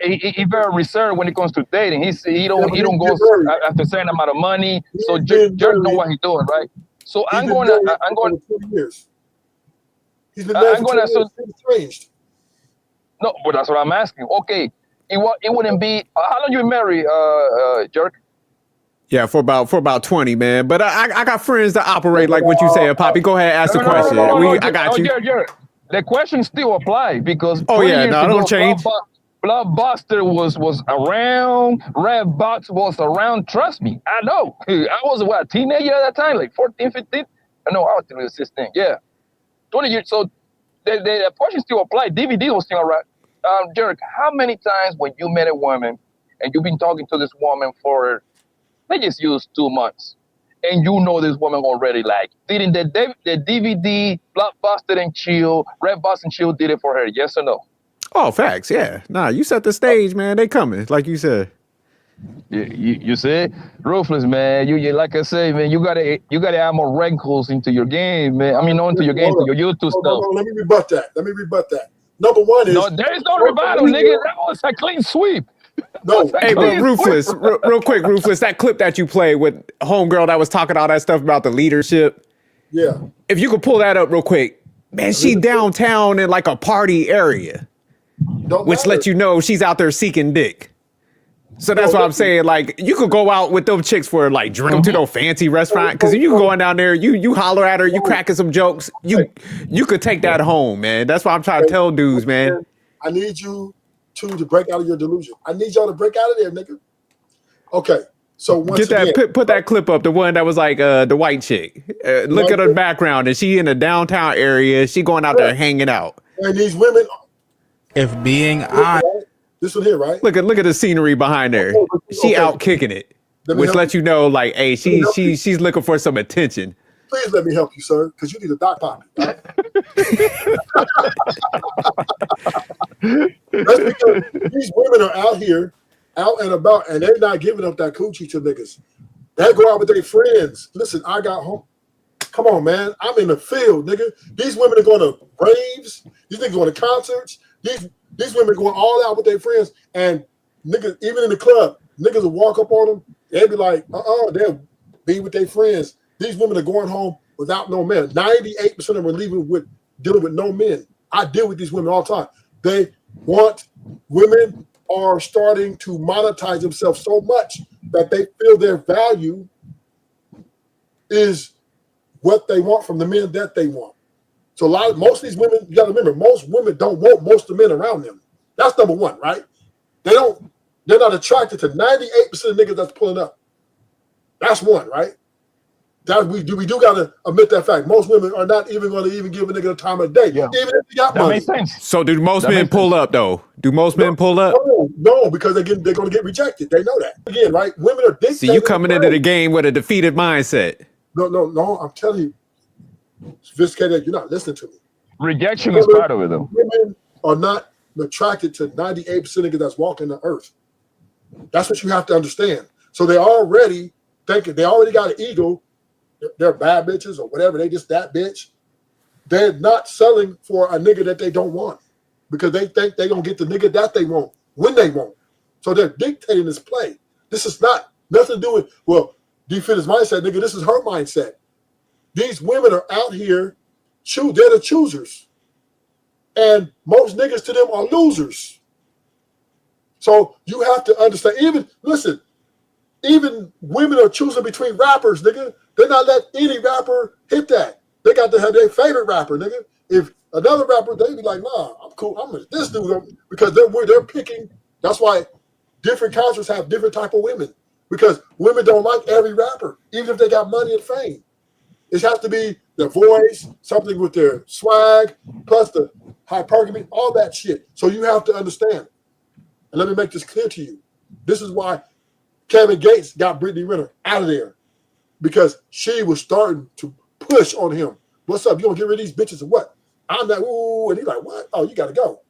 he very reserved when it comes to dating. He don't go after a certain amount of money. So Jerk know what he's doing, right? So I'm going to 20 years. He's been married for 20 years. He's changed. No, but that's what I'm asking. Okay, it wouldn't be. How long you been married, Jerk? Yeah, for about 20, man. But I got friends that operate like what you say, Poppy. Go ahead, ask the question. I got you. The question still applies because don't change. Blockbuster was around, Redbox was around. Trust me, I know. I was a teenager at that time, like 14, 15. No, I was 16. Yeah, 20 years. So the question still applies. DVD was still around. Jerk, how many times when you met a woman and you've been talking to this woman for, let's just use 2 months, and you know this woman already, like, didn't the DVD, Blockbuster and Chill, Redbox and Chill did it for her, yes or no? Oh, facts, yeah. Nah, you set the stage, man. They coming, like you said. You see, Ruthless, man. You like I say, man. You gotta add more wrinkles into your game, man. I mean, not into your game, to your YouTube stuff. Let me rebut that. Number one is there is no rebuttal, nigga. That was a clean sweep. No, hey, but Ruthless, real quick, Ruthless, that clip that you played with homegirl that was talking all that stuff about the leadership. Yeah. If you could pull that up real quick, man, she downtown in like a party area, which lets you know she's out there seeking dick. So that's what I'm saying. Like, you could go out with them chicks for like drink to no fancy restaurant, because if you going down there, you holler at her, you cracking some jokes, you could take that home, man. That's what I'm trying to tell dudes, man. I need you to break out of your delusion. I need y'all to break out of there, nigga. Okay, so once again, put that clip up, the one that was like the white chick. Look at her background, and she in the downtown area. She going out there hanging out. And these women, if being honest. This one here, right? Look at the scenery behind her. She out kicking it, which lets you know, like, hey, she's looking for some attention. Please let me help you, sir, because you need a doc poppy. Right? That's because these women are out here, out and about, and they're not giving up that coochie to niggas. They go out with their friends. Listen, I got home. Come on, man. I'm in the field, nigga. These women are going to raves. These niggas going to concerts. These women going all out with their friends, and niggas, even in the club, niggas will walk up on them. They'll be like, they'll be with their friends. These women are going home without no men. 98% of them are dealing with no men. I deal with these women all the time. Women are starting to monetize themselves so much that they feel their value is what they want from the men that they want. So most of these women, you gotta remember, most women don't want most of the men around them. That's number one, right? They're not attracted to 98% of niggas that's pulling up. That's one, right? That we do gotta admit that fact. Most women are not even gonna give a nigga the time of day, even if they got money. That makes sense. So do most men pull up though? Do most men pull up? No, because they're gonna get rejected. They know that. Again, right? Women are dictating. See, you coming into the game with a defeated mindset. No. I'm telling you, sophisticated. You're not listening to me. Rejection is part of it, though. Women are not attracted to 98% of niggas that's walking the earth. That's what you have to understand. So they already thinking they already got an ego. They're bad bitches or whatever. They just that bitch. They're not selling for a nigga that they don't want because they think they're gonna get the nigga that they want when they want. So they're dictating this play. This is not nothing to do with D-Fitness mindset, nigga. This is her mindset. These women are out here, they're the choosers. And most niggas to them are losers. So you have to understand, even women are choosing between rappers, nigga. They're not letting any rapper hit that. They got to have their favorite rapper, nigga. If another rapper, they be like, nah, I'm cool. I'm with this dude because they're picking. That's why different cultures have different type of women because women don't like every rapper, even if they got money and fame. It has to be their voice, something with their swag, plus the hypergamy, all that shit. So you have to understand. And let me make this clear to you. This is why Kevin Gates got Brittany Renner out of there because she was starting to push on him. What's up? You gonna get rid of these bitches or what? I'm like, ooh, and he's like, what? Oh, you gotta go.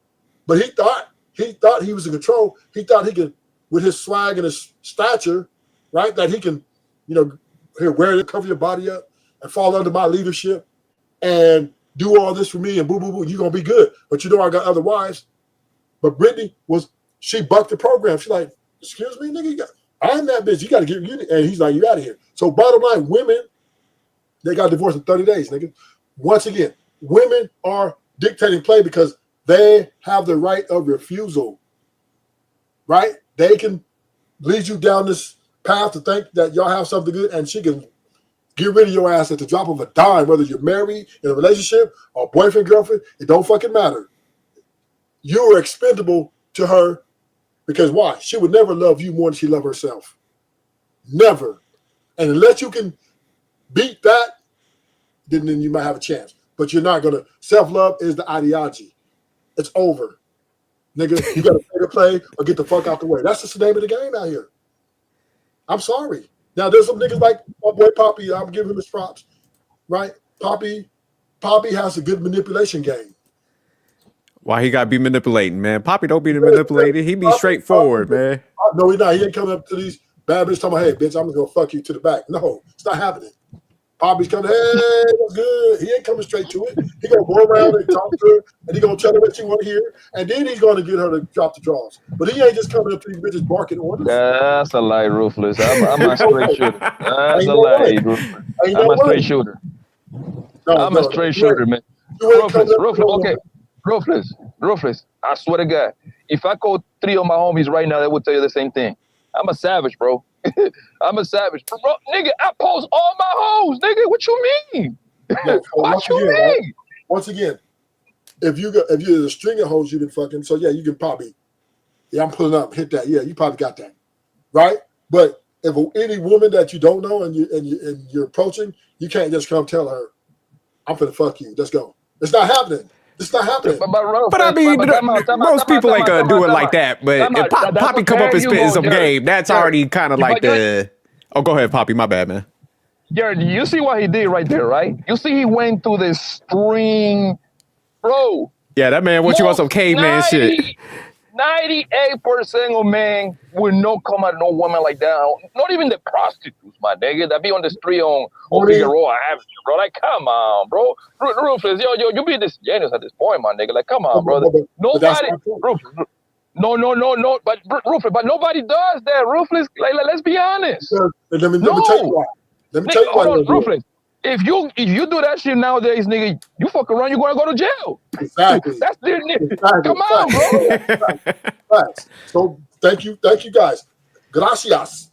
But he thought he was in control. He thought he could, with his swag and his stature, right, that he can, here, wear it, cover your body up, and fall under my leadership, and do all this for me, and boo, boo, boo, you're gonna be good. But I got other wives. But Brittany she bucked the program. She's like, excuse me, nigga, I'm that bitch. You gotta get you. And he's like, you out of here. So bottom line, women, they got divorced in 30 days, nigga. Once again, women are dictating play because they have the right of refusal, right? They can lead you down this path to think that y'all have something good, and she can get rid of your ass at the drop of a dime, whether you're married, in a relationship, or boyfriend, girlfriend. It don't fucking matter. You are expendable to her because why? She would never love you more than she loves herself. Never. And unless you can beat that, then you might have a chance. But you're not going to. Self-love is the ideology. It's over. Nigga, you got to pay to play or get the fuck out the way. That's just the name of the game out here. I'm sorry. Now, there's some niggas like my boy Poppy. I'm giving him his props, right? Poppy has a good manipulation game. Why he gotta be manipulating, man? Poppy don't be manipulated. He be straightforward, man. No, he's not. He ain't coming up to these bad bitches talking about, hey, bitch, I'm gonna fuck you to the back. No, it's not happening. Poppy's coming, hey, what's good? He ain't coming straight to it. He gonna go around and talk to her, and he gonna tell her what you want to hear, and then he's gonna get her to drop the draws. But he ain't just coming up to these bitches barking orders. That's a lie, Ruthless. I'm a straight shooter. That's a lie, Ruthless. I'm a straight shooter. I'm a straight shooter, man. Ruthless. Okay. Ruthless. I swear to God, if I call 3 of my homies right now, they would tell you the same thing. I'm a savage, bro. I'm a savage, bro. Nigga, I post all my hoes, nigga. What you mean? What you mean? Right? Once again, if you're a string of hoes, you can fucking. So yeah, you can probably. Yeah, I'm pulling up, hit that. Yeah, you probably got that, right? But if any woman that you don't know and you're approaching, you can't just come tell her, "I'm finna fuck you. Let's go." It's not happening. It's not happening. But I mean, most people ain't gonna do it like that. But if Poppy come up and spit in some game, that's already kind of like the. Oh, go ahead, Poppy. My bad, man. Jared, you see what he did right there, right? You see he went through this string, bro. Yeah, that man wants you on some caveman shit. 98% of men will not come at no woman like that. Not even the prostitutes, my nigga, that be on the street on Figueroa Avenue, bro. Like, come on, bro. Ruthless, you be disingenuous at this point, my nigga. Like, come on, brother. Nobody, Ruthless. No. But Ruthless, but nobody does that, Ruthless. Like, let's be honest. Let me tell you why. Let me tell you why. Ruthless. If you do that shit nowadays, nigga, you fuck around, you're gonna go to jail. Exactly. That's the nigga. Come on, bro. Facts. So thank you guys. Gracias.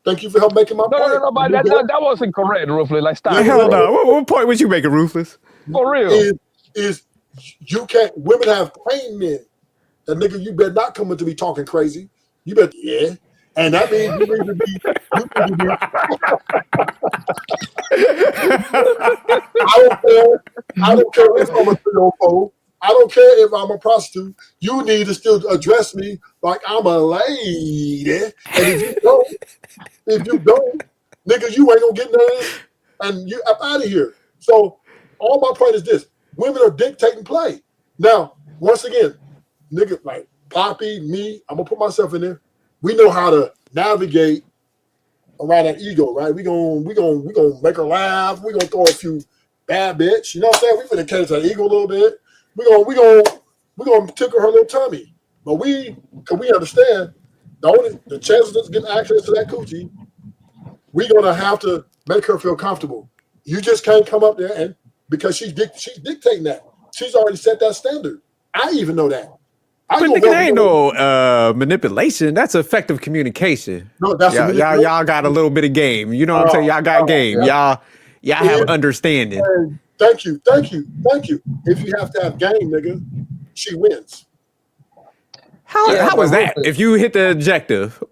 Thank you for helping making my point. No, but that wasn't correct, Ruthless. Like, stop. Hell no. What point was you making, Ruthless? For real. Is you can't. Women have trained men. That nigga, you better not come in to be talking crazy. You better, yeah. And that means you need to be. I don't care if I'm a 304. I don't care if I'm a prostitute. You need to still address me like I'm a lady. And if you don't, nigga, you ain't gonna get none. And you up out of here. So all my point is this: women are dictating play. Now, once again, nigga, like Poppy, me, I'm gonna put myself in there. We know how to navigate around that ego, right? We gonna make her laugh. We gonna throw a few bad bitch. You know what I'm saying? We finna catch her ego a little bit. We gonna tickle her little tummy. But we understand the chances of getting access to that coochie, we gonna have to make her feel comfortable. You just can't come up there and because she's dictating that. She's already set that standard. I even know that. But nigga, that ain't no manipulation. That's effective communication. No, that's y'all got a little bit of game. You know what I'm saying? Y'all got game. Yeah. Y'all have understanding. And thank you. If you have to have game, nigga, she wins. How was that? If you hit the objective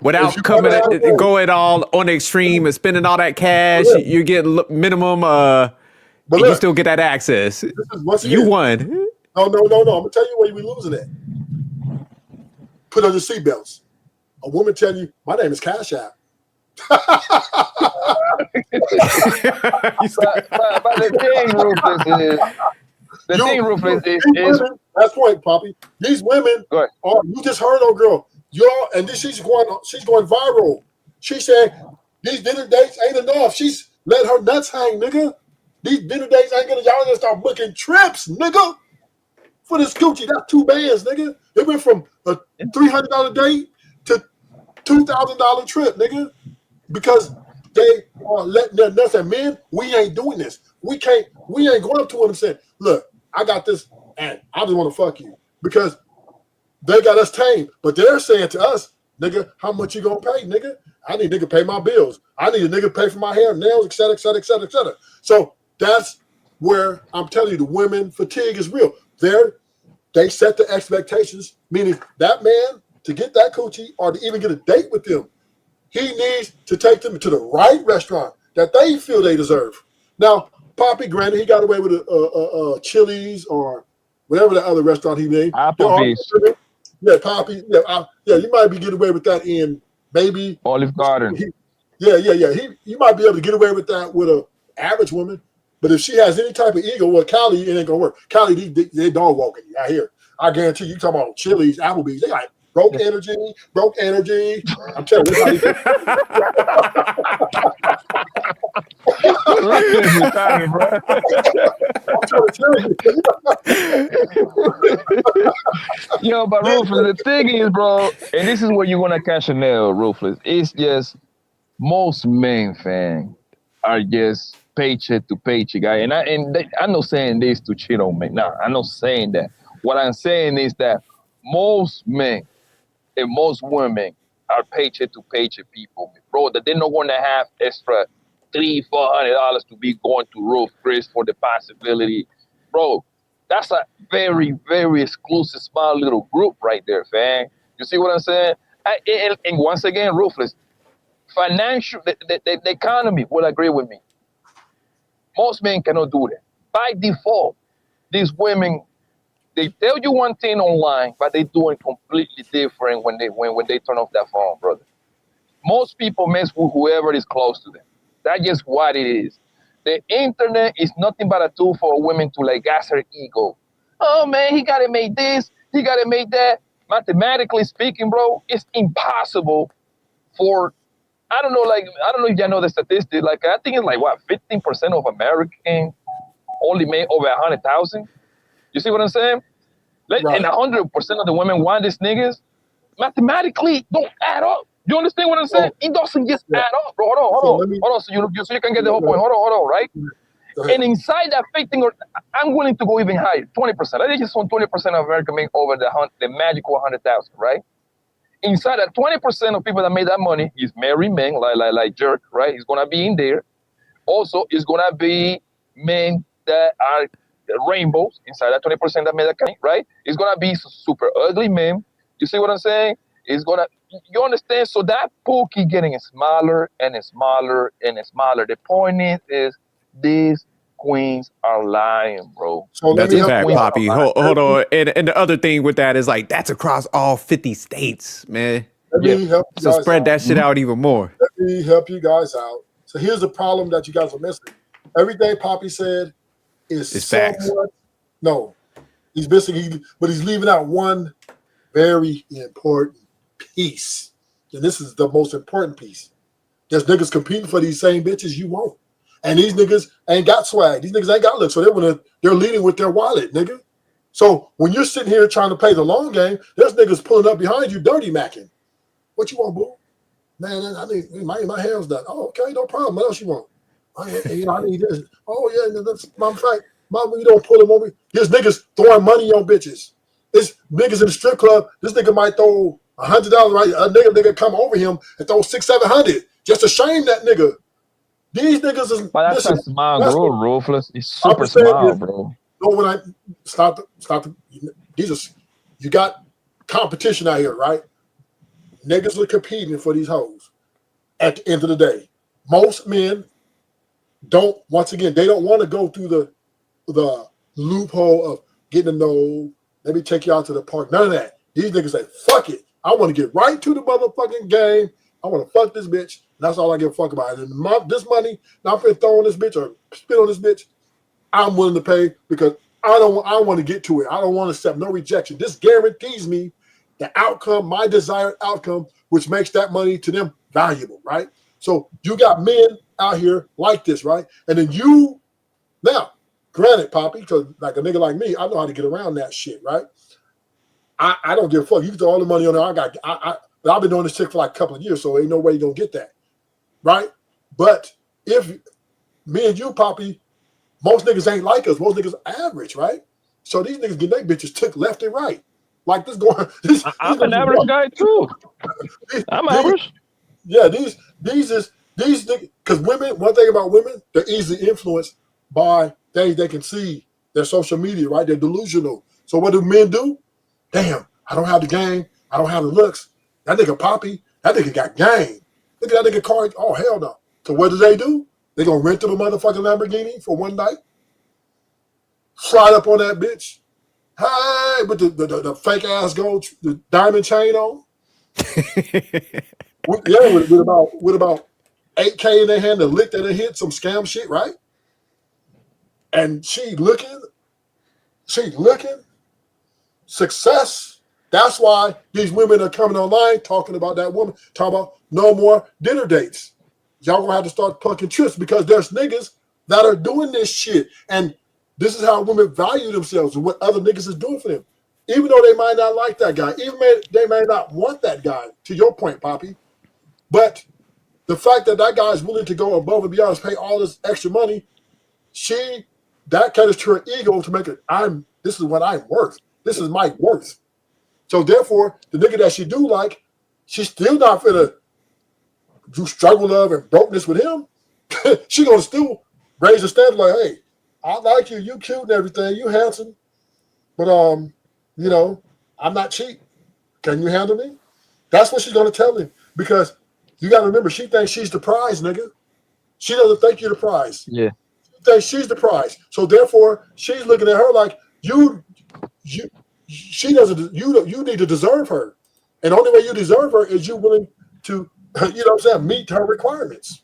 without going all on the extreme and spending all that cash, you get minimum. And you still get that access. You won. No. I'm gonna tell you where we losing at. Put on your seatbelts. a woman telling you, my name is Cash App. But the thing, Rufus, is that's point, Poppy. These women are, you just heard, old girl, y'all, and this she's going viral. She said these dinner dates ain't enough. She's let her nuts hang, nigga. These dinner dates ain't gonna, y'all gonna start booking trips, nigga. For this coochie, that's 2 bands, nigga. It went from a $300 date to $2,000 trip, nigga. Because they are letting their nuts, and men, we ain't doing this. We ain't going up to them and saying, look, I got this and I just want to fuck you. Because they got us tamed. But they're saying to us, nigga, how much you gonna pay, nigga? I need a nigga pay my bills. I need a nigga pay for my hair, nails, et cetera, et cetera, et cetera, et cetera. So that's where I'm telling you the women fatigue is real. They set the expectations, meaning that man, to get that coochie or to even get a date with them, he needs to take them to the right restaurant that they feel they deserve. Now, Poppy, granted, he got away with a Chili's or whatever the other restaurant he named. Applebee's. Yeah, Poppy. Yeah, you might be getting away with that in maybe Olive Garden. You might be able to get away with that with an average woman. But if she has any type of ego, well, Cali, it ain't gonna work. Cali, they dog walking you out here. I guarantee you talking about Chili's, Applebee's, they like broke energy. I'm telling you, I'm trying to tell you. Yo, but Rufus, the thing is, bro, and this is where you're gonna catch a nail, Rufus. It's just most men, fam, are just paycheck to paycheck, guy. I'm not saying this to cheat on me. Nah, I'm not saying that. What I'm saying is that most men and most women are paycheck to paycheck people, bro. That they're not gonna have extra $300-$400 to be going to Roof Chris for the possibility, bro. That's a very, very exclusive, small little group right there, fam. You see what I'm saying? And once again, Ruthless, financial, the economy will agree with me. Most men cannot do that. By default, these women, they tell you one thing online, but they doing completely different when they turn off that phone, brother. Most people mess with whoever is close to them. That's just what it is. The internet is nothing but a tool for women to like gas her ego. Oh man, he gotta make this, he gotta make that. Mathematically speaking, bro, it's impossible for, I don't know if y'all know the statistic, like I think it's like what, 15% of Americans only make over 100,000. You see what I'm saying? Like, right. And 100% of the women want these niggas. Mathematically, don't add up. You understand what I'm saying? It doesn't just add up, bro. Hold on. So you can get the whole point. Hold on, right? And inside that 15, I'm willing to go even higher, 20%. I think just on 20% of America make over the magical 100,000, right? Inside that 20% of people that made that money is married men, like Jerk, right? He's gonna be in there. Also, it's gonna be men that are rainbows inside that 20% that made that money, right? It's gonna be super ugly men. You see what I'm saying? It's gonna, you understand? So that pool keep getting smaller and smaller and smaller. The point is these queens are lying, bro. So that's a fact, Poppy. Hold on. And the other thing with that is like that's across all 50 states, man. So spread that shit out even more. Let me help you guys out. So here's the problem that you guys are missing. Everything Poppy said is facts. No, he's missing. But he's leaving out one very important piece, and this is the most important piece. There's niggas competing for these same bitches you want, and these niggas ain't got swag. These niggas ain't got look, so they're leading with their wallet, nigga. So when you're sitting here trying to play the long game, there's niggas pulling up behind you, dirty macking. What you want, boo? Man, I need my hair's done. Oh, okay, no problem. What else you want? I need this. Oh yeah, that's my fact. Mama, you don't pull them over. There's niggas throwing money on bitches. It's niggas in the strip club. This nigga might throw $100, right? A nigga come over him and throw $600-$700 just to shame that nigga. These niggas is. But that's a small group, Ruthless. It's super small, bro. No, when I stop the these are, you got competition out here, right? Niggas are competing for these hoes. At the end of the day, most men don't. Once again, they don't want to go through the loophole of getting to know. Let me take you out to the park. None of that. These niggas say, fuck it. I want to get right to the motherfucking game. I want to fuck this bitch. That's all I give a fuck about. And this money, not for throwing this bitch or spit on this bitch, I'm willing to pay because I want to get to it. I don't want to accept no rejection. This guarantees me the outcome, my desired outcome, which makes that money to them valuable, right? So you got men out here like this, right? And then you, now, granted, Poppy, because like a nigga like me, I know how to get around that shit, right? I don't give a fuck. You can throw all the money on there. I've been doing this shit for like a couple of years, so ain't no way you're going to get that, right? But if me and you, Poppy, most niggas ain't like us. Most niggas average, right? So these niggas get their bitches took left and right. Like this going. I'm an average guy too. I'm average. Yeah, these niggas, because women, one thing about women, they're easily influenced by things they can see, their social media, right? They're delusional. So what do men do? Damn, I don't have the game. I don't have the looks. That nigga Poppy, that nigga got game. Look at that nigga car. Oh, hell no. So what do? They gonna rent them a motherfucking Lamborghini for one night, slide up on that bitch, hey, with the fake ass gold, the diamond chain on. with about 8K in their hand, to lick that and hit some scam shit, right? And she looking, success. That's why these women are coming online talking about that woman, talking about no more dinner dates. Y'all gonna have to start plucking trips because there's niggas that are doing this shit. And this is how women value themselves and what other niggas is doing for them. Even though they might not like that guy, they may not want that guy, to your point, Poppy. But the fact that that guy is willing to go above and beyond, pay all this extra money, that caters to her ego to make it, this is what I'm worth. This is my worth. So therefore, the nigga that she do like, she's still not finna do struggle love and brokenness with him. She gonna still raise the standard like, hey, I like you, you cute and everything, you handsome, but you know, I'm not cheap. Can you handle me? That's what she's gonna tell him, because you gotta remember, she thinks she's the prize, nigga. She doesn't think you're the prize. Yeah. She thinks she's the prize. So therefore, she's looking at her like you need to deserve her. And the only way you deserve her is you willing to, meet her requirements.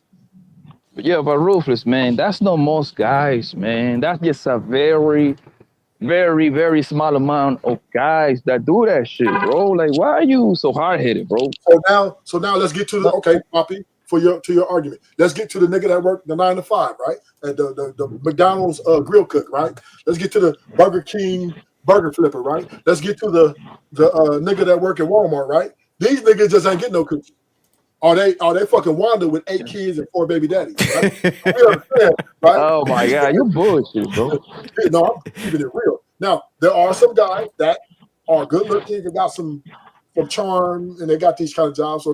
Yeah, but Ruthless, man, that's not most guys, man. That's just a very, very, very small amount of guys that do that shit, bro. Like, why are you so hard-headed, bro? So now let's get to the Poppy, to your argument. Let's get to the nigga that worked the 9 to 5, right? And the McDonald's grill cook, right? Let's get to the Burger King burger flipper, right? Let's get to the nigga that work at Walmart, right? These niggas just ain't getting no coochie. Are they fucking Wanda with 8 kids and 4 baby daddies? Right? We understand, right? Oh my God, you bullshit, bro. No, I'm keeping it real. Now, there are some guys that are good looking, they got some charm, and they got these kind of jobs, so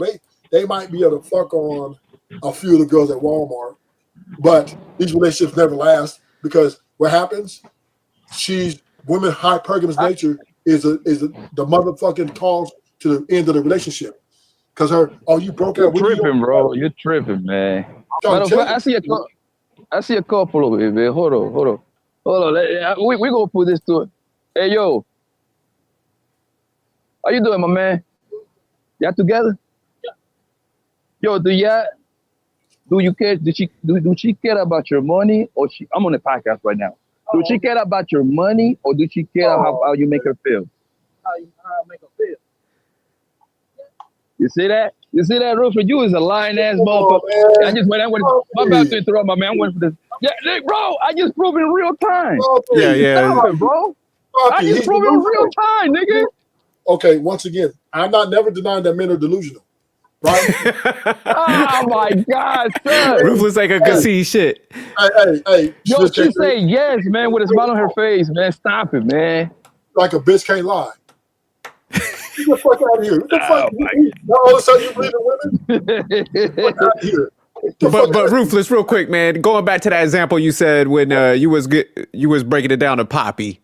they might be able to fuck on a few of the girls at Walmart, but these relationships never last because what happens? Women hypergamous nature is the motherfucking cause to the end of the relationship. Because you broke up. You're tripping, bro. You're tripping, man. I see a couple over here, man. Hold on. We gonna put this to it. Hey, yo. How you doing, my man? Y'all together? Yeah. Yo, do you care? Do she care about your money, or I'm on the podcast right now. Do she care about your money, or do she care how you make her feel? How I make her feel. You see that? Rufus? You is a lying ass motherfucker. I'm about to interrupt my man. I'm waiting for this. Yeah, Nick, bro, I just proved in real time. Yeah. Stop it, bro. I just proved in real time, nigga. Okay, once again, I'm not never denying that men are delusional. Right? Oh my God, son. Ruthless ain't gonna see shit. Hey. Yo, she say yes, man, with a smile on her face, man. Stop it, man. Like a bitch can't lie. Get the fuck out of here. What the fuck? Now all of a sudden you believe in women? Get the fuck out of here. But Ruthless, real quick, man. Going back to that example you said when you was breaking it down to Poppy.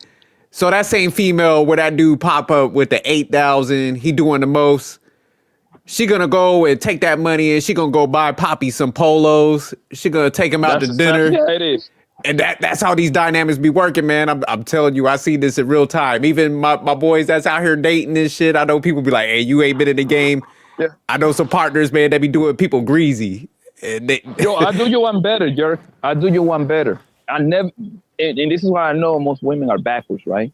So that same female where that dude pop up with the 8,000, he doing the most. She gonna go and take that money and she gonna go buy Poppy some polos. She gonna take him out to dinner. Yeah, it is. And that's how these dynamics be working, man. I'm telling you, I see this in real time. Even my boys that's out here dating and shit. I know people be like, hey, you ain't been in the game. Yeah. I know some partners, man, that be doing people greasy. And Yo, I do you one better, Jerk. I do you one better. I never, and this is why I know most women are backwards, right?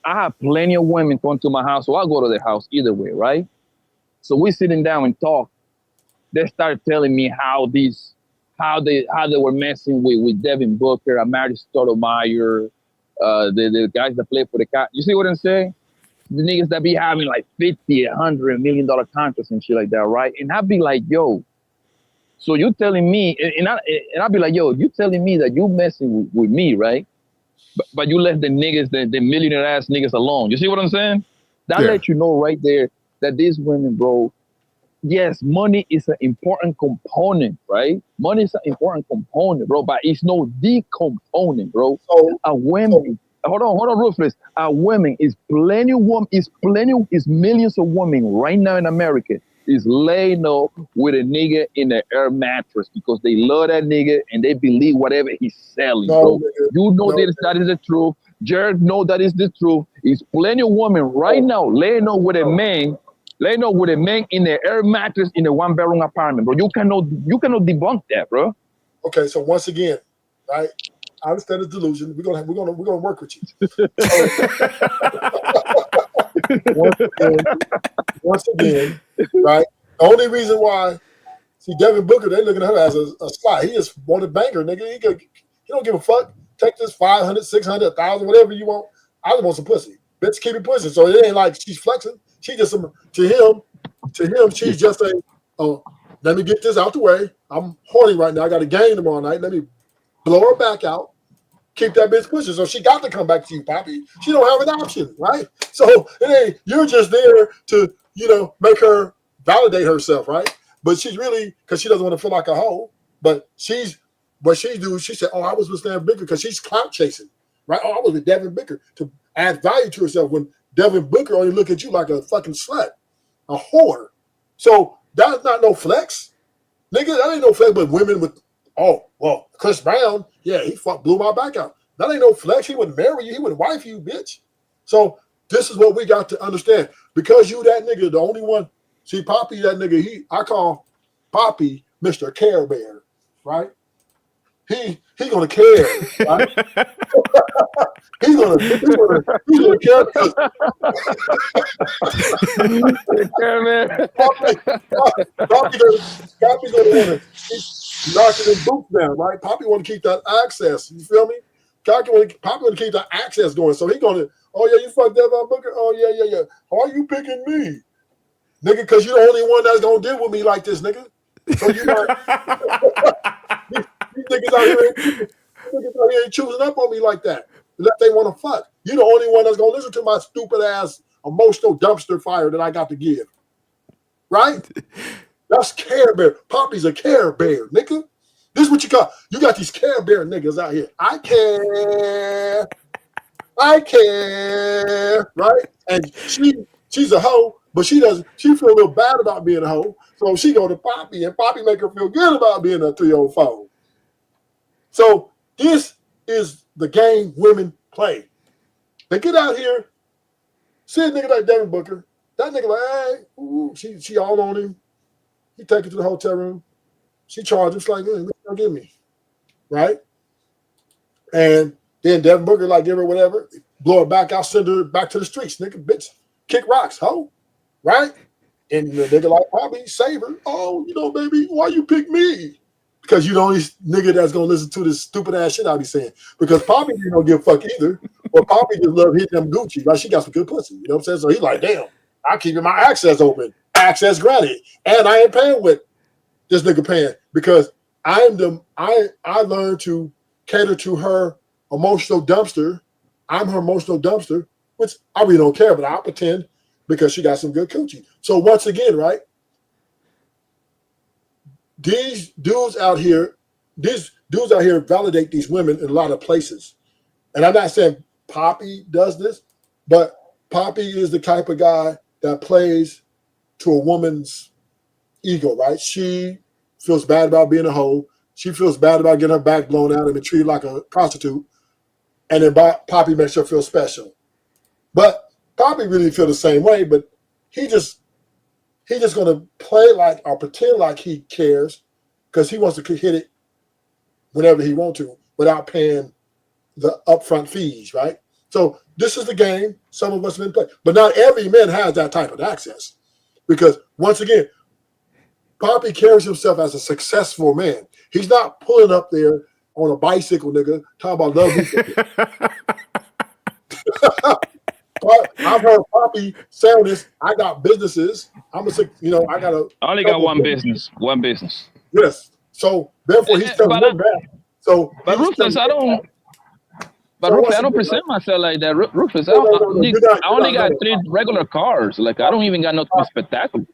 I have plenty of women come to my house, so I'll go to their house either way, right? So we sitting down and talk. They start telling me how they were messing with Devin Booker, Amari Stoudemire, the guys that play for the Cavs. You see what I'm saying? The niggas that be having like $50, $100 million contracts and shit like that, right? And I'd be like, yo, so you telling me, and I'd be like, yo, you telling me that you messing with me, right? But you left the niggas, the millionaire ass niggas alone. You see what I'm saying? That lets you know right there that these women, bro, yes, money is an important component, right? Money is an important component, bro, but it's no the component, bro. So a woman, hold on, Ruthless. A woman is millions of women right now in America is laying up with a nigga in the air mattress because they love that nigga and they believe whatever he's selling, bro. You know that is the truth. Jared know that is the truth. It's plenty of women right now laying up with a man in the air mattress in a one-bedroom apartment, bro. You cannot debunk that, bro. Okay, so once again, right? I understand the delusion. We're gonna work with you. Once again, right? The only reason why, see, Devin Booker, they looking at her as a slut. He just want a banger, nigga. He don't give a fuck. Take this 500, 600, 1,000, whatever you want. I just want some pussy. Bitch, keep it pussy. So it ain't like she's flexing. She just to him, she's just a let me get this out the way. I'm horny right now. I got a game tomorrow night. Let me blow her back out. Keep that bitch pushing. So she got to come back to you, Poppy. She don't have an option, right? So it ain't, you're just there to, make her validate herself, right? But she's really, because she doesn't want to feel like a hoe, but she said, oh, I was with Devin Booker because she's clout chasing, right? Oh, I was with Devin Booker to add value to herself when Devin Booker only look at you like a fucking slut, a whore. So that's not no flex. Nigga, that ain't no flex, but women with, oh, well, Chris Brown, yeah, he blew my back out. That ain't no flex. He wouldn't marry you. He wouldn't wife you, bitch. So this is what we got to understand. Because you that nigga, the only one, see, Poppy, that nigga, I call Poppy Mr. Care Bear, right? He gonna care, right? he's gonna care because care, man. Poppy gonna want to keep knocking his boots down, right? Poppy want to keep that access. You feel me? Poppy want to keep that access going. So he gonna, oh yeah, you fucked Devin Booker. Oh yeah. Why are you picking me, nigga? Because you're the only one that's gonna deal with me like this, nigga. So you not. These niggas out here ain't choosing up on me like that unless they want to fuck. You're the only one that's gonna listen to my stupid ass emotional dumpster fire that I got to give. Right? That's Care Bear. Poppy's a Care Bear, nigga. This is what you got. You got these Care Bear niggas out here. I care, right? And she's a hoe, but she feel a little bad about being a hoe. So she go to Poppy, and Poppy make her feel good about being a 304. So this is the game women play. They get out here, see a nigga like Devin Booker. That nigga like, hey, ooh, she all on him. He take her to the hotel room. She charges like, hey, don't give me, right? And then Devin Booker like give her whatever, blow her back out, send her back to the streets, nigga, bitch, kick rocks, hoe, right? And the nigga like Poppy, save her. Oh, baby, why you pick me? Because you the only nigga that's gonna listen to this stupid ass shit I be saying. Because Poppy don't give a fuck either. But Poppy just love hitting them Gucci. Right? She got some good pussy. You know what I'm saying? So he like, damn, I'm keeping my access open. Access granted. And I ain't paying what this nigga paying. Because I learned to cater to her emotional dumpster. I'm her emotional dumpster, which I really don't care, but I'll pretend because she got some good coochie. So once again, right? These dudes out here validate these women in a lot of places. And I'm not saying Poppy does this, but Poppy is the type of guy that plays to a woman's ego, right? She feels bad about being a hoe. She feels bad about getting her back blown out and been treated like a prostitute. And then Poppy makes her feel special. But Poppy really feel the same way, but he just gonna play like or pretend like he cares because he wants to hit it whenever he wants to without paying the upfront fees, right? So this is the game some of us have been playing. But not every man has that type of access. Because once again, Poppy carries himself as a successful man. He's not pulling up there on a bicycle, nigga, talking about love. I've heard Poppy sound this. I got businesses. I only got one business. One business. Yes. So therefore, he's telling them that. So, but Rufus, I don't. But Rufus, I don't present myself like that. Rufus, I only got 3 regular cars. Like I don't even got nothing spectacular.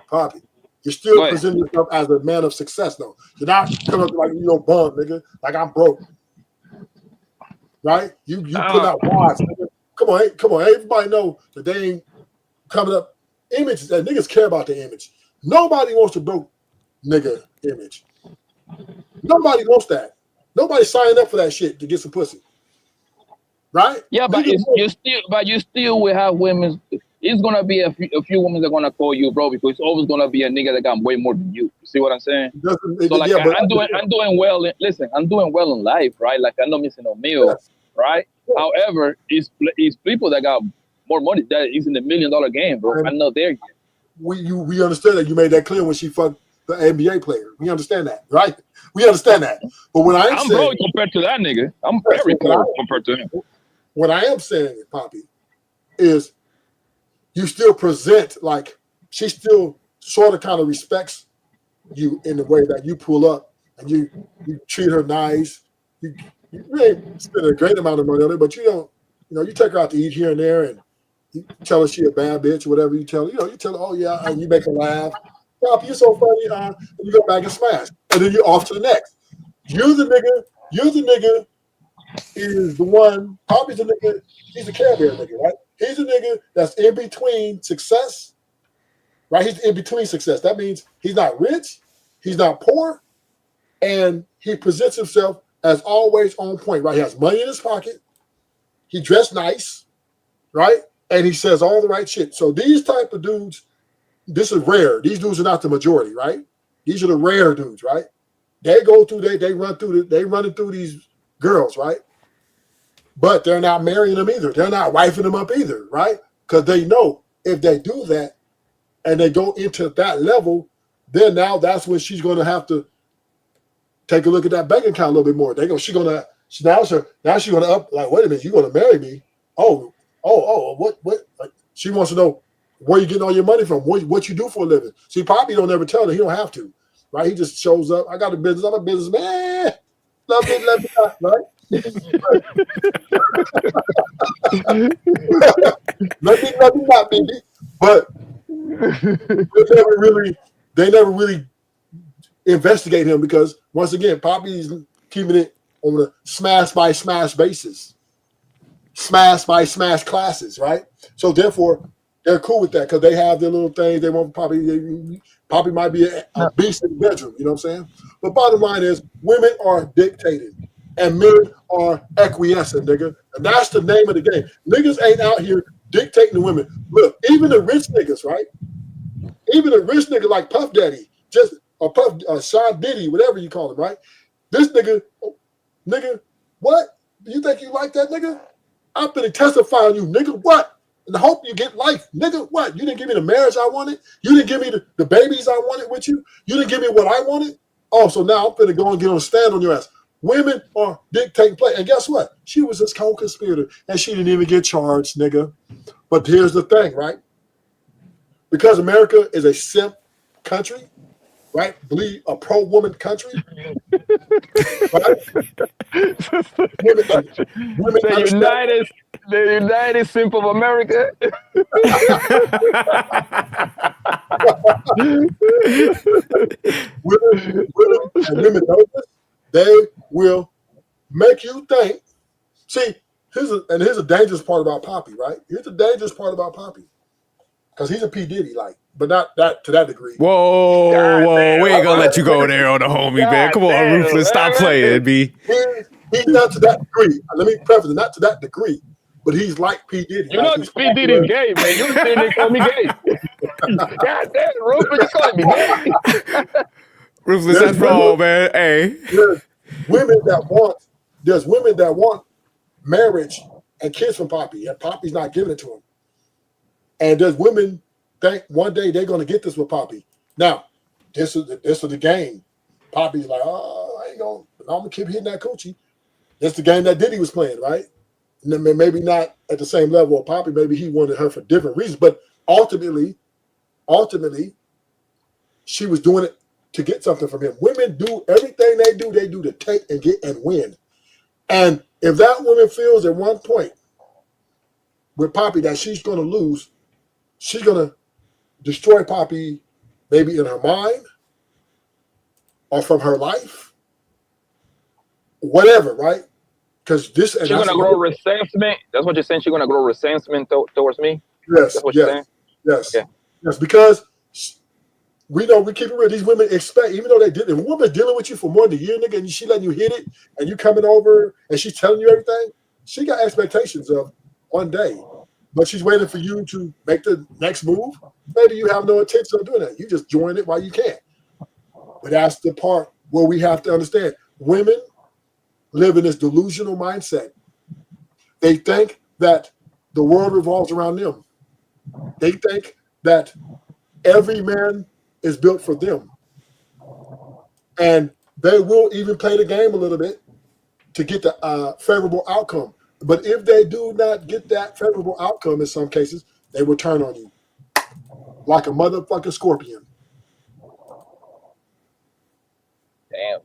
Poppy, you're still presenting yourself as a man of success, though. You're not coming up like bum, nigga. Like I'm broke, right? You put out watch, nigga. Come on. Everybody know that they ain't coming up. Images that niggas care about the image. Nobody wants a broke nigga image. Nobody wants that. Nobody signed up for that shit to get some pussy, right? Yeah, but you still will have women. It's gonna be a few women that are gonna call you bro because it's always gonna be a nigga that got way more than you. You see what I'm saying? I'm doing well. Listen, I'm doing well in life, right? Like I'm not missing no meal, right? However, it's people that got more money that is in the $1 million game, bro. I'm not there yet. We understand that. You made that clear when she fucked the NBA player. We understand that, right? We understand that. But when I'm saying, broke compared to that nigga, I'm very poor compared to him. What I am saying, Poppy, is you still present like she still sort of kind of respects you in the way that you pull up and you treat her nice. You ain't spend a great amount of money on it, but you don't, you take her out to eat here and there and you tell her she a bad bitch or whatever you tell her. You tell her, oh yeah, and you make her laugh. Poppy, you're so funny, and you go back and smash. And then you're off to the next. You're the nigga is the one, Poppy's the nigga, he's a Care Bear nigga, right? He's a nigga that's in between success, right? He's in between success. That means he's not rich, he's not poor, and he presents himself as always on point, right? He has money in his pocket, he dressed nice, right? And he says all the right shit. So these type of dudes, this is rare. These dudes are not the majority, right? These are the rare dudes, right? They go through, they running through these girls, right? But they're not marrying them either. They're not wifing them up either, right? Because they know if they do that and they go into that level, then now that's when she's going to have to take a look at that bank account a little bit more. Now she's going to up, like, wait a minute, you're going to marry me? Oh, what? Like, she wants to know where you getting all your money from, what you do for a living. See, Poppy don't ever tell her. He don't have to, right? He just shows up. I got a business. I'm a businessman. Love me not, right? let me not, baby. But they never really investigate him because once again, Poppy's keeping it on a smash by smash basis, smash by smash classes, right? So therefore, they're cool with that because they have their little things. They want Poppy might be a beast in the bedroom, you know what I'm saying? But bottom line is, women are dictated and men are acquiescent, nigga. And that's the name of the game. Niggas ain't out here dictating the women. Look, even the rich niggas, right? Even a rich nigga like Puff Daddy, Sean Diddy, whatever you call him, right? This nigga, what? Do you think you like that, nigga? I'm finna testify on you, nigga. What? And I hope you get life, nigga. What? You didn't give me the marriage I wanted. You didn't give me the babies I wanted with you. You didn't give me what I wanted. Oh, so now I'm finna go and get on a stand on your ass. Women are dictating play. And guess what? She was his co-conspirator and she didn't even get charged, nigga. But here's the thing, right? Because America is a simp country, right? Believe a pro-woman country, right? The United Simp of America. women know this. They will make you think. See, here's a dangerous part about Poppy, right? Here's the dangerous part about Poppy. because he's a P. Diddy, like, but not that to that degree. Whoa, God whoa, damn, we ain't gonna man. let you go there on the homie, man. God Come on, damn, Ruthless, stop man. playing, B. He's not to that degree. Let me preface it, not to that degree, but he's like P. Diddy. You like know he's P. Diddy's gay, man. You say they call me gay. God damn, Rufus, you calling me gay. Ruthless, There's that's wrong, man. Hey. There's women that want marriage and kids from Poppy, and Poppy's not giving it to him. And there's women think one day they're going to get this with Poppy. Now, this is the game. Poppy's like, oh, I ain't gonna. I'm gonna keep hitting that coochie. That's the game that Diddy was playing, right? And then maybe not at the same level of Poppy. Maybe he wanted her for different reasons, but ultimately, she was doing it to get something from him. Women do everything they do to take and get and win. And if that woman feels at one point with Poppy that she's going to lose, she's going to destroy Poppy maybe in her mind or from her life, whatever, right? Because this She's going to grow resentment. That's what you're saying? She's going to grow resentment towards me? Yes, That's what you're saying? yes, Okay. yes, because we know, we keep it real. These women expect, even though if a woman's dealing with you for more than a year, nigga, and she letting you hit it, and you coming over, and she's telling you everything, she got expectations of one day. But she's waiting for you to make the next move. Maybe you have no intention of doing that. You just join it while you can. But that's the part where we have to understand. Women live in this delusional mindset. They think that the world revolves around them. They think that every man is built for them. And they will even play the game a little bit to get the favorable outcome. But if they do not get that favorable outcome in some cases, they will turn on you like a motherfucking scorpion. Damn.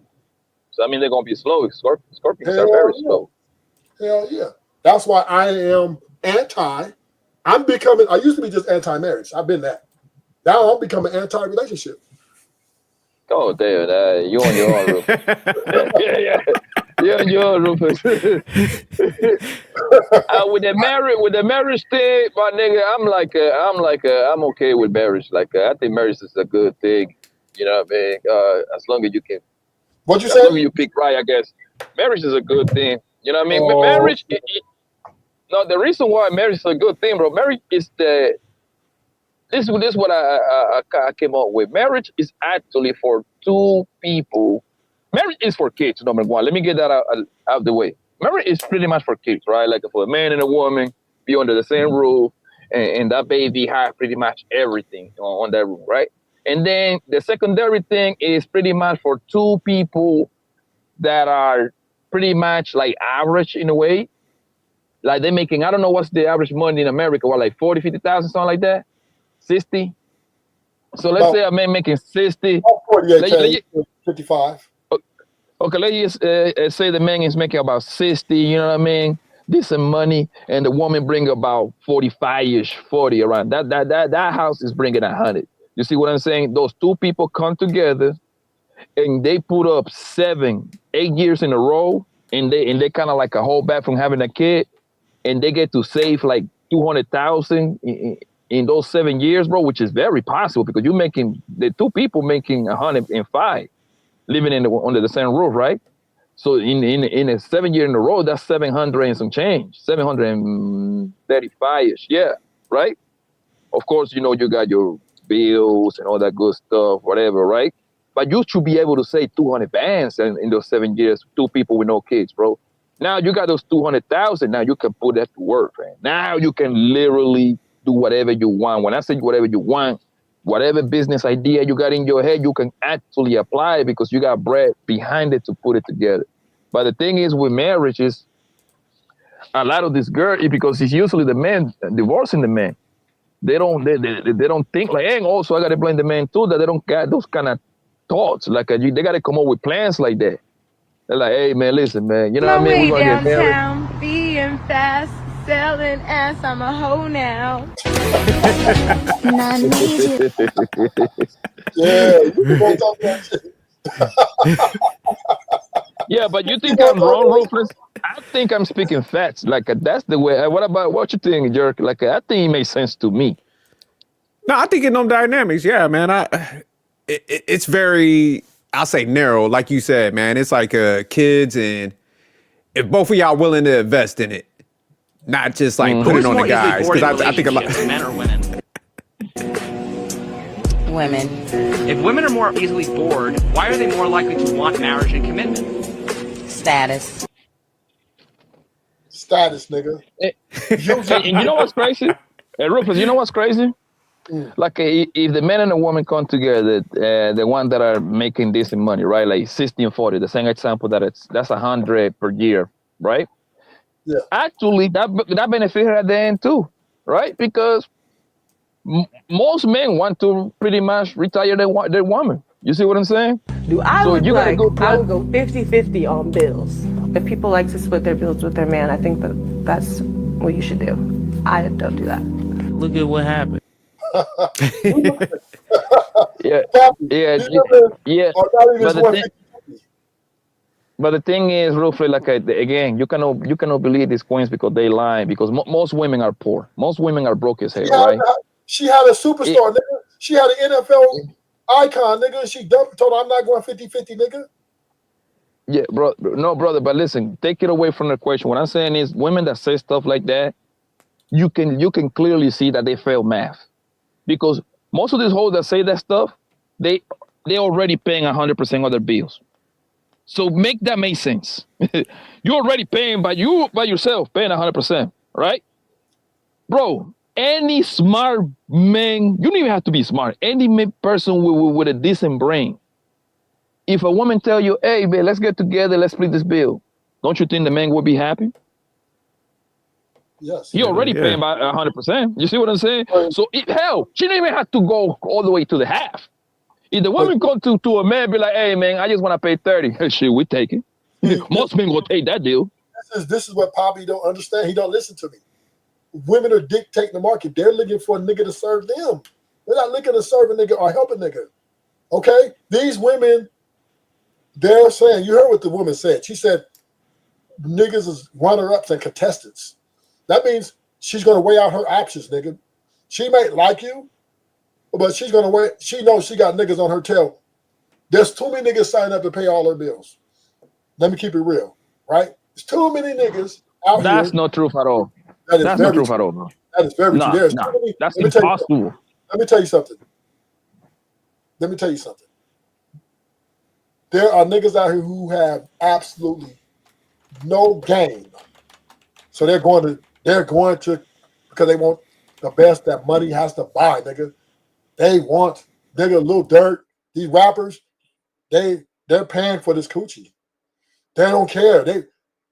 So I mean they're gonna be slow. Scorpions are Hell very yeah. slow. Hell yeah. That's why I am anti. I used to be just anti-marriage. I've been that. Now I'm becoming anti-relationship. Oh damn, you on your own, Rufus. yeah. You're on your own, Rufus. With the marriage thing, my nigga, I'm okay with marriage. I think marriage is a good thing. You know what I mean? As long as you can. What you as say? long as you pick right, I guess. Marriage is a good thing. You know what I mean? Oh. Marriage. No, the reason why marriage is a good thing, bro. Marriage is this is what I came up with. Marriage is actually for two people. Marriage is for kids, number one. Let me get that out of the way. Marriage is pretty much for kids, right? Like for a man and a woman be under the same roof, and that baby have pretty much everything on that roof, right? And then the secondary thing is pretty much for two people that are pretty much like average in a way. Like they're making, I don't know what's the average money in America, what, like 40, 50,000, something like that? 60? So let's say a man making 60. 55. Okay, let's say the man is making about 60, you know what I mean? Decent money, and the woman bring about 45-ish, 40 around. That house is bringing 100. You see what I'm saying? Those two people come together and they put up 7, 8 years in a row, and they kind of like a hold back from having a kid, and they get to save like 200,000 in those 7 years, bro, which is very possible because you're making the two people making 105 living under the same roof, right? So in a 7 year in a row, that's 700 and some change, 735-ish, yeah, right? Of course, you know, you got your bills and all that good stuff, whatever, right? But you should be able to save 200 bands in those 7 years, two people with no kids, bro. Now you got those 200,000. Now you can put that to work, man. Now you can literally do whatever you want. When I say whatever you want, whatever business idea you got in your head, you can actually apply it because you got bread behind it to put it together. But the thing is with marriage is a lot of this girl, because it's usually the man divorcing the man. They don't think like, and also I got to blame the man too, that they don't got those kind of thoughts. Like they got to come up with plans like that. They're like, hey man, listen, man, you know what I mean? We're gonna get married. Downtown, being fast, selling ass, I'm a hoe now. Yeah, you can go talk that shit. Yeah, but you think I'm wrong, Ruthless? I think I'm speaking facts. Like that's the way. What you think, Jerk? Like I think it makes sense to me. No, I think in them dynamics, yeah, man. It's very, I'll say narrow, like you said, man. It's like kids, and if both of y'all willing to invest in it, not just like put it on the guys. Because I think a lot. Men or women? Women. If women are more easily bored, why are they more likely to want marriage and commitment? Status. Status, nigga. And you know what's crazy? Rufus, you know what's crazy? Like if the man and the woman come together, the one that are making decent money, right? Like 60 and 40, the same example that's 100 per year, right? Yeah. Actually, that benefit her at the end too, right? Because most men want to pretty much retire their woman. You see what I'm saying? I would go 50-50 on bills. If people like to split their bills with their man, I think that's what you should do. I don't do that. Look at what happened. Yeah. But the thing is, Rufus, like again, you cannot believe these queens because they lie. Because most women are poor. Most women are broke as hell, right? She had a superstar, nigga. She had an NFL icon, nigga. She told her, I'm not going 50-50, nigga. Yeah, bro. No, brother. But listen, take it away from the question. What I'm saying is, women that say stuff like that, you can clearly see that they fail math, because most of these hoes that say that stuff, they already paying 100% of their bills. So make that make sense. You're already paying by yourself, paying 100%, right, bro? Any smart man, you don't even have to be smart. Any person with a decent brain, if a woman tell you, hey, babe, let's get together, let's split this bill, don't you think the man would be happy? Yes. He already paying by 100%. You see what I'm saying? So hell, she don't even have to go all the way to the half. If the woman come to a man, be like, hey, man, I just want to pay 30. Shit, we take it. Most men will take that deal. This is what Poppy don't understand. He don't listen to me. Women are dictating the market. They're looking for a nigga to serve them. They're not looking to serve a nigga or help a nigga. Okay? These women, they're saying, you heard what the woman said. She said, niggas is runner-ups and contestants. That means she's going to weigh out her options, nigga. She might like you, but she's going to weigh, she knows she got niggas on her tail. There's too many niggas signing up to pay all her bills. Let me keep it real, right? There's too many niggas out here. That's not true at all. That's not true at all, bro. That is very true. That's impossible. Let me tell you something. There are niggas out here who have absolutely no game. So they're going to because they want the best that money has to buy, nigga. They want, nigga, Lil Durk, these rappers, they're paying for this coochie. They don't care.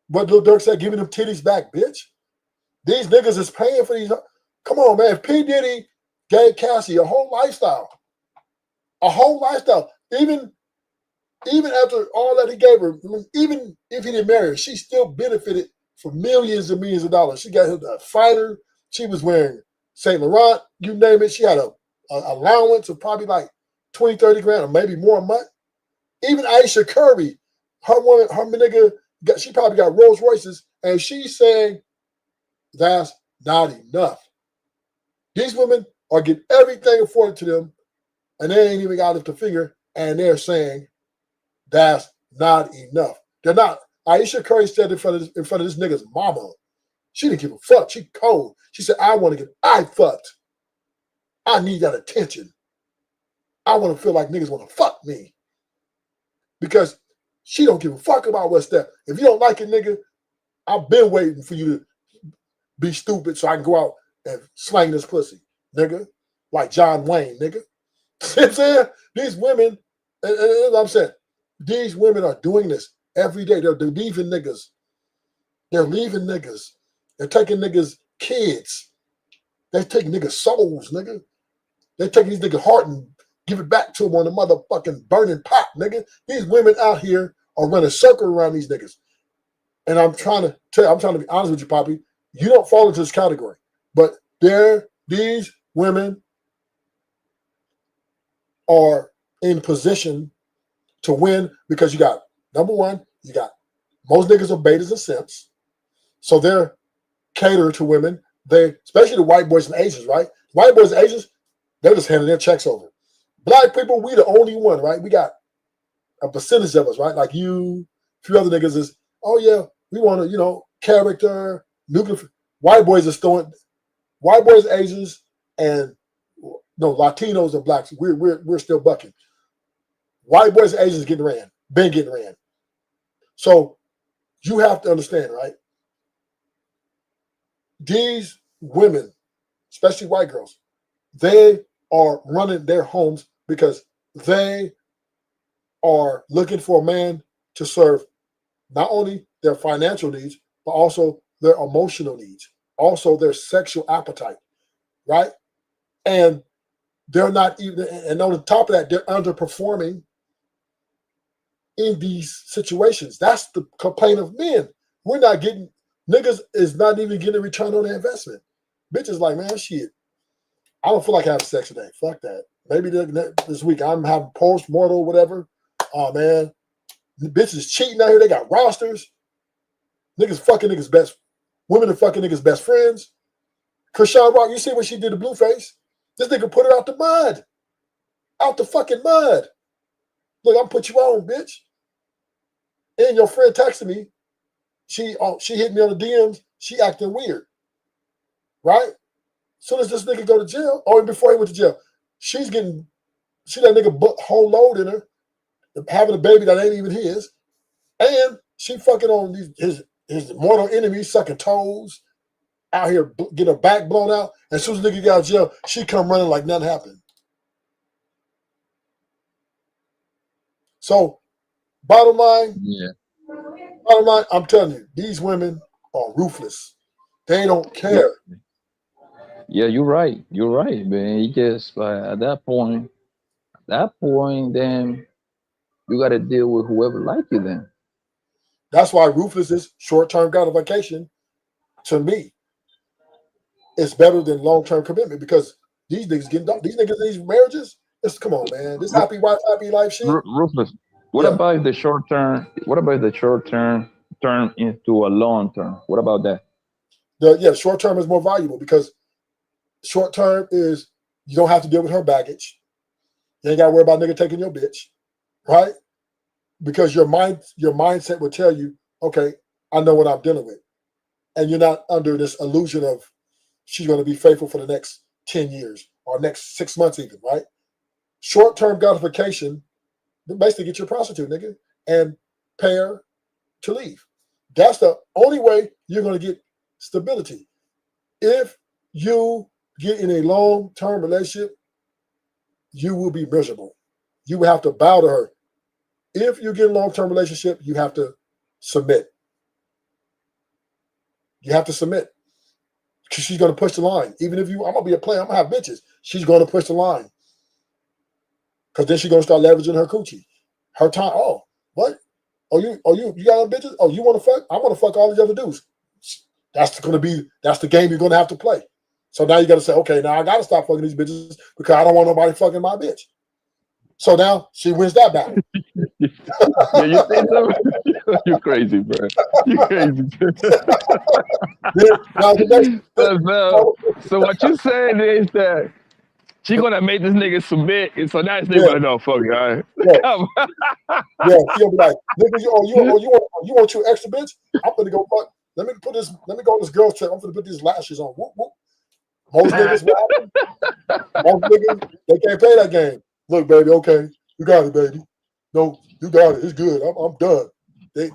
What Lil Durk said, giving them titties back, bitch. These niggas is paying for these. Come on, man. If P. Diddy gave Cassie a whole lifestyle, even after all that he gave her, even if he didn't marry her, she still benefited from millions and millions of dollars. She got a fighter. She was wearing St. Laurent, you name it. She had a allowance of probably like 20, 30 grand or maybe more a month. Even Aisha Curry, her nigga, she probably got Rolls Royces, and she's saying that's not enough. These women are getting everything afforded to them, and they ain't even got it to figure, and they're saying that's not enough. They're not. Aisha Curry said in front of this nigga's mama, she didn't give a fuck. She cold. She said, I want to get fucked. I need that attention. I want to feel like niggas want to fuck me. Because she don't give a fuck about what's there. If you don't like it, nigga, I've been waiting for you to be stupid so I can go out and slang this pussy, nigga. Like John Wayne, nigga. See what I'm saying? These women, and I'm saying, these women are doing this every day. They're leaving niggas. They're leaving niggas. They're taking niggas' kids. They're taking niggas' souls, nigga. They're taking these niggas' heart and give it back to them on the motherfucking burning pot, nigga. These women out here are running a circle around these niggas. And I'm trying to be honest with you, Poppy. You don't fall into this category. But these women are in position to win because you got, number one, you got most niggas are betas and simps. So they're catered to women. They, especially the white boys and Asians, right? White boys and Asians, They're just handing their checks over. Black people, we the only one, right? We got a percentage of us, right? Like you, a few other niggas is, oh yeah, we want to, character, nuclear. White boys are throwing, white boys, Asians, and Latinos and blacks. We're still bucking. White boys and Asians getting ran, been getting ran. So you have to understand, right? These women, especially white girls, they are running their homes because they are looking for a man to serve not only their financial needs, but also their emotional needs, also their sexual appetite, right? And they're not even, and on the top of that, they're underperforming in these situations. That's the complaint of men. We're not getting, niggas is not even getting a return on their investment. Bitches like, man, shit, I don't feel like having sex today. Fuck that. Maybe this week I'm having post-mortal, whatever. Oh, man. The bitches cheating out here. They got rosters. Niggas fucking niggas best. Women are fucking niggas best friends. Krishan Rock, you see what she did to Blueface? This nigga put her out the mud. Out the fucking mud. Look, I'm put you on, bitch. And your friend texted me. She hit me on the DMs. She acting weird. Right? Soon as this nigga go to jail, or before he went to jail, she that nigga whole load in her, having a baby that ain't even his, and she fucking on his mortal enemies, sucking toes, out here getting her back blown out. And as soon as the nigga got out of jail, she come running like nothing happened. So, bottom line, I'm telling you, these women are ruthless. They don't care. Yeah, you're right. You're right, man. You just at that point, then you got to deal with whoever like you. Then that's why ruthless is short-term gratification. To me, it's better than long-term commitment because these niggas in these marriages. Come on, man. This happy wife, happy life shit. Ruthless. What about the short term? What about the short term turn into a long term? What about that? Short term is more valuable because short term is you don't have to deal with her baggage. You ain't got to worry about nigga taking your bitch, right? Because your mindset will tell you, okay, I know what I'm dealing with, and you're not under this illusion of she's going to be faithful for the next 10 years or next 6 months even, right? Short term gratification. Basically, get your prostitute, nigga, and pay her to leave. That's the only way you're going to get stability. If you get in a long-term relationship, you will be miserable. You will have to bow to her. If you get a long-term relationship, you have to submit. You have to submit. Because she's going to push the line. Even if I'm going to be a player, I'm going to have bitches. She's going to push the line. Because then she's going to start leveraging her coochie. Her time. Oh, what? Oh, you got other bitches? Oh, you want to fuck? I want to fuck all these other dudes. That's the game you're going to have to play. So now you got to say, okay, now I got to stop fucking these bitches because I don't want nobody fucking my bitch. So now she wins that battle. Yeah, you think so? You're crazy, bro. You're crazy. So what you saying is that she gonna make this nigga submit, and so now this nigga gonna know, fuck it, all right. Yeah, she'll be like, nigga, you want your extra bitch? I'm gonna go fuck. Let me go on this girl's trip. I'm gonna put these lashes on. Whoop, whoop. Most niggas, they can't play that game. Look, baby, okay, you got it, baby. No, you got it. It's good. I'm done.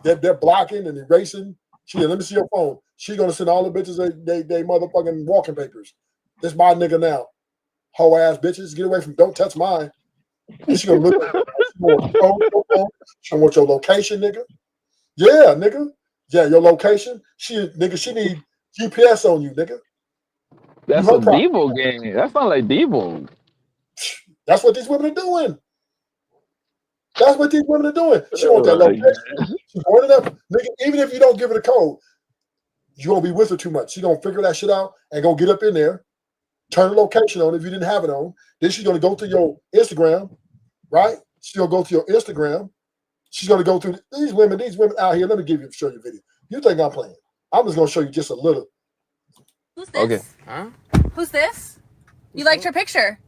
They're blocking and erasing. Let me see your phone. She gonna send all the bitches they motherfucking walking papers. This my nigga now. Hoe ass bitches, get away from. Don't touch mine. And she gonna look. She want your location, nigga. Yeah, nigga. Yeah, your location. She need GPS on you, nigga. That's a Devo game. That's not like Devo. That's what these women are doing. She want that location. She's running up, nigga. Even if you don't give her the code, you won't be with her too much. She's gonna figure that shit out and go get up in there, turn the location on if you didn't have it on. Then she's gonna go to your Instagram, right? She's gonna go to your Instagram. She's gonna go through these women out here. Let me show you a video. You think I'm playing? I'm just gonna show you just a little. Who's this? Okay. Huh? Who's this? You liked her picture.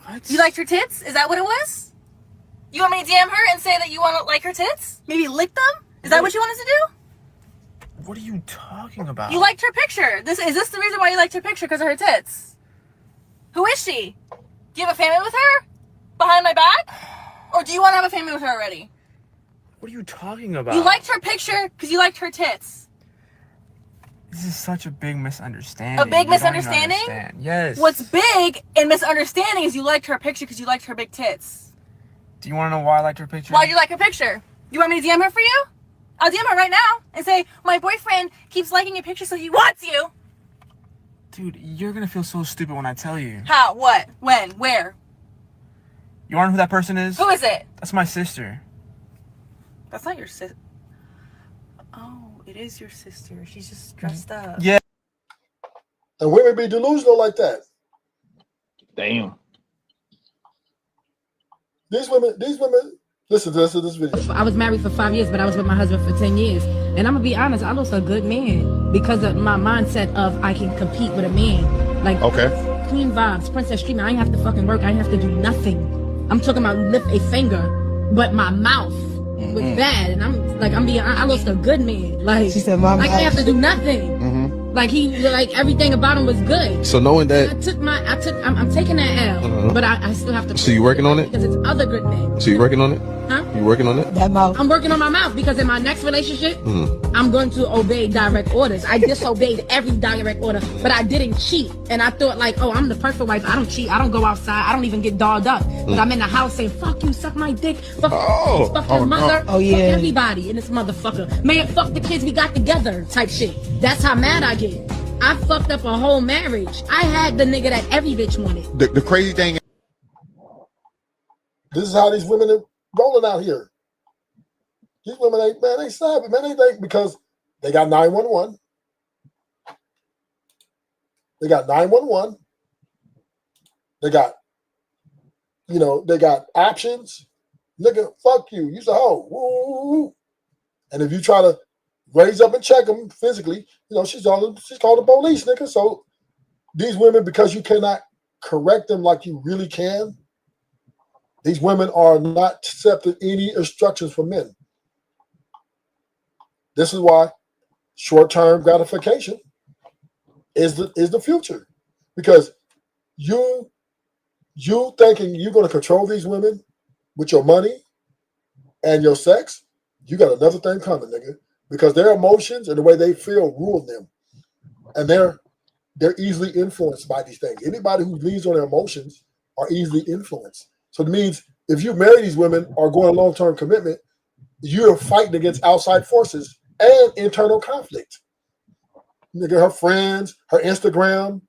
What? You liked her tits? Is that what it was? You want me to DM her and say that you want to like her tits? Maybe lick them? Is that what you want us to do? What are you talking about? You liked her picture. Is this the reason why you liked her picture? Because of her tits? Who is she? Do you have a family with her? Behind my back? Or do you want to have a family with her already? What are you talking about? You liked her picture because you liked her tits. This is such a big misunderstanding. A big You don't even misunderstanding? understand. Yes. What's big and misunderstanding is you liked her picture because you liked her big tits. Do you want to know why I liked her picture? Why'd you like her picture? You want me to DM her for you? I'll DM her right now and say, my boyfriend keeps liking your picture so he wants you. Dude, you're gonna feel so stupid when I tell you. How? What? When? Where? You wanna know who that person is? Who is it? That's my sister. That's not your sister. Oh, it is your sister. She's just dressed up. Yeah. And women be delusional like that. Damn. These women, listen to this video. I was married for 5 years, but I was with my husband for 10 years. And I'm gonna be honest, I lost a good man because of my mindset of I can compete with a man. Like, clean vibes, princess treatment. I ain't have to fucking work. I ain't have to do nothing. I'm talking about lift a finger, but my mouth was bad. And I lost a good man. Like, She said, "Mom, I didn't have to do nothing. Like everything about him was good. So knowing that, I'm taking that L, but I still have to. So you working on it? Because it's other good men. So you working on it? Huh? You working on it? That mouth. I'm working on my mouth because in my next relationship, I'm going to obey direct orders. I disobeyed every direct order, but I didn't cheat. And I thought like, oh, I'm the perfect wife. I don't cheat. I don't go outside. I don't even get dolled up. But I'm in the house saying, fuck you, suck my dick. Fuck your mother. Oh, yeah. Fuck everybody in this motherfucker. Man, fuck the kids we got together type shit. That's how mad I get. I fucked up a whole marriage. I had the nigga that every bitch wanted. The crazy thing. This is how these women are rolling out here. These women ain't, man, they savage, man. They think because they got 911. They got 911. They got, they got options. Nigga, fuck you. You's a hoe. Woo. And if you try to raise up and check them physically, she's called the police, nigga. So these women, because you cannot correct them like you really can, these women are not accepting any instructions from men. This is why short-term gratification is the future. Because you thinking you're going to control these women with your money and your sex, you got another thing coming, nigga. Because their emotions and the way they feel rule them. And they're easily influenced by these things. Anybody who leans on their emotions are easily influenced. So it means if you marry these women or go on a long-term commitment, you're fighting against outside forces and internal conflict. Nigga, her friends, her Instagram,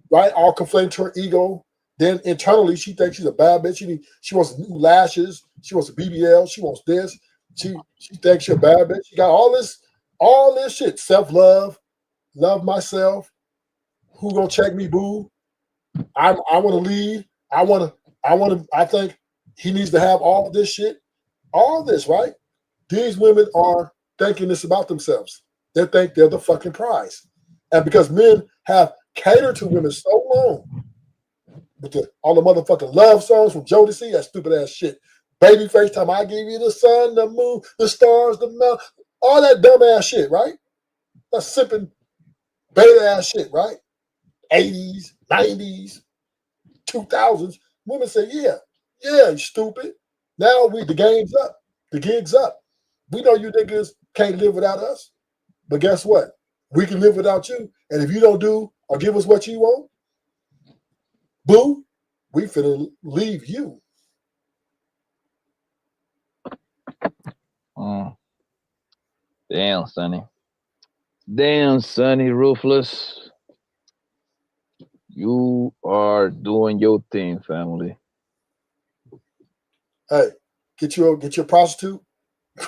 right? All conflating to her ego. Then internally, she thinks she's a bad bitch. She wants new lashes. She wants a BBL. She wants this. She thinks she's a bad bitch. She got all this shit. Self-love, love myself. Who gonna check me, boo? I want to lead. I think he needs to have all of this shit. All this, right? These women are thinking this about themselves. They think they're the fucking prize. And because men have catered to women so long, with all the motherfucking love songs from Jodeci, that stupid ass shit. Babyface time, I give you the sun, the moon, the stars, the mountain, all that dumb ass shit, right? That's sipping beta ass shit, right? 80s, 90s, 2000s. Women say, yeah, you stupid. Now the game's up. The gig's up. We know you niggas can't live without us. But guess what? We can live without you. And if you don't do or give us what you want, boo, we finna leave you. Damn, Sonny. Damn, Sonny Ruthless. You are doing your thing, family. Hey, get your prostitute.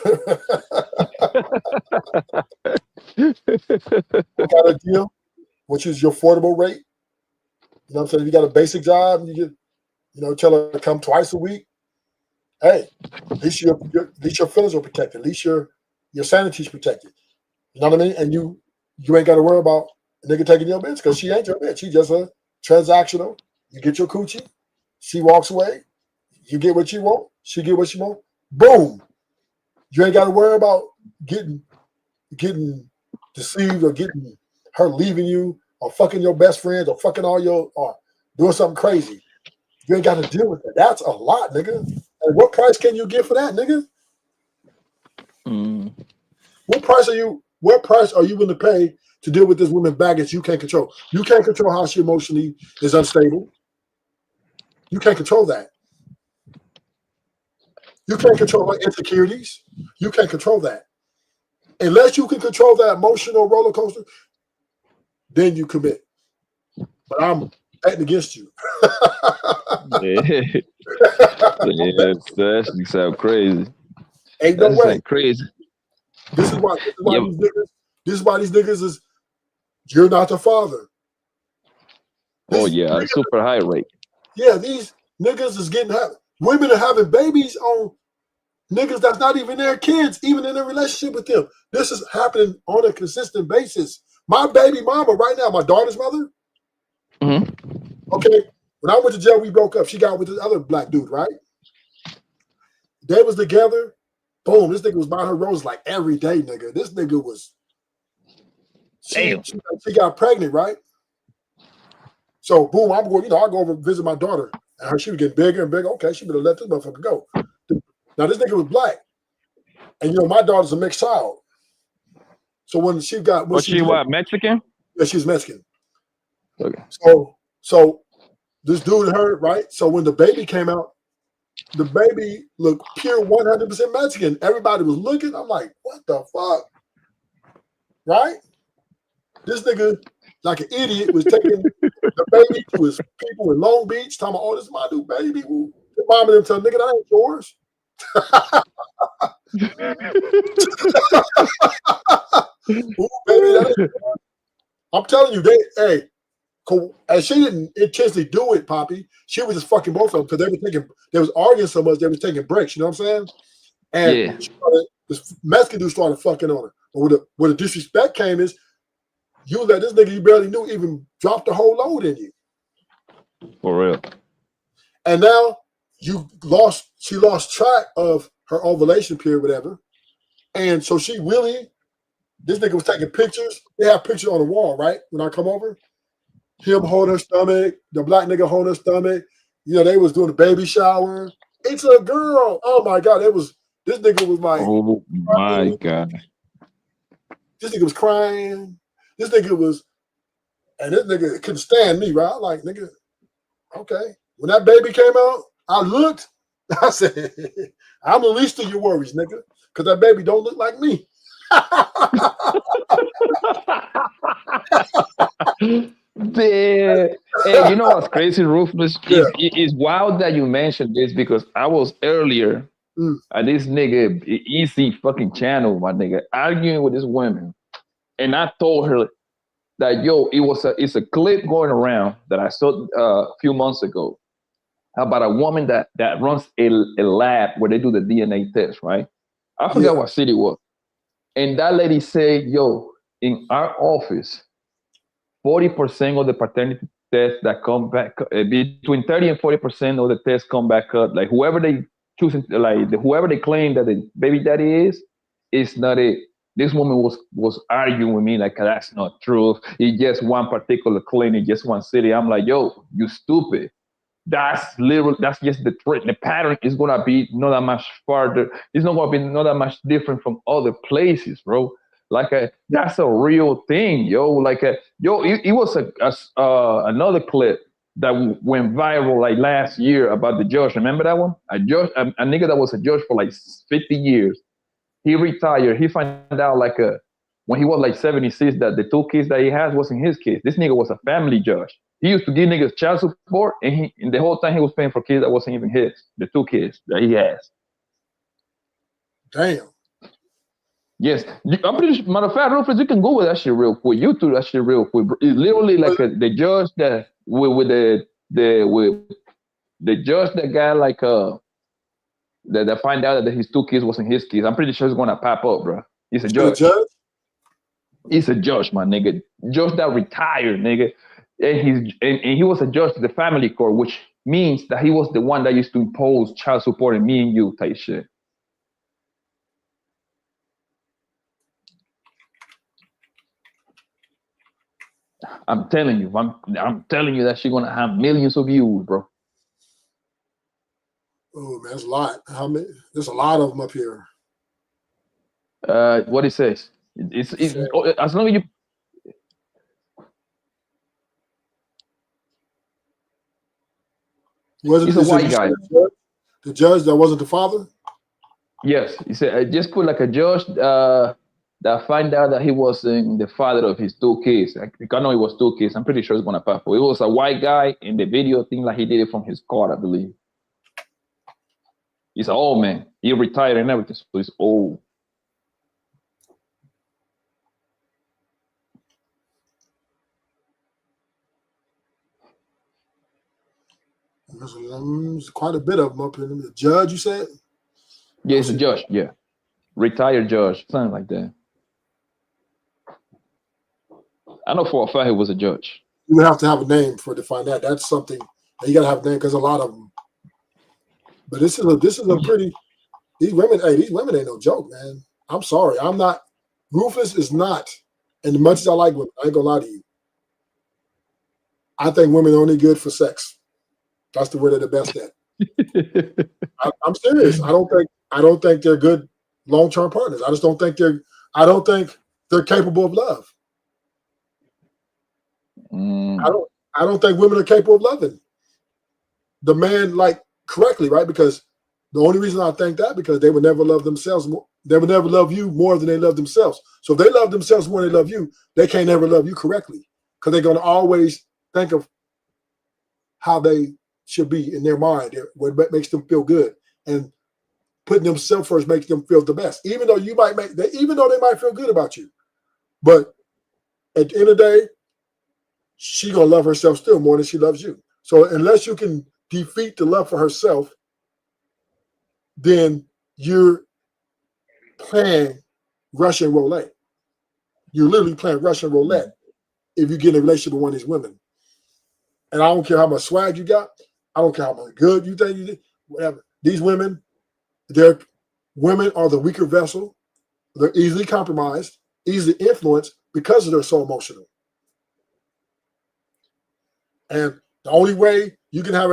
What kind of deal? Which is your affordable rate? You know what I'm saying? If you got a basic job, you get, tell her to come twice a week. Hey, at least your feelings are protected. At least your sanity's protected. You know what I mean? And you ain't got to worry about a nigga taking your bitch because she ain't your bitch. She just a transactional. You get your coochie. She walks away. You get what you want. She get what she want. Boom. You ain't got to worry about getting deceived or getting her leaving you or fucking your best friends or fucking all your or doing something crazy. You ain't got to deal with that. That's a lot, nigga. And what price can you get for that, nigga? What price are you willing to pay to deal with this woman's baggage you can't control? You can't control how she emotionally is unstable. You can't control that. You can't control her insecurities. You can't control that. Unless you can control that emotional roller coaster, then you commit. But I'm betting against you. That sounds crazy. Ain't no way. Crazy. This is why these niggas is, you're not the father. Yeah, super high rate. Yeah, these niggas is women are having babies on niggas that's not even their kids, even in a relationship with them. This is happening on a consistent basis. My baby mama right now, my daughter's mother. Okay, when I went to jail, we broke up. She got with this other black dude, right? They was together. Boom, this nigga was buying her roses like every day, nigga. This nigga was, she got pregnant, right? So boom, I'm going, I go over and visit my daughter. And she was getting bigger and bigger. Okay, she better let this motherfucker go. Now this nigga was black. And my daughter's a mixed child. So when she got Mexican? Yeah, she's Mexican. Okay. So this dude and her, right? So when the baby came out, the baby looked pure 100% Mexican. Everybody was looking. I'm like, what the fuck? Right? This nigga, like an idiot, was taking the baby to his people in Long Beach, talking about, this is my new baby. The mom and them telling nigga, that ain't yours. Ooh, baby, that ain't yours. I'm telling you, and she didn't intentionally do it, Poppy. She was just fucking both of them because they was arguing so much, they was taking breaks, you know what I'm saying? And this Mexican dude started fucking on her. But where the disrespect came is, you let this nigga you barely knew even drop the whole load in you. For real. And now she lost track of her ovulation period, whatever. And so this nigga was taking pictures. They have pictures on the wall, right? When I come over, him holding her stomach, the black nigga holding her stomach. They was doing a baby shower. It's a girl. Oh my God. This nigga was like, oh my God. This nigga was crying. This nigga couldn't stand me, right? I'm like, nigga, okay. When that baby came out, I looked, I said, I'm the least of your worries, nigga, because that baby don't look like me. Hey, you know what's crazy, Rufus? It's wild that you mentioned this because I was earlier at this nigga easy fucking channel, my nigga, arguing with this woman. And I told her that, it's a clip going around that I saw a few months ago about a woman that runs a lab where they do the DNA test, right? I forgot what city it was. And that lady said, in our office, 40% of the paternity tests that come back, between 30 and 40% of the tests come back up. Like whoever they choose, whoever they claim that the baby daddy is not it. This woman was arguing with me like, that's not true. It's just one particular clinic, just one city. I'm like, you stupid. That's just the trick. The pattern is gonna be not that much farther. It's not gonna be not that much different from other places, bro. That's a real thing, it was another clip that went viral like last year about the judge. Remember that one? A nigga that was a judge for like 50 years. He retired. He found out when he was like 76 that the 2 kids that he has wasn't his kids. This nigga was a family judge. He used to give niggas child support, and the whole time he was paying for kids that wasn't even his. The 2 kids that he has. Damn. Yes, I'm pretty sure. Matter of fact, Rufus, you can Google that shit real quick. YouTube that shit real quick. It's literally like the judge that with the judge that got that find out that his 2 kids wasn't his kids. I'm pretty sure it's gonna pop up, bro. He's a judge. He's a judge, my nigga. Judge that retired, nigga. and he was a judge to the family court, which means that he was the one that used to impose child support and me and you type shit. I'm telling you that she's gonna have millions of views, bro. Oh man, that's a lot. How many? There's a lot of them up here. What it says, it's as long as you. He's a white guy. The judge that wasn't the father? Yes, he said I just put like a judge that find out that he wasn't the father of his two kids. I know it was two kids. I'm pretty sure it's gonna pass. It was a white guy in the video thing, like he did it from his car, I believe. He's an old man. He retired and everything, so he's old. There's quite a bit of them up here. The judge, you said? Yeah, it's a judge. Yeah, retired judge, something like that. I know for a fact he was a judge. You would have to have a name for to find that. That's something you gotta have a name because a lot of them. But this is a pretty. These women ain't no joke, man. I'm sorry, I'm not. Rufus is not. And as much as I like women, I ain't gonna lie to you. I think women are only good for sex. That's the word they're the best at. I'm serious. I don't think they're good long-term partners. I just don't think they're capable of love. I don't think women are capable of loving the man like correctly, right? Because the only reason I think that because they would never love themselves more. They would never love you more than they love themselves. So if they love themselves more than they love you, they can't never love you correctly because they're going to always think of how they should be in their mind, what makes them feel good, and putting themselves first makes them feel the best. Even though they might feel good about you, but at the end of the day, she gonna love herself still more than she loves you. So unless you can defeat the love for herself, then you're playing Russian roulette. You're literally playing Russian roulette if you get in a relationship with one of these women. And I don't care how much swag you got. I don't care how much good you think you did. Whatever. These women, women are the weaker vessel. They're easily compromised, easily influenced because they're so emotional. And the only way you can have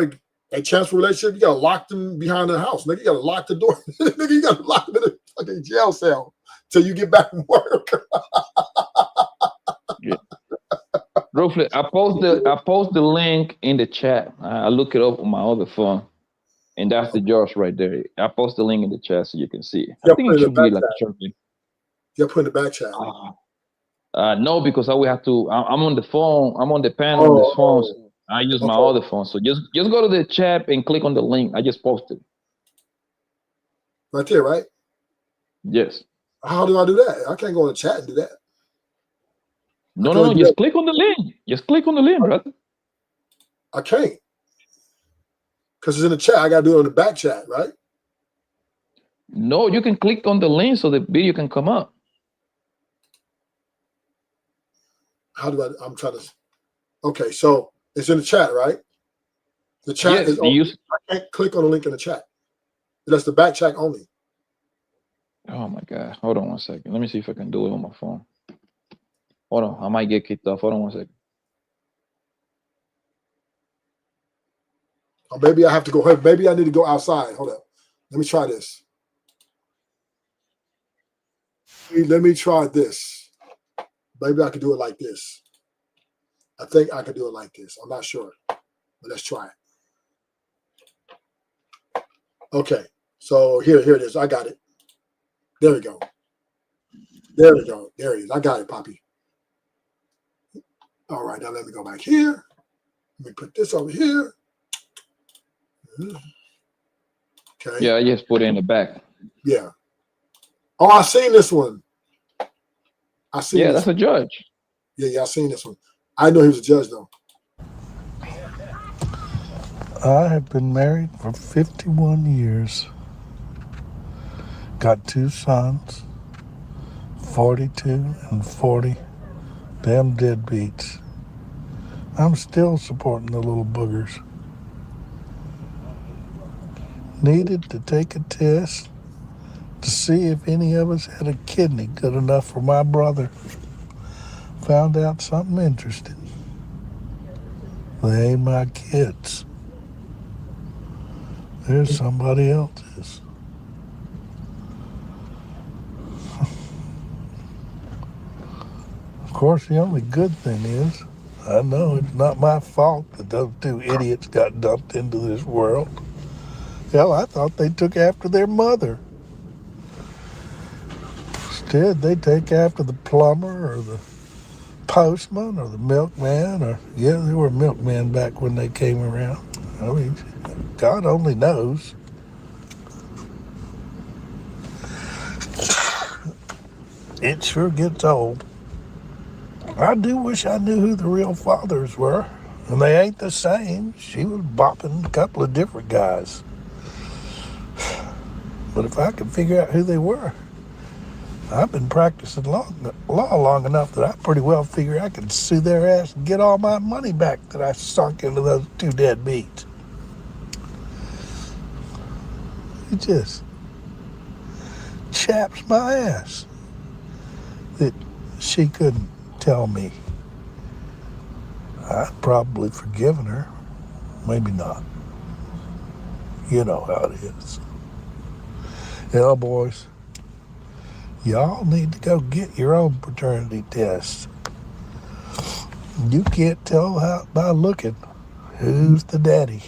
a chance for a relationship, you gotta lock them behind the house. Nigga, you gotta lock the door. Nigga, you gotta lock them in a fucking jail cell till you get back from work. Yeah. Roughly, I post the link in the chat. I look it up on my other phone, and that's the judge right there. I post the link in the chat so you can see. I think it should be like something. You're putting the back chat. No, because I will have to. I'm on the phone. I'm on the panel on this phone. So I use my other phone. So just go to the chat and click on the link. I just posted. Right there, right? Yes. How do I do that? I can't go in the chat and do that. No. Just click on the link. Just click on the link, brother. I can't. Because it's in the chat. I got to do it on the back chat, right? No, you can click on the link so the video can come up. How do I'm trying to. Okay, so it's in the chat, right? The chat is only. I can't click on the link in the chat. That's the back chat only. Oh my God. Hold on 1 second. Let me see if I can do it on my phone. Hold on. I might get kicked off. Hold on 1 second. Or maybe I have to go. Maybe I need to go outside. Hold up. Let me try this. Let me try this. Maybe I could do it like this. I think I could do it like this. I'm not sure, but let's try it. Okay. So here it is. I got it. There we go. There we go. There it is. I got it, Poppy. All right. Now let me go back here. Let me put this over here. Okay. Yeah, I just put it in the back. Yeah. Oh, I seen this one. I seen. Yeah, that's a judge. Yeah, I seen this one. I know he was a judge though. I have been married for 51 years. Got 2 sons, 42 and 40. Damn deadbeats. I'm still supporting the little boogers. Needed to take a test to see if any of us had a kidney good enough for my brother. Found out something interesting. They ain't my kids. There's somebody else's. Of course, the only good thing is, I know it's not my fault that those two idiots got dumped into this world. Hell, I thought they took after their mother. Instead, they take after the plumber or the postman or the milkman, or, yeah, they were milkmen back when they came around. I mean, God only knows. It sure gets old. I do wish I knew who the real fathers were, and they ain't the same. She was bopping a couple of different guys. But if I could figure out who they were, I've been practicing law long enough that I pretty well figure I could sue their ass and get all my money back that I sunk into those two deadbeats. It just chaps my ass that she couldn't tell me. I'd probably forgiven her. Maybe not. You know how it is. Yeah, boys, y'all need to go get your own paternity test. You can't tell by looking who's the daddy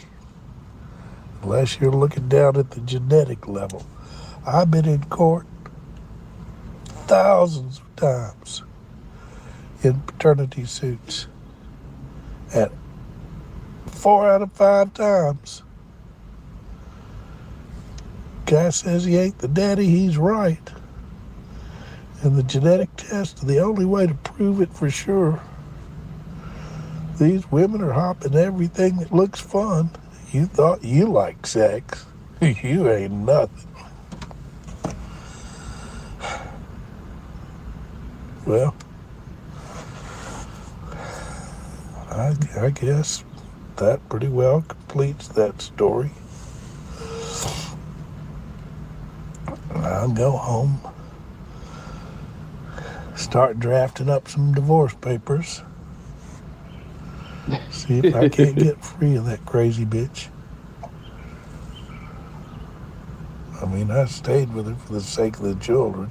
unless you're looking down at the genetic level. I've been in court thousands of times in paternity suits, and 4 out of 5 times, guy says he ain't the daddy, he's right. And the genetic test is the only way to prove it for sure. These women are hopping everything that looks fun. You thought you liked sex. You ain't nothing. Well, I guess that pretty well completes that story. I'll go home, start drafting up some divorce papers, see if I can't get free of that crazy bitch. I mean, I stayed with her for the sake of the children.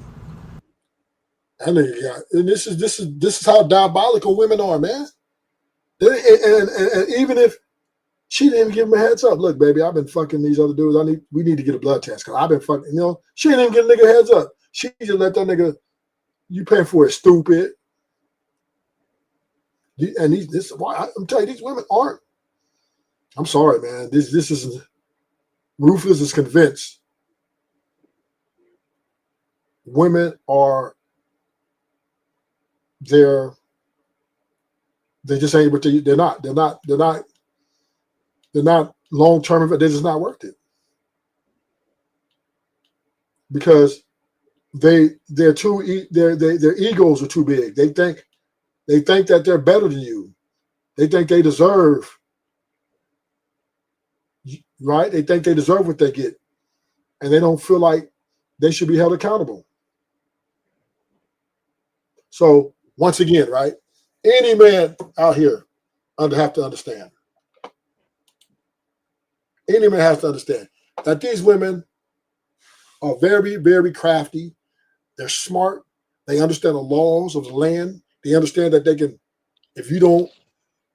And this is how diabolical women are, man. And even if she didn't give him a heads up, look, baby, I've been fucking these other dudes. We need to get a blood test because I've been fucking. She didn't even give a nigga a heads up. She just let that nigga. You paying for it, stupid. And I'm telling you, these women aren't. I'm sorry, man. This is Rufus is convinced women are. They just ain't what they're not. They're not long-term. They're just not worth it because their egos are too big. They think that they're better than you. They think they deserve, right? They think they deserve what they get, and they don't feel like they should be held accountable. So once again, right? Any man out here have to understand. Any man has to understand that these women are very, very crafty. They're smart. They understand the laws of the land. They understand that they can, if you don't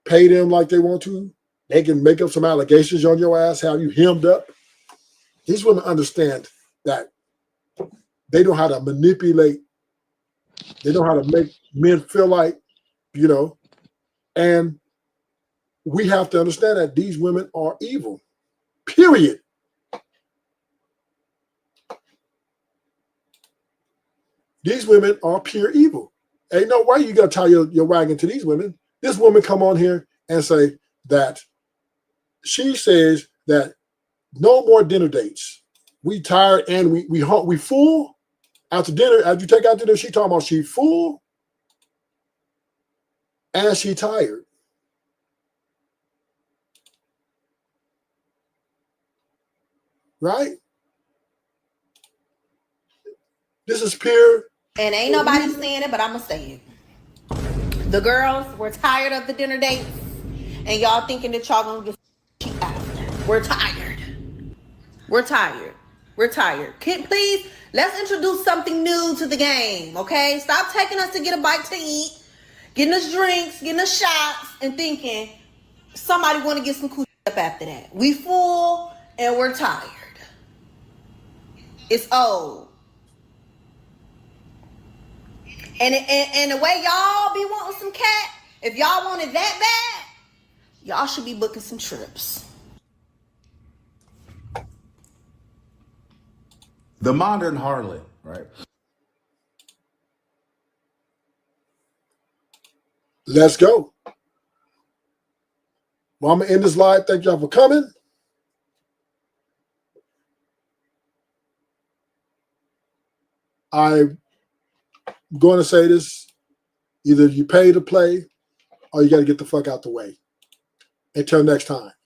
pay them like they want to, they can make up some allegations on your ass, have you hemmed up. These women understand that they know how to manipulate. They know how to make men feel like, and we have to understand that these women are evil. Period. These women are pure evil. Ain't no way you got to tie your wagon to these women. This woman come on here and say that she says that no more dinner dates. We tired and we full. After dinner, as you take out dinner, she talking about she full and she tired. right? This is pure. And ain't nobody saying it, but I'm going to say it. The girls, we're tired of the dinner dates. And y'all thinking that y'all going to get cheap after. We're tired. We're tired. We're tired. Please, let's introduce something new to the game, okay? Stop taking us to get a bite to eat, getting us drinks, getting us shots, and thinking somebody want to get some cool up after that. We full and we're tired. It's old. And the way y'all be wanting some cat, if y'all want it that bad, y'all should be booking some trips. The modern harlot, right? Let's go. Well, I'm going to end this live. Thank y'all for coming. I'm going to say this. Either you pay to play or you got to get the fuck out the way. Until next time.